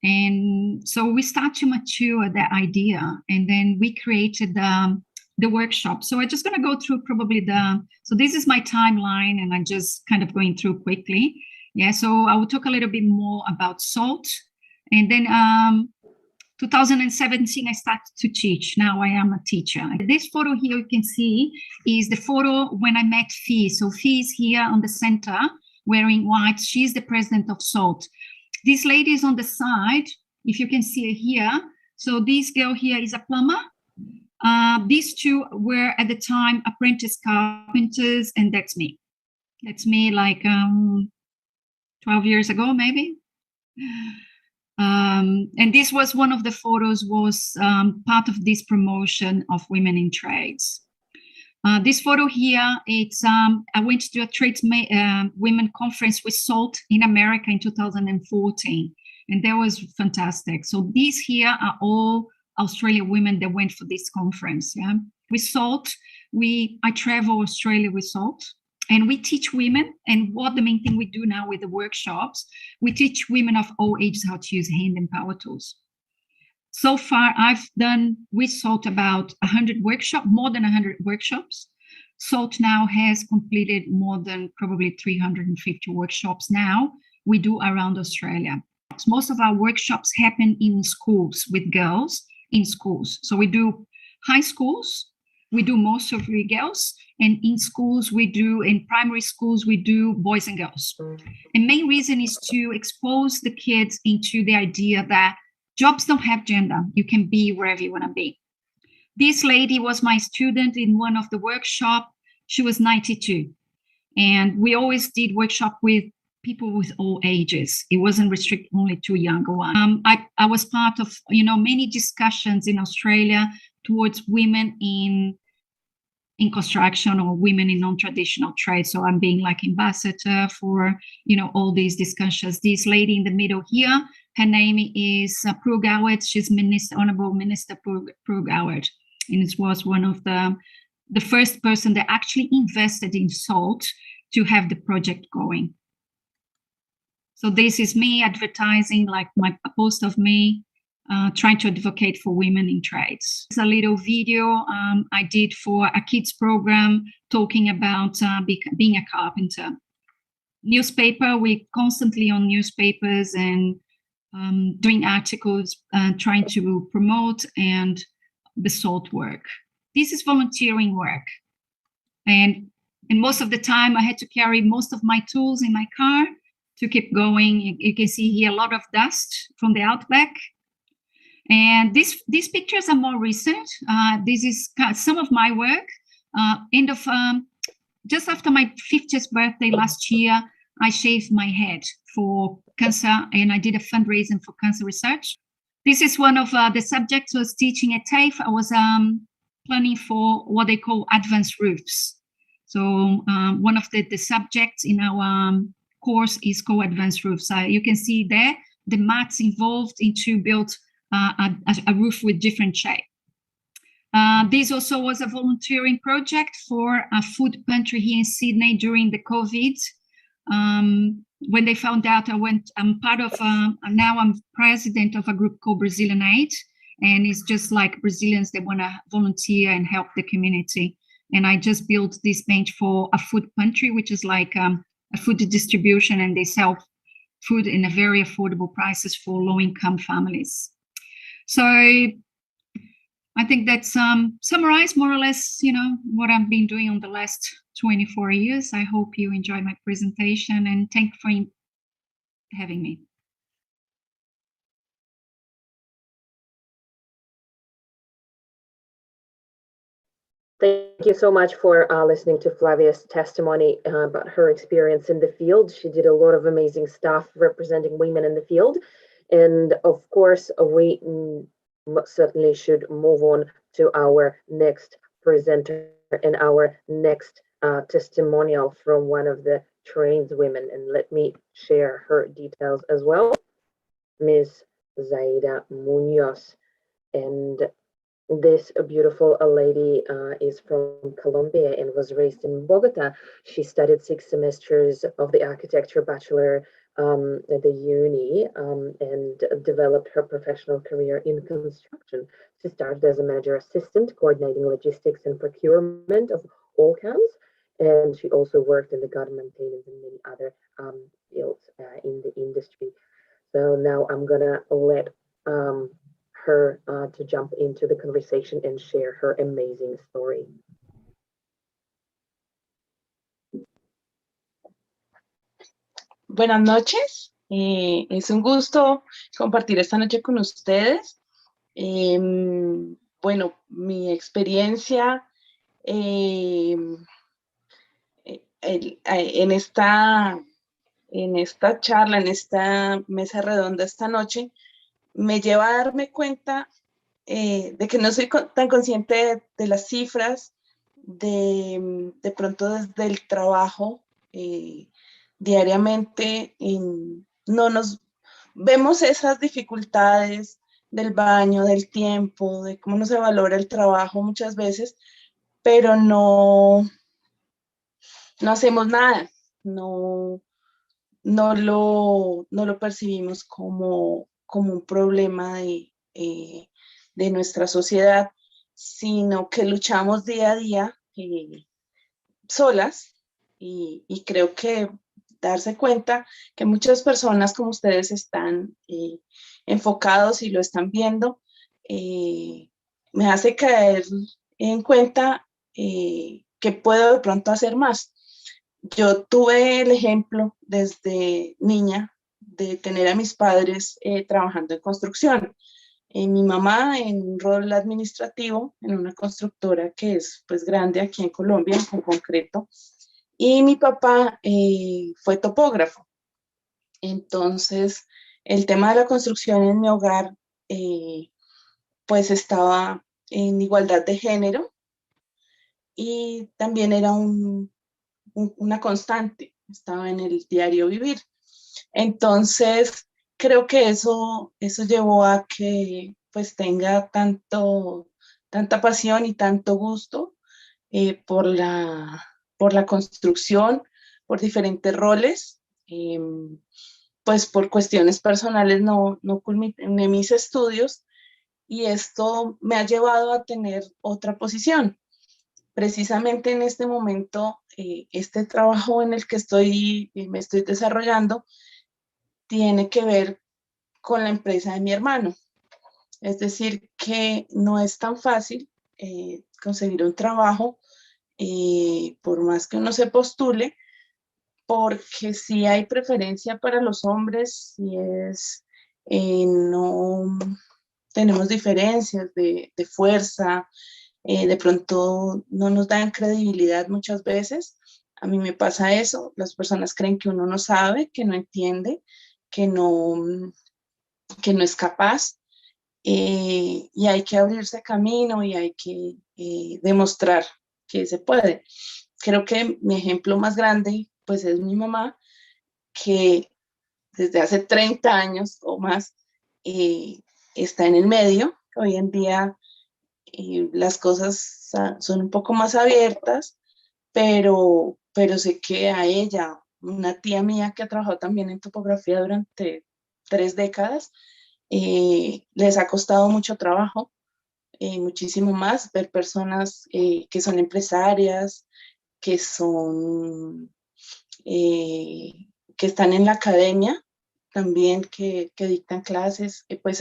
And so we started to mature that idea, and then we created the workshop. So I'm just going to go through probably so this is my timeline, and I'm just kind of going through quickly. Yeah, so I will talk a little bit more about SALT. And then 2017, I started to teach. Now I am a teacher. This photo here you can see is the photo when I met Fee. So Fee is here on the center wearing white. She's the president of SALT. This lady is on the side, if you can see her here. So this girl here is a plumber. These two were at the time apprentice carpenters, and that's me. That's me like 12 years ago, maybe. And this was one of the photos, was part of this promotion of women in trades. This photo here, it's I went to a trades women conference with SALT in America in 2014, and that was fantastic. So these here are all Australian women that went for this conference. Yeah, with SALT, I travel Australia with SALT, and we teach women. And what the main thing we do now with the workshops, we teach women of all ages how to use hand and power tools. So far, I've done with SALT about 100 workshops, more than 100 workshops. SALT now has completed more than probably 350 workshops now we do around Australia. Most of our workshops happen in schools with girls in schools. So we do high schools, we do most of the girls, and in schools we do, in primary schools we do boys and girls. And main reason is to expose the kids into the idea that jobs don't have gender. You can be wherever you want to be. This lady was my student in one of the workshops. She was 92. And we always did workshop with people with all ages. It wasn't restricted only to younger ones. I was part of, many discussions in Australia towards women in construction or women in non-traditional trades. So I'm being like ambassador for, all these discussions. This lady in the middle here, her name is Prue Goward. She's Honorable Minister Prue Goward. And it was one of the first person that actually invested in SALT to have the project going. So this is me advertising, like a post of me trying to advocate for women in trades. It's a little video I did for a kids program talking about being a carpenter. Newspaper, we're constantly on newspapers and doing articles, trying to promote and the SALT work. This is volunteering work. And most of the time I had to carry most of my tools in my car to keep going. You can see here a lot of dust from the outback. And these pictures are more recent. This is some of my work. Just after my 50th birthday last year, I shaved my head for cancer, and I did a fundraising for cancer research. This is one of the subjects I was teaching at TAFE. I was planning for what they call advanced roofs. So one of the subjects in our course is called advanced roofs. You can see there the mats involved into build a roof with different shape. This also was a volunteering project for a food pantry here in Sydney during the COVID. When they found out, I'm part of, now I'm president of a group called Brazilian Aid, and it's just like Brazilians that want to volunteer and help the community. And I just built this bench for a food pantry, which is like a food distribution, and they sell food in a very affordable prices for low-income families. So I think that's summarized more or less, what I've been doing on the last 24 years. I hope you enjoy my presentation, and thank you for having me. Thank you so much for listening to Flavia's testimony about her experience in the field. She did a lot of amazing stuff representing women in the field. And of course, we certainly should move on to our next presenter and our next testimonial from one of the trained women. And let me share her details as well. Ms. Zaida Munoz. And this beautiful lady is from Colombia and was raised in Bogota. She studied 6 semesters of the architecture bachelor at the uni and developed her professional career in construction. She started as a manager assistant, coordinating logistics and procurement of all camps. And she also worked in the garden maintenance and many other fields in the industry. So now I'm gonna let her to jump into the conversation and share her amazing story. Buenas noches, es un gusto compartir esta noche con ustedes. Bueno, mi experiencia en esta charla, en esta mesa redonda esta noche, me lleva a darme cuenta de que no soy tan consciente de las cifras, de pronto desde el trabajo diariamente, no nos vemos esas dificultades del baño, del tiempo, de cómo no se valora el trabajo muchas veces, pero no hacemos nada, no lo percibimos como un problema de nuestra sociedad, sino que luchamos día a día solas, y creo que darse cuenta que muchas personas como ustedes están enfocados y lo están viendo, me hace caer en cuenta que puedo de pronto hacer más. Yo tuve el ejemplo desde niña de tener a mis padres trabajando en construcción. Mi mamá en un rol administrativo en una constructora que es pues grande aquí en Colombia, en concreto, y mi papá fue topógrafo. Entonces, el tema de la construcción en mi hogar pues estaba en igualdad de género, y también era una constante, estaba en el diario vivir. Entonces, creo que eso llevó a que pues tenga tanta pasión y tanto gusto por la construcción, por diferentes roles. Pues por cuestiones personales no culminé mis estudios, y esto me ha llevado a tener otra posición. Precisamente en este momento, este trabajo en el que me estoy desarrollando tiene que ver con la empresa de mi hermano. Es decir, que no es tan fácil conseguir un trabajo, por más que uno se postule, porque si hay preferencia para los hombres, no tenemos diferencias de fuerza, de pronto no nos dan credibilidad muchas veces A mí me pasa eso, las personas creen que uno no sabe, que no entiende, que no es capaz, y hay que abrirse camino y hay que demostrar que se puede. Creo que mi ejemplo más grande pues es mi mamá, que desde hace 30 años o más está en el medio. Hoy en día las cosas son un poco más abiertas, pero sé que a ella, una tía mía que ha trabajado también en topografía durante 3 décadas, les ha costado mucho trabajo, muchísimo más, ver personas que son empresarias, que son, que están en la academia, también que dictan clases, pues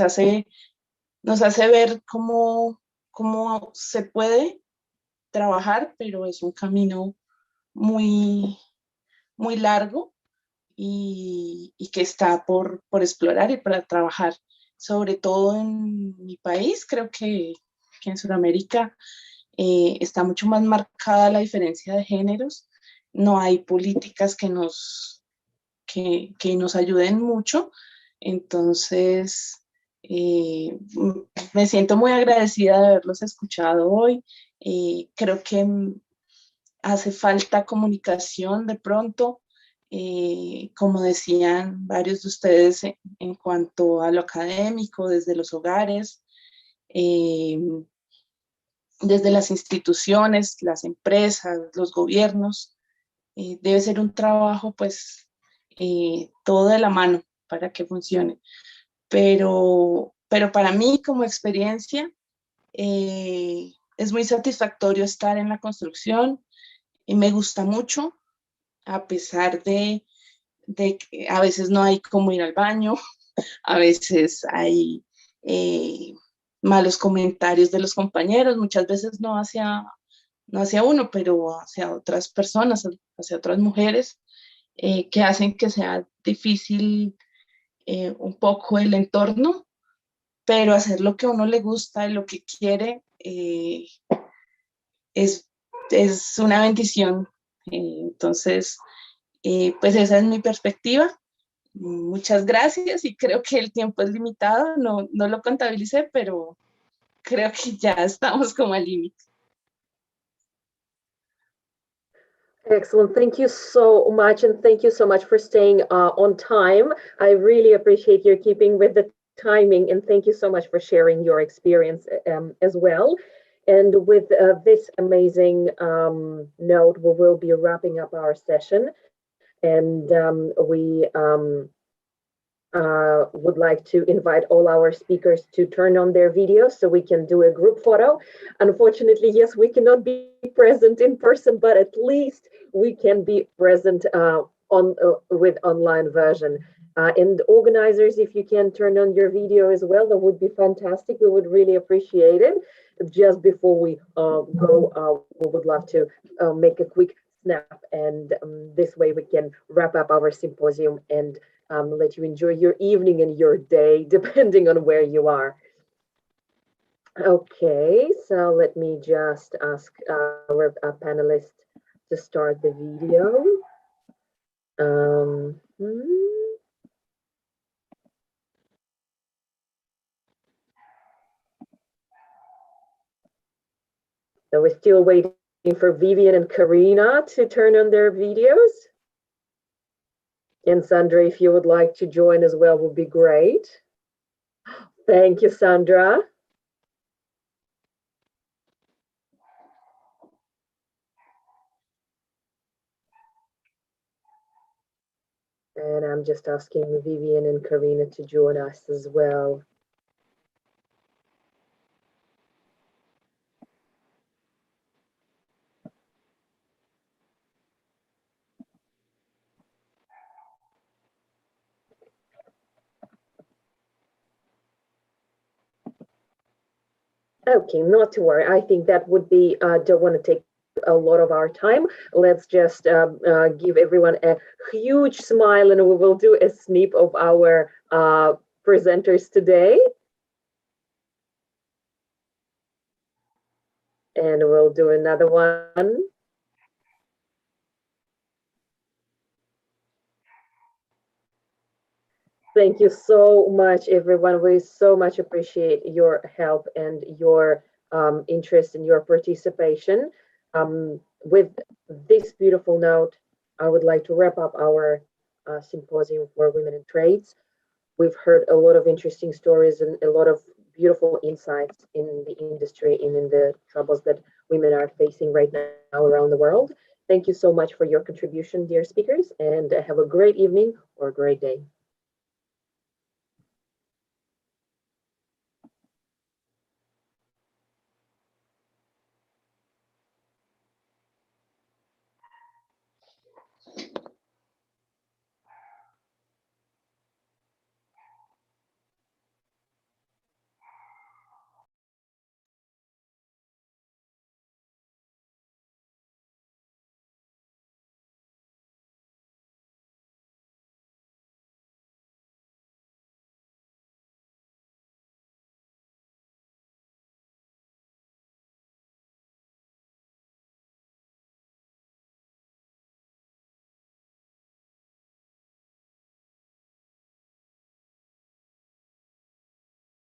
nos hace ver cómo se puede trabajar, pero es un camino muy, muy largo y que está por explorar y para trabajar. Sobre todo en mi país, creo que en Sudamérica está mucho más marcada la diferencia de géneros. No hay políticas que nos ayuden mucho. Entonces, me siento muy agradecida de haberlos escuchado hoy. Creo que hace falta comunicación de pronto, como decían varios de ustedes, en cuanto a lo académico, desde los hogares, eh, desde las instituciones, las empresas, los gobiernos. Debe ser un trabajo, pues, todo de la mano para que funcione. Pero para mí, como experiencia, es muy satisfactorio estar en la construcción y me gusta mucho, a pesar de que a veces no hay cómo ir al baño, a veces hay malos comentarios de los compañeros, muchas veces no hacia uno, pero hacia otras personas, hacia otras mujeres, que hacen que sea difícil un poco el entorno, pero hacer lo que a uno le gusta y lo que quiere es, es una bendición. Entonces, pues esa es mi perspectiva. Muchas gracias y creo que el tiempo es limitado, no lo contabilicé, pero creo que ya estamos como al límite. Excellent. Thank you so much. And thank you so much for staying on time. I really appreciate your keeping with the timing. And thank you so much for sharing your experience as well. And with this amazing note, we will be wrapping up our session. And we would like to invite all our speakers to turn on their videos so we can do a group photo. Unfortunately, yes, we cannot be present in person, but at least we can be present with online version. And organizers, if you can turn on your video as well, that would be fantastic. We would really appreciate it. Just before we go, we would love to make a quick snap, and this way we can wrap up our symposium and let you enjoy your evening and your day, depending on where you are. Okay, so let me just ask our panelists to start the video. So we're still waiting for Vivian and Karina to turn on their videos. And Sandra, if you would like to join as well, would be great. Thank you, Sandra. And I'm just asking Vivian and Karina to join us as well. Okay, not to worry. I think that would be, don't want to take a lot of our time. Let's just give everyone a huge smile, and we will do a snip of our presenters today. And we'll do another one. Thank you so much, everyone. We so much appreciate your help and your interest and your participation. With this beautiful note, I would like to wrap up our symposium for women in trades. We've heard a lot of interesting stories and a lot of beautiful insights in the industry and in the troubles that women are facing right now around the world. Thank you so much for your contribution, dear speakers, and have a great evening or a great day.